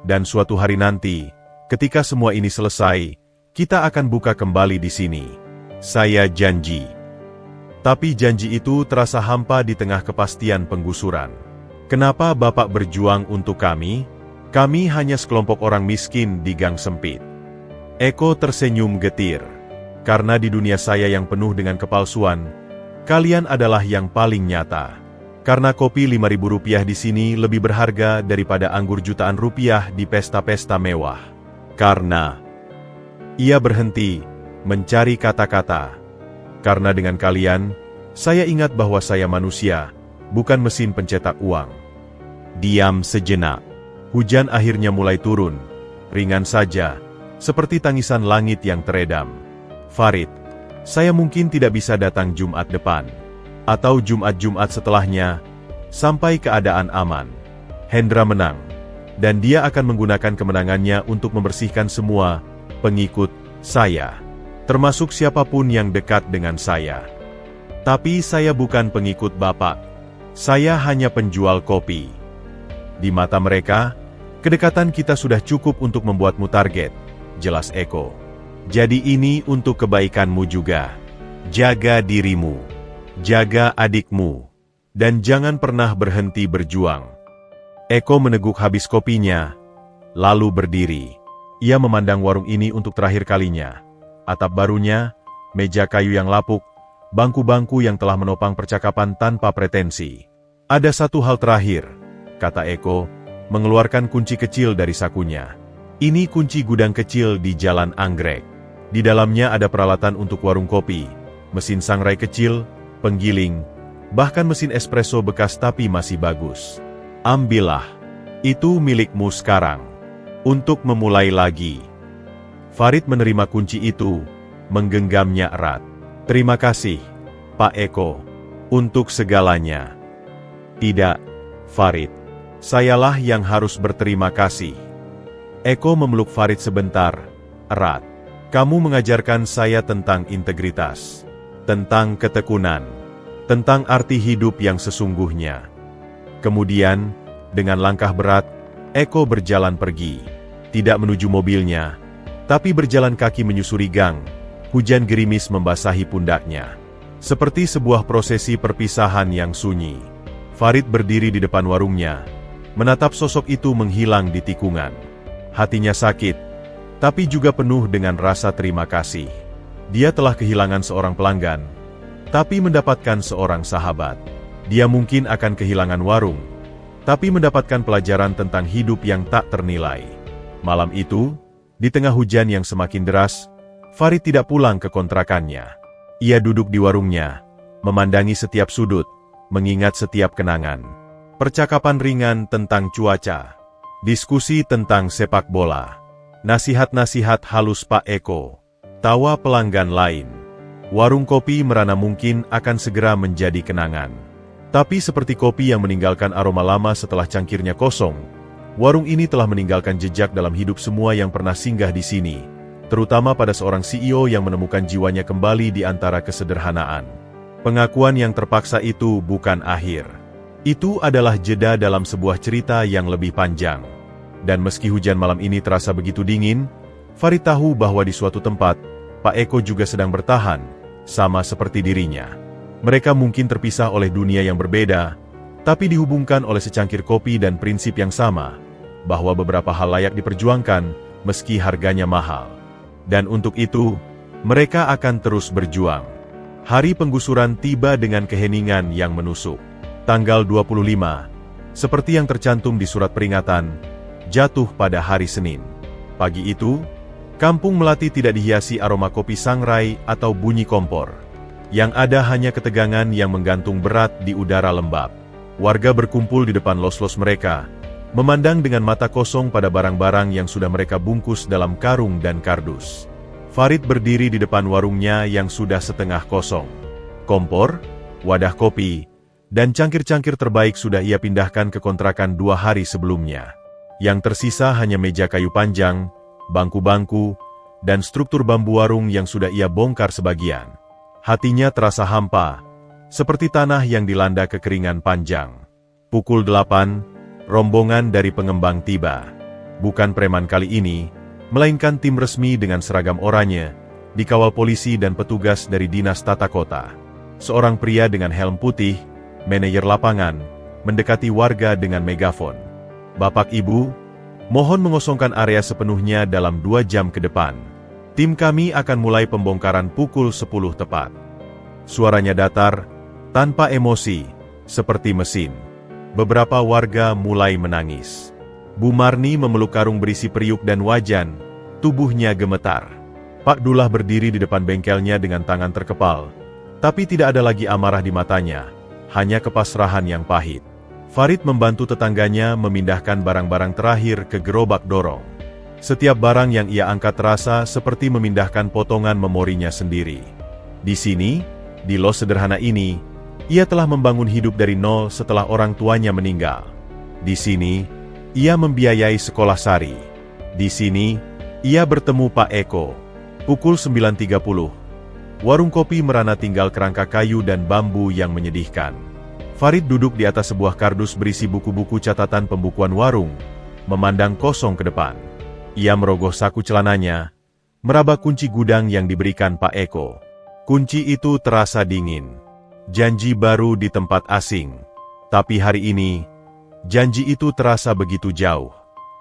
Dan suatu hari nanti, ketika semua ini selesai, Kita akan buka kembali di sini. Saya janji. Tapi janji itu terasa hampa di tengah kepastian penggusuran. Kenapa Bapak berjuang untuk kami? Kami hanya sekelompok orang miskin di gang sempit. Eko tersenyum getir. Karena di dunia saya yang penuh dengan kepalsuan, kalian adalah yang paling nyata. Karena kopi Rp5.000 di sini lebih berharga daripada anggur jutaan rupiah di pesta-pesta mewah. Karena... Ia berhenti, mencari kata-kata. Karena dengan kalian, saya ingat bahwa saya manusia, bukan mesin pencetak uang. Diam sejenak. Hujan akhirnya mulai turun, ringan saja, seperti tangisan langit yang teredam. Farid, saya mungkin tidak bisa datang Jumat depan, atau Jumat-Jumat setelahnya, sampai keadaan aman. Hendra menang, dan dia akan menggunakan kemenangannya untuk membersihkan semua pengikut saya, termasuk siapapun yang dekat dengan saya. Tapi saya bukan pengikut Bapak. Saya hanya penjual kopi. Di mata mereka, kedekatan kita sudah cukup untuk membuatmu target, jelas Eko. Jadi ini untuk kebaikanmu juga. Jaga dirimu, jaga adikmu, dan jangan pernah berhenti berjuang. Eko meneguk habis kopinya, lalu berdiri. Ia memandang warung ini untuk terakhir kalinya. Atap barunya, meja kayu yang lapuk, bangku-bangku yang telah menopang percakapan tanpa pretensi. Ada satu hal terakhir, kata Eko, mengeluarkan kunci kecil dari sakunya. Ini kunci gudang kecil di Jalan Anggrek. Di dalamnya ada peralatan untuk warung kopi, mesin sangrai kecil, penggiling, bahkan mesin espresso bekas tapi masih bagus. Ambillah, itu milikmu sekarang. Untuk memulai lagi. Farid menerima kunci itu, menggenggamnya erat. Terima kasih, Pak Eko, untuk segalanya. Tidak, Farid. Sayalah yang harus berterima kasih. Eko memeluk Farid sebentar, erat. Kamu mengajarkan saya tentang integritas, tentang ketekunan, tentang arti hidup yang sesungguhnya. Kemudian, dengan langkah berat, Eko berjalan pergi. Tidak menuju mobilnya, tapi berjalan kaki menyusuri gang. Hujan gerimis membasahi pundaknya. Seperti sebuah prosesi perpisahan yang sunyi. Farid berdiri di depan warungnya, menatap sosok itu menghilang di tikungan. Hatinya sakit, tapi juga penuh dengan rasa terima kasih. Dia telah kehilangan seorang pelanggan, tapi mendapatkan seorang sahabat. Dia mungkin akan kehilangan warung, tapi mendapatkan pelajaran tentang hidup yang tak ternilai. Malam itu, di tengah hujan yang semakin deras, Farid tidak pulang ke kontrakannya. Ia duduk di warungnya, memandangi setiap sudut, mengingat setiap kenangan. Percakapan ringan tentang cuaca, diskusi tentang sepak bola, nasihat-nasihat halus Pak Eko, tawa pelanggan lain. Warung kopi merana mungkin akan segera menjadi kenangan. Tapi seperti kopi yang meninggalkan aroma lama setelah cangkirnya kosong, warung ini telah meninggalkan jejak dalam hidup semua yang pernah singgah di sini. Terutama pada seorang CEO yang menemukan jiwanya kembali di antara kesederhanaan. Pengakuan yang terpaksa itu bukan akhir. Itu adalah jeda dalam sebuah cerita yang lebih panjang. Dan meski hujan malam ini terasa begitu dingin, Farid tahu bahwa di suatu tempat, Pak Eko juga sedang bertahan, sama seperti dirinya. Mereka mungkin terpisah oleh dunia yang berbeda, tapi dihubungkan oleh secangkir kopi dan prinsip yang sama, bahwa beberapa hal layak diperjuangkan, meski harganya mahal. Dan untuk itu, mereka akan terus berjuang. Hari penggusuran tiba dengan keheningan yang menusuk. Tanggal 25, seperti yang tercantum di surat peringatan, jatuh pada hari Senin. Pagi itu, Kampung Melati tidak dihiasi aroma kopi sangrai atau bunyi kompor. Yang ada hanya ketegangan yang menggantung berat di udara lembab. Warga berkumpul di depan los-los mereka, memandang dengan mata kosong pada barang-barang yang sudah mereka bungkus dalam karung dan kardus. Farid berdiri di depan warungnya yang sudah setengah kosong. Kompor, wadah kopi, dan cangkir-cangkir terbaik sudah ia pindahkan ke kontrakan 2 hari sebelumnya. Yang tersisa hanya meja kayu panjang, bangku-bangku, dan struktur bambu warung yang sudah ia bongkar sebagian. Hatinya terasa hampa, seperti tanah yang dilanda kekeringan panjang. Pukul 8, rombongan dari pengembang tiba. Bukan preman kali ini, melainkan tim resmi dengan seragam oranye, dikawal polisi dan petugas dari Dinas Tata Kota. Seorang pria dengan helm putih, manajer lapangan, mendekati warga dengan megafon. "Bapak Ibu, mohon mengosongkan area sepenuhnya dalam 2 jam ke depan. Tim kami akan mulai pembongkaran pukul 10 tepat." Suaranya datar, tanpa emosi, seperti mesin. Beberapa warga mulai menangis. Bu Marni memeluk karung berisi periuk dan wajan, tubuhnya gemetar. Pak Dullah berdiri di depan bengkelnya dengan tangan terkepal, tapi tidak ada lagi amarah di matanya, hanya kepasrahan yang pahit. Farid membantu tetangganya memindahkan barang-barang terakhir ke gerobak dorong. Setiap barang yang ia angkat terasa seperti memindahkan potongan memorinya sendiri. Di sini, di los sederhana ini, ia telah membangun hidup dari nol setelah orang tuanya meninggal. Di sini, ia membiayai sekolah Sari. Di sini, ia bertemu Pak Eko. Pukul 9.30. Warung kopi merana tinggal kerangka kayu dan bambu yang menyedihkan. Farid duduk di atas sebuah kardus berisi buku-buku catatan pembukuan warung, memandang kosong ke depan. Ia merogoh saku celananya, meraba kunci gudang yang diberikan Pak Eko. Kunci itu terasa dingin. Janji baru di tempat asing. Tapi hari ini, janji itu terasa begitu jauh.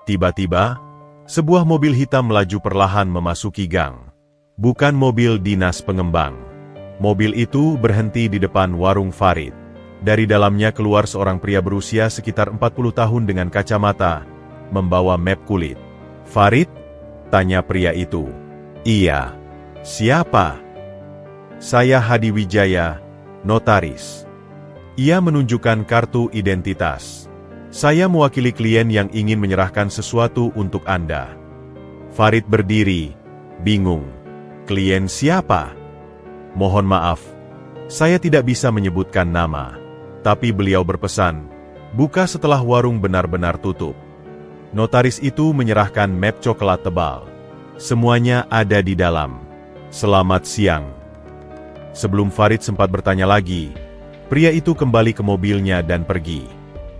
Tiba-tiba, sebuah mobil hitam melaju perlahan memasuki gang. Bukan mobil dinas pengembang. Mobil itu berhenti di depan warung Farid. Dari dalamnya keluar seorang pria berusia sekitar 40 tahun dengan kacamata, membawa map kulit. "Farid?" tanya pria itu. "Iya." "Siapa?" "Saya Hadi Wijaya, notaris." Ia menunjukkan kartu identitas. "Saya mewakili klien yang ingin menyerahkan sesuatu untuk Anda." Farid berdiri, bingung. "Klien siapa?" "Mohon maaf, saya tidak bisa menyebutkan nama." Tapi beliau berpesan, buka setelah warung benar-benar tutup. Notaris itu menyerahkan map coklat tebal. "Semuanya ada di dalam. Selamat siang." Sebelum Farid sempat bertanya lagi, pria itu kembali ke mobilnya dan pergi.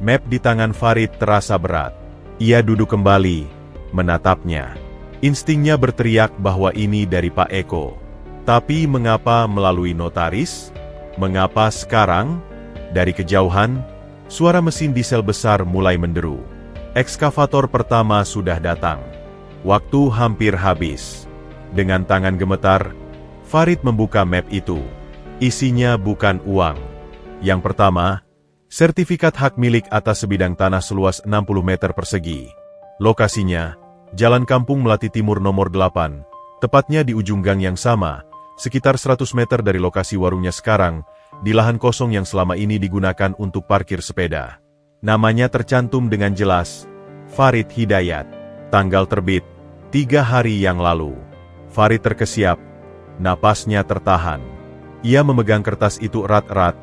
Map di tangan Farid terasa berat. Ia duduk kembali, menatapnya. Instingnya berteriak bahwa ini dari Pak Eko. Tapi mengapa melalui notaris? Mengapa sekarang? Dari kejauhan, suara mesin diesel besar mulai menderu. Ekskavator pertama sudah datang. Waktu hampir habis. Dengan tangan gemetar, Farid membuka map itu. Isinya bukan uang. Yang pertama, sertifikat hak milik atas sebidang tanah seluas 60 meter persegi. Lokasinya, Jalan Kampung Melati Timur nomor 8, tepatnya di ujung gang yang sama, sekitar 100 meter dari lokasi warungnya sekarang, di lahan kosong yang selama ini digunakan untuk parkir sepeda. Namanya tercantum dengan jelas, Farid Hidayat. Tanggal terbit, 3 hari yang lalu. Farid terkesiap, napasnya tertahan. Ia memegang kertas itu erat-erat,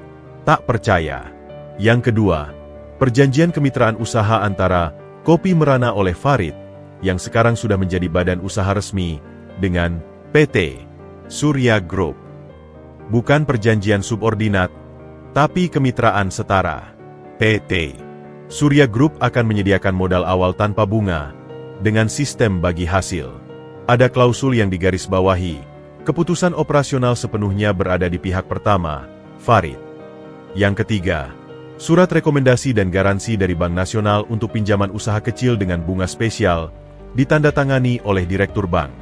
tak percaya. Yang kedua, perjanjian kemitraan usaha antara Kopi Merana oleh Farid, yang sekarang sudah menjadi badan usaha resmi, dengan PT Surya Group. Bukan perjanjian subordinat, tapi kemitraan setara. PT Surya Group akan menyediakan modal awal tanpa bunga, dengan sistem bagi hasil. Ada klausul yang digarisbawahi, keputusan operasional sepenuhnya berada di pihak pertama, Farid. Yang ketiga, surat rekomendasi dan garansi dari Bank Nasional untuk pinjaman usaha kecil dengan bunga spesial, ditandatangani oleh Direktur Bank.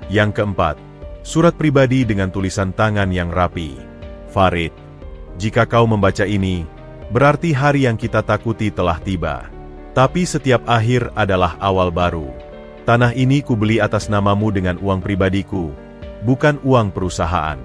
Yang keempat, surat pribadi dengan tulisan tangan yang rapi. Farid, jika kau membaca ini, berarti hari yang kita takuti telah tiba. Tapi setiap akhir adalah awal baru. Tanah ini kubeli atas namamu dengan uang pribadiku, bukan uang perusahaan.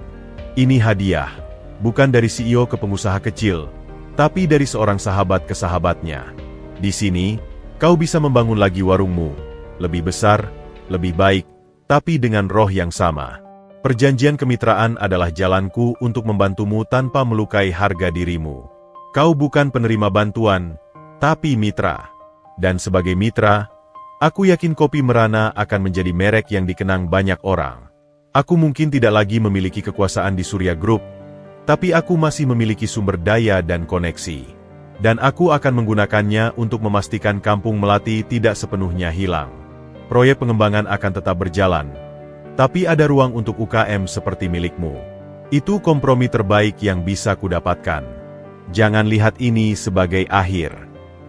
Ini hadiah, bukan dari CEO ke pengusaha kecil, tapi dari seorang sahabat ke sahabatnya. Di sini, kau bisa membangun lagi warungmu. Lebih besar, lebih baik, tapi dengan roh yang sama. Perjanjian kemitraan adalah jalanku untuk membantumu tanpa melukai harga dirimu. Kau bukan penerima bantuan, tapi mitra. Dan sebagai mitra, aku yakin Kopi Merana akan menjadi merek yang dikenang banyak orang. Aku mungkin tidak lagi memiliki kekuasaan di Surya Group, tapi aku masih memiliki sumber daya dan koneksi. Dan aku akan menggunakannya untuk memastikan Kampung Melati tidak sepenuhnya hilang. proyek pengembangan akan tetap berjalan. Tapi ada ruang untuk UKM seperti milikmu. Itu kompromi terbaik yang bisa kudapatkan. Jangan lihat ini sebagai akhir.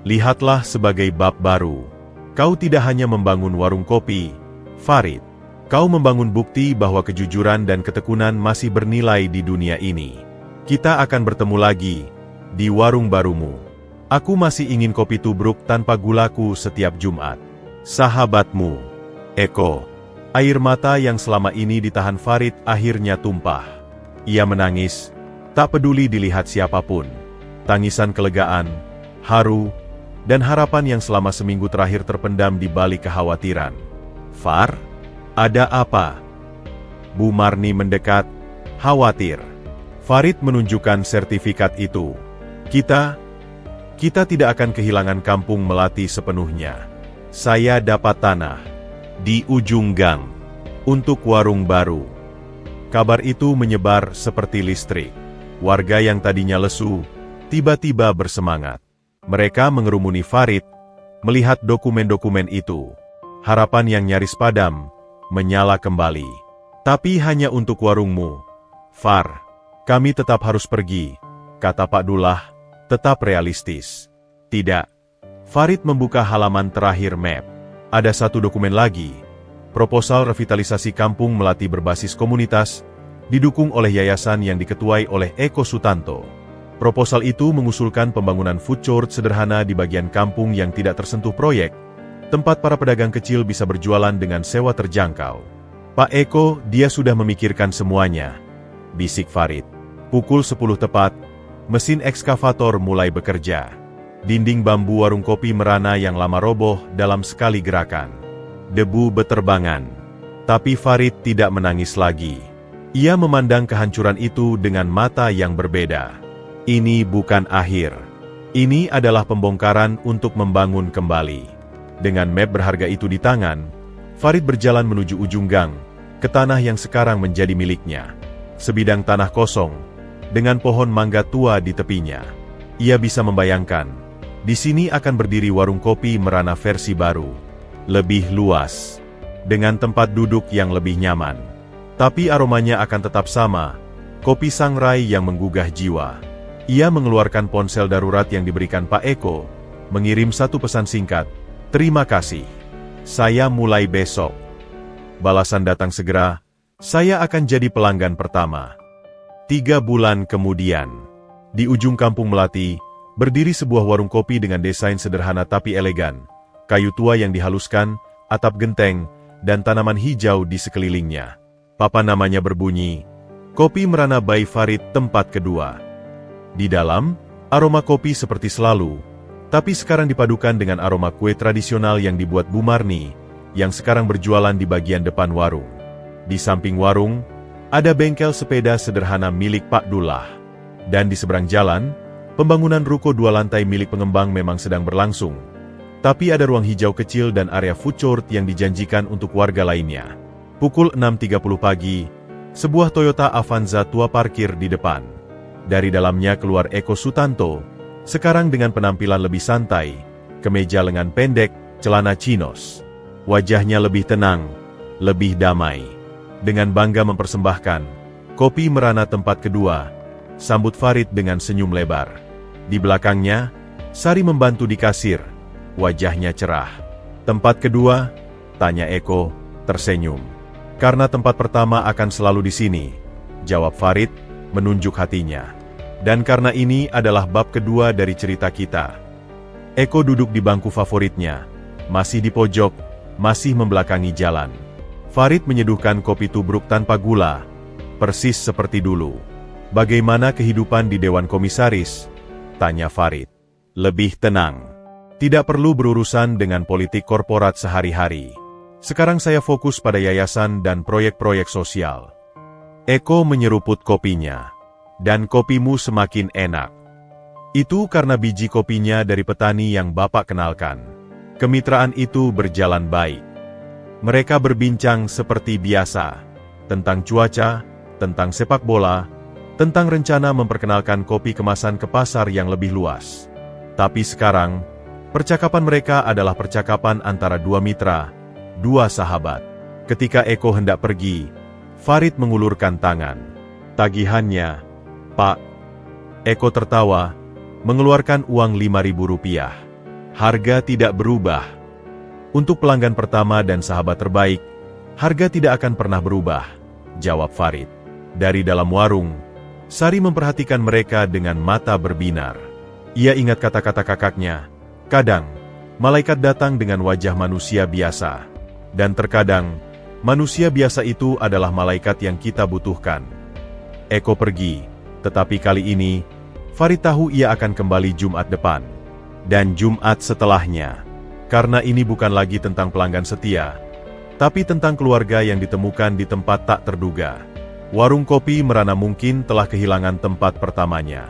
Lihatlah sebagai bab baru. Kau tidak hanya membangun warung kopi, Farid. Kau membangun bukti bahwa kejujuran dan ketekunan masih bernilai di dunia ini. Kita akan bertemu lagi di warung barumu. Aku masih ingin kopi tubruk tanpa gulaku setiap Jumat. Sahabatmu, Eko. Air mata yang selama ini ditahan Farid akhirnya tumpah. Ia menangis, tak peduli dilihat siapapun. Tangisan kelegaan, haru, dan harapan yang selama seminggu terakhir terpendam di balik kekhawatiran. Far, ada apa? Bu Marni mendekat, khawatir. Farid menunjukkan sertifikat itu. Kita tidak akan kehilangan kampung Melati sepenuhnya. Saya dapat tanah di ujung gang untuk warung baru. Kabar itu menyebar seperti listrik. Warga yang tadinya lesu, tiba-tiba bersemangat. Mereka mengerumuni Farid, melihat dokumen-dokumen itu. Harapan yang nyaris padam, menyala kembali. Tapi hanya untuk warungmu. Far, kami tetap harus pergi, kata Pak Dullah, tetap realistis. Tidak. Farid membuka halaman terakhir map. Ada satu dokumen lagi. Proposal revitalisasi kampung Melati berbasis komunitas, didukung oleh yayasan yang diketuai oleh Eko Sutanto. Proposal itu mengusulkan pembangunan food court sederhana di bagian kampung yang tidak tersentuh proyek, tempat para pedagang kecil bisa berjualan dengan sewa terjangkau. Pak Eko, dia sudah memikirkan semuanya, bisik Farid. Pukul 10 tepat, mesin ekskavator mulai bekerja. Dinding bambu warung kopi merana yang lama roboh dalam sekali gerakan. Debu beterbangan. Tapi Farid tidak menangis lagi. Ia memandang kehancuran itu dengan mata yang berbeda. Ini bukan akhir. Ini adalah pembongkaran untuk membangun kembali. Dengan map berharga itu di tangan, Farid berjalan menuju ujung gang, ke tanah yang sekarang menjadi miliknya. Sebidang tanah kosong, dengan pohon mangga tua di tepinya. Ia bisa membayangkan, di sini akan berdiri warung kopi merana versi baru. Lebih luas. Dengan tempat duduk yang lebih nyaman. Tapi aromanya akan tetap sama. Kopi sangrai yang menggugah jiwa. Ia mengeluarkan ponsel darurat yang diberikan Pak Eko. Mengirim satu pesan singkat. Terima kasih. Saya mulai besok. Balasan datang segera. Saya akan jadi pelanggan pertama. 3 bulan kemudian. Di ujung kampung Melati, berdiri sebuah warung kopi dengan desain sederhana tapi elegan, kayu tua yang dihaluskan, atap genteng, dan tanaman hijau di sekelilingnya. Papan namanya berbunyi, Kopi Merana by Farid tempat kedua. Di dalam, aroma kopi seperti selalu, tapi sekarang dipadukan dengan aroma kue tradisional yang dibuat Bu Marni, yang sekarang berjualan di bagian depan warung. Di samping warung, ada bengkel sepeda sederhana milik Pak Dullah. Dan di seberang jalan, pembangunan ruko 2 lantai milik pengembang memang sedang berlangsung. Tapi ada ruang hijau kecil dan area food court yang dijanjikan untuk warga lainnya. Pukul 6.30 pagi, sebuah Toyota Avanza tua parkir di depan. Dari dalamnya keluar Eko Sutanto, sekarang dengan penampilan lebih santai, kemeja lengan pendek, celana chinos. Wajahnya lebih tenang, lebih damai. Dengan bangga mempersembahkan, Kopi Merana tempat kedua, sambut Farid dengan senyum lebar. Di belakangnya, Sari membantu di kasir. Wajahnya cerah. Tempat kedua? Tanya Eko, tersenyum. Karena tempat pertama akan selalu di sini, jawab Farid, menunjuk hatinya. Dan karena ini adalah bab kedua dari cerita kita. Eko duduk di bangku favoritnya, masih di pojok, masih membelakangi jalan. Farid menyeduhkan kopi tubruk tanpa gula, persis seperti dulu. Bagaimana kehidupan di Dewan Komisaris? Tanya Farid. Lebih tenang. Tidak perlu berurusan dengan politik korporat sehari-hari. Sekarang saya fokus pada yayasan dan proyek-proyek sosial. Eko menyeruput kopinya. Dan kopimu semakin enak. Itu karena biji kopinya dari petani yang Bapak kenalkan. Kemitraan itu berjalan baik. Mereka berbincang seperti biasa. Tentang cuaca, tentang sepak bola, tentang rencana memperkenalkan kopi kemasan ke pasar yang lebih luas. Tapi sekarang, percakapan mereka adalah percakapan antara dua mitra, dua sahabat. Ketika Eko hendak pergi, Farid mengulurkan tangan. "Tagihannya, Pak." Eko tertawa, mengeluarkan uang Rp5.000. "Harga tidak berubah. Untuk pelanggan pertama dan sahabat terbaik, harga tidak akan pernah berubah," jawab Farid. Dari dalam warung, Sari memperhatikan mereka dengan mata berbinar. Ia ingat kata-kata kakaknya, "Kadang, malaikat datang dengan wajah manusia biasa. Dan terkadang, manusia biasa itu adalah malaikat yang kita butuhkan." Eko pergi, tetapi kali ini, Farid tahu ia akan kembali Jumat depan. Dan Jumat setelahnya. Karena ini bukan lagi tentang pelanggan setia, tapi tentang keluarga yang ditemukan di tempat tak terduga. Warung kopi Merana mungkin telah kehilangan tempat pertamanya.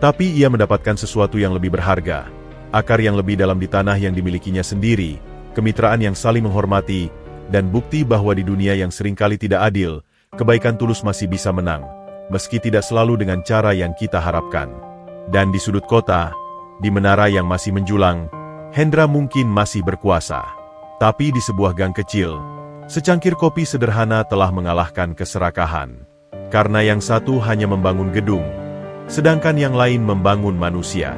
Tapi ia mendapatkan sesuatu yang lebih berharga. Akar yang lebih dalam di tanah yang dimilikinya sendiri, kemitraan yang saling menghormati, dan bukti bahwa di dunia yang seringkali tidak adil, kebaikan tulus masih bisa menang, meski tidak selalu dengan cara yang kita harapkan. Dan di sudut kota, di menara yang masih menjulang, Hendra mungkin masih berkuasa. Tapi di sebuah gang kecil, secangkir kopi sederhana telah mengalahkan keserakahan. Karena yang satu hanya membangun gedung, sedangkan yang lain membangun manusia.